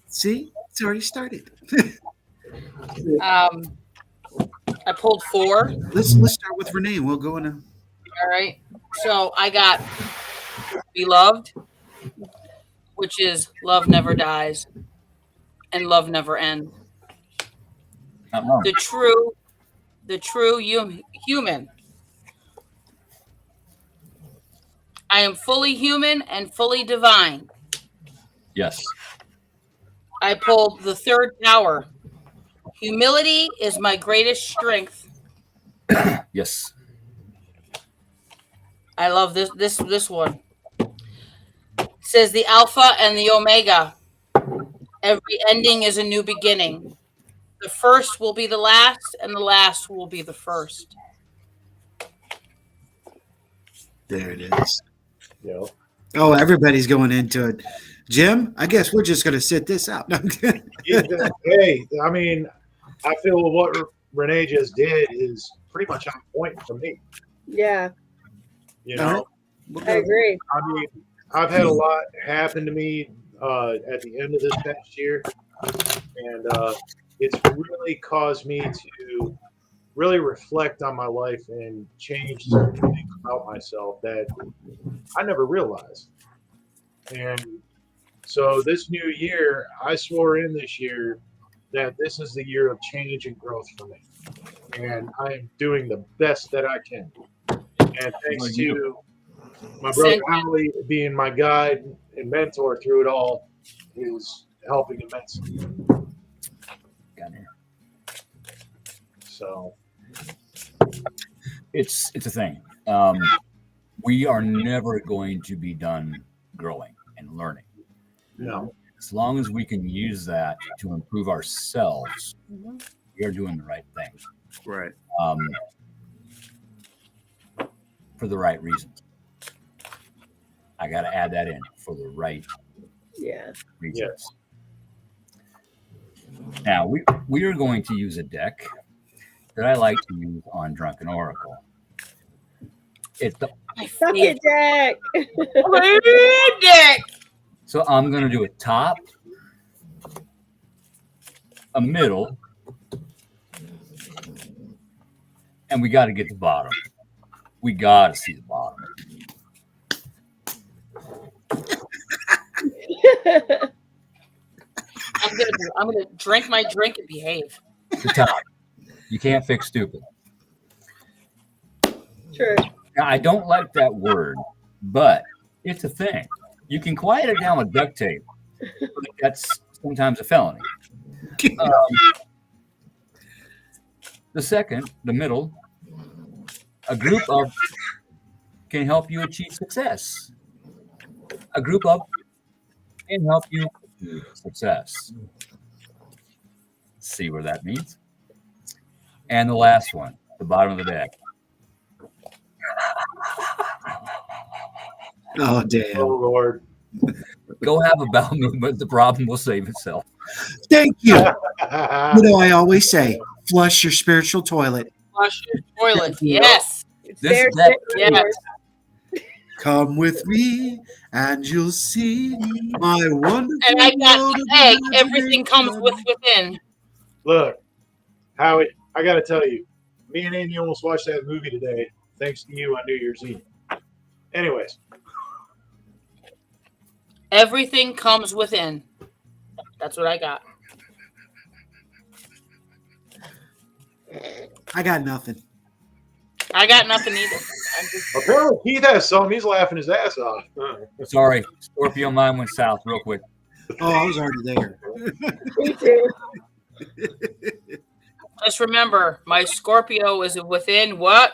See, it's already started. I pulled 4. Let's start with Renee. We'll go in. All right. So I got beloved, which is love never dies and love never ends. not wrong. The true human. I am fully human and fully divine. Yes. I pulled the 3rd tower. Humility is my greatest strength. Yes. I love this one. It says the Alpha and the Omega. Every ending is a new beginning. The first will be the last, and the last will be the first. There it is. You know, Oh, everybody's going into it. Jim, I guess we're just going to sit this out. hey, I mean, I feel what Renee just did is pretty much on point for me. Yeah, You All right. know, We'll I go. agree. I mean, I've had a lot happen to me at the end of this past year, and it's really caused me to really reflect on my life and change certain things about myself that I never realized. And so this new year, I swore in this year that this is the year of change and growth for me. And I am doing the best that I can. And thanks to my brother Holly being my guide and mentor through it all is helping immensely. So It's a thing. We are never going to be done growing and learning. no, As long as we can use that to improve ourselves, we are doing the right thing. Right. For the right reasons. I got to add that in for the right Yeah. reasons. Now we are going to use a deck that I like to use on Drunken Oracle. It's the Suck it, Jack. Deck. So I'm going to do a top, a middle, and we got to get the bottom. We got to see the bottom. I'm gonna drink my drink and behave. The top. You can't fix stupid. True. Now, I don't like that word, but it's a thing. You can quiet it down with duct tape. But that's sometimes a felony. The second, the middle, a group of can help you achieve success. A group of can help you achieve success. See where that means. And the last one, the bottom of the deck. Oh, damn. oh Lord. Go have a bowel movement. The problem will save itself. Thank you. What do I always say? Flush your spiritual toilet. Flush your toilet. Yes. It's This there, deck- Yes. Come with me and you'll see my wonderful And I got world the of egg. Everything comes imagination. within. Look, Howie, I got to tell you, me and Amy almost watched that movie today, thanks to you on New Year's Eve. Anyways, Everything comes within. That's what I got. I got nothing. I got nothing either. I'm just, apparently Keith has some. He's laughing his ass off. Sorry, Scorpio mine went south real quick. Oh, I was already there. Me too. just remember, my Scorpio is within what?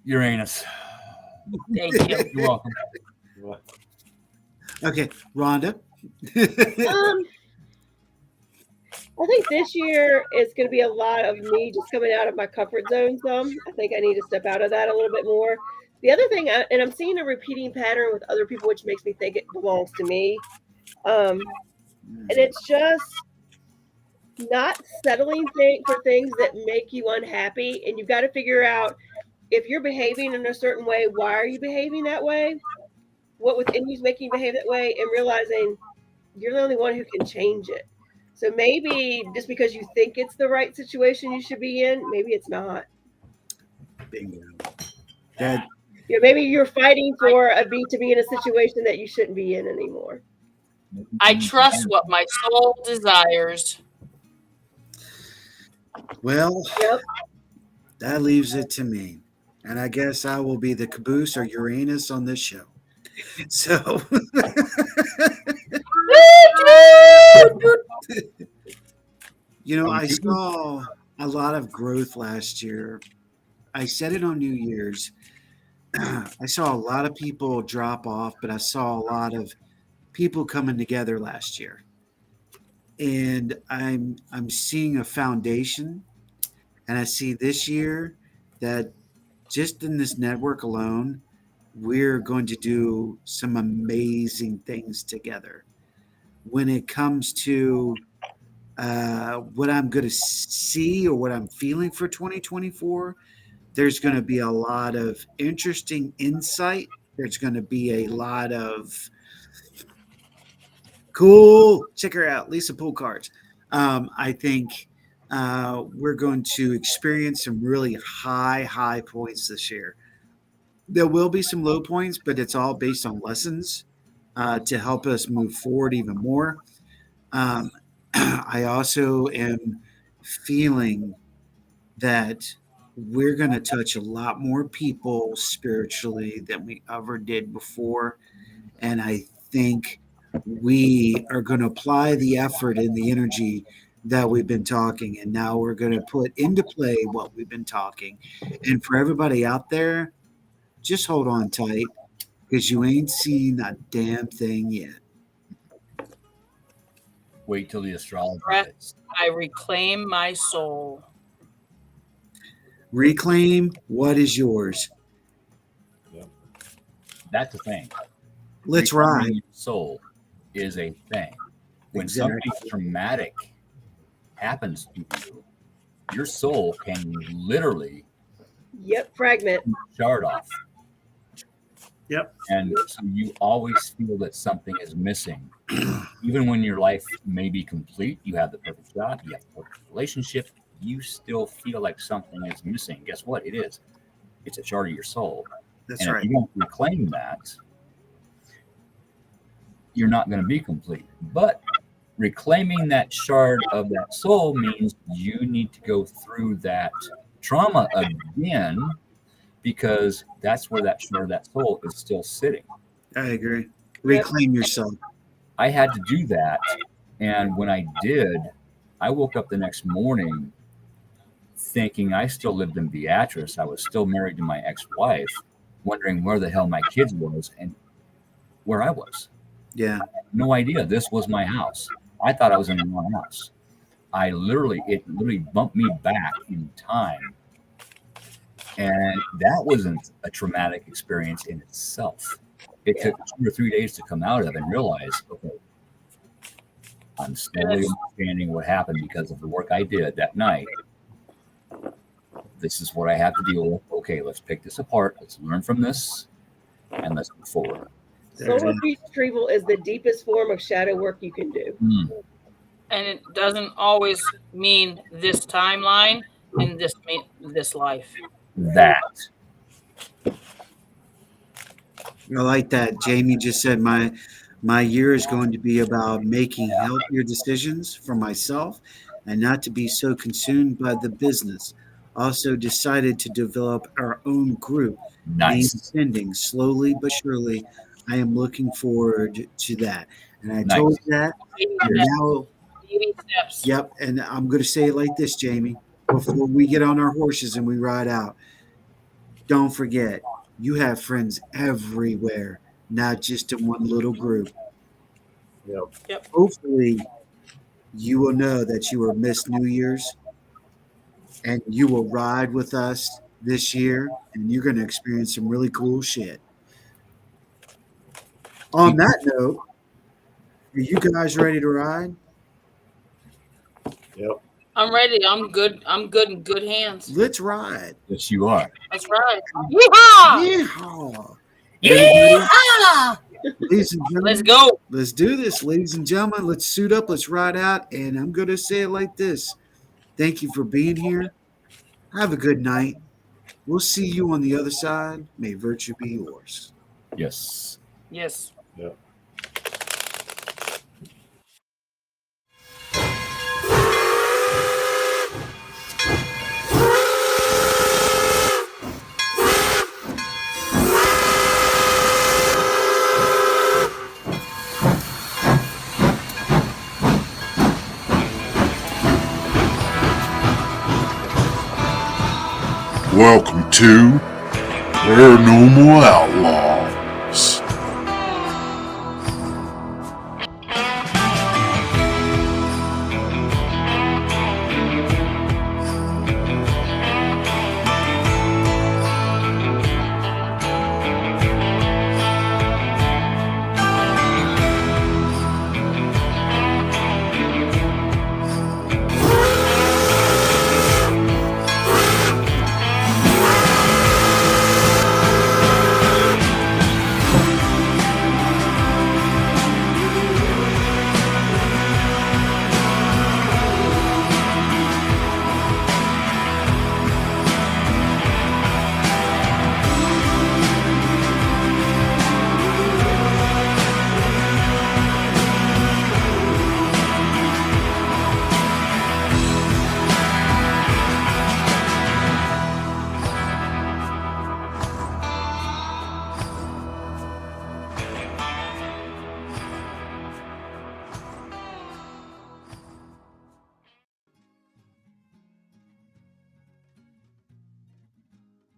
Uranus. Thank you. You're welcome. Okay, Rhonda. I think this year is going to be a lot of me just coming out of my comfort zone some. I think I need to step out of that a little bit more. The other thing, and I'm seeing a repeating pattern with other people, which makes me think it belongs to me. And it's just not settling for things that make you unhappy. And you've got to figure out if you're behaving in a certain way, why are you behaving that way? What within you is making you behave that way, and realizing you're the only one who can change it. So maybe just because you think it's the right situation you should be in, maybe it's not. Bingo. That, Maybe you're fighting for a B to be in a situation that you shouldn't be in anymore. I trust what my soul desires. well, Yep. that leaves it to me. And I guess I will be the caboose or Uranus on this show. So, I saw a lot of growth last year. I said it on New Year's. I saw a lot of people drop off, but I saw a lot of people coming together last year. and I'm seeing a foundation, and I see this year that just in this network alone, we're going to do some amazing things together. When it comes to what I'm going to see or what I'm feeling for 2024, there's going to be a lot of interesting insight. There's going to be a lot of cool. Check her out, Lisa Pool Cards. I think we're going to experience some really high points this year. There will be some low points, but it's all based on lessons to help us move forward even more. Um, I also am feeling that we're going to touch a lot more people spiritually than we ever did before. And I think we are going to apply the effort and the energy that we've been talking. And now we're going to put into play what we've been talking. And for everybody out there, just hold on tight because you ain't seen a damn thing yet. Wait till the astrologer Breath, hits. I reclaim my soul. Reclaim what is yours. That's the thing. Let's Reclaiming ride. your soul is a thing. When Exactly. something traumatic happens to you, your soul can literally Yep, fragment. shard off. Yep. And so you always feel that something is missing. Even when your life may be complete, you have the perfect job, you have the perfect relationship, you still feel like something is missing. Guess what? It is. It's a shard of your soul. That's And right. if you don't reclaim that, you're not going to be complete. But reclaiming that shard of that soul means you need to go through that trauma again, because that's where that shard of that soul is still sitting. I agree. Reclaim yourself. I had to do that. And when I did, I woke up the next morning thinking I still lived in Beatrice. I was still married to my ex-wife, wondering where the hell my kids was and where I was. Yeah. No idea. This was my house. I thought I was in the wrong house. It literally bumped me back in time. And that wasn't a traumatic experience in itself. It took 2 or 3 days to come out of and realize, okay, I'm slowly understanding what happened because of the work I did that night. This is what I have to deal with. Okay, let's pick this apart. Let's learn from this and let's move forward. Soul retrieval is the deepest form of shadow work you can do. And it doesn't always mean this timeline and this life. That. I like that. Jamie just said my year is going to be about making healthier decisions for myself and not to be so consumed by the business. Also decided to develop our own group. Nice. Ascending slowly but surely. I am looking forward to that. And I Nice. told you that. And now, Baby steps. yep. And I'm going to say it like this, Jamie, before we get on our horses and we ride out. Don't forget, you have friends everywhere, not just in one little group. Yep. Hopefully, you will know that you will miss New Year's and you will ride with us this year and you're going to experience some really cool shit. On that note, are you guys ready to ride? Yep. I'm ready. I'm good. I'm good in good hands. Let's ride. Yes, you are. That's right. Yeehaw! Yeehaw. Yeehaw! Ladies and gentlemen, Let's go. let's do this, ladies and gentlemen. Let's suit up. Let's ride out. And I'm going to say it like this. Thank you for being here. Have a good night. We'll see you on the other side. May virtue be yours. Yes. Yes. Yep. Welcome to Paranormal Outlaws.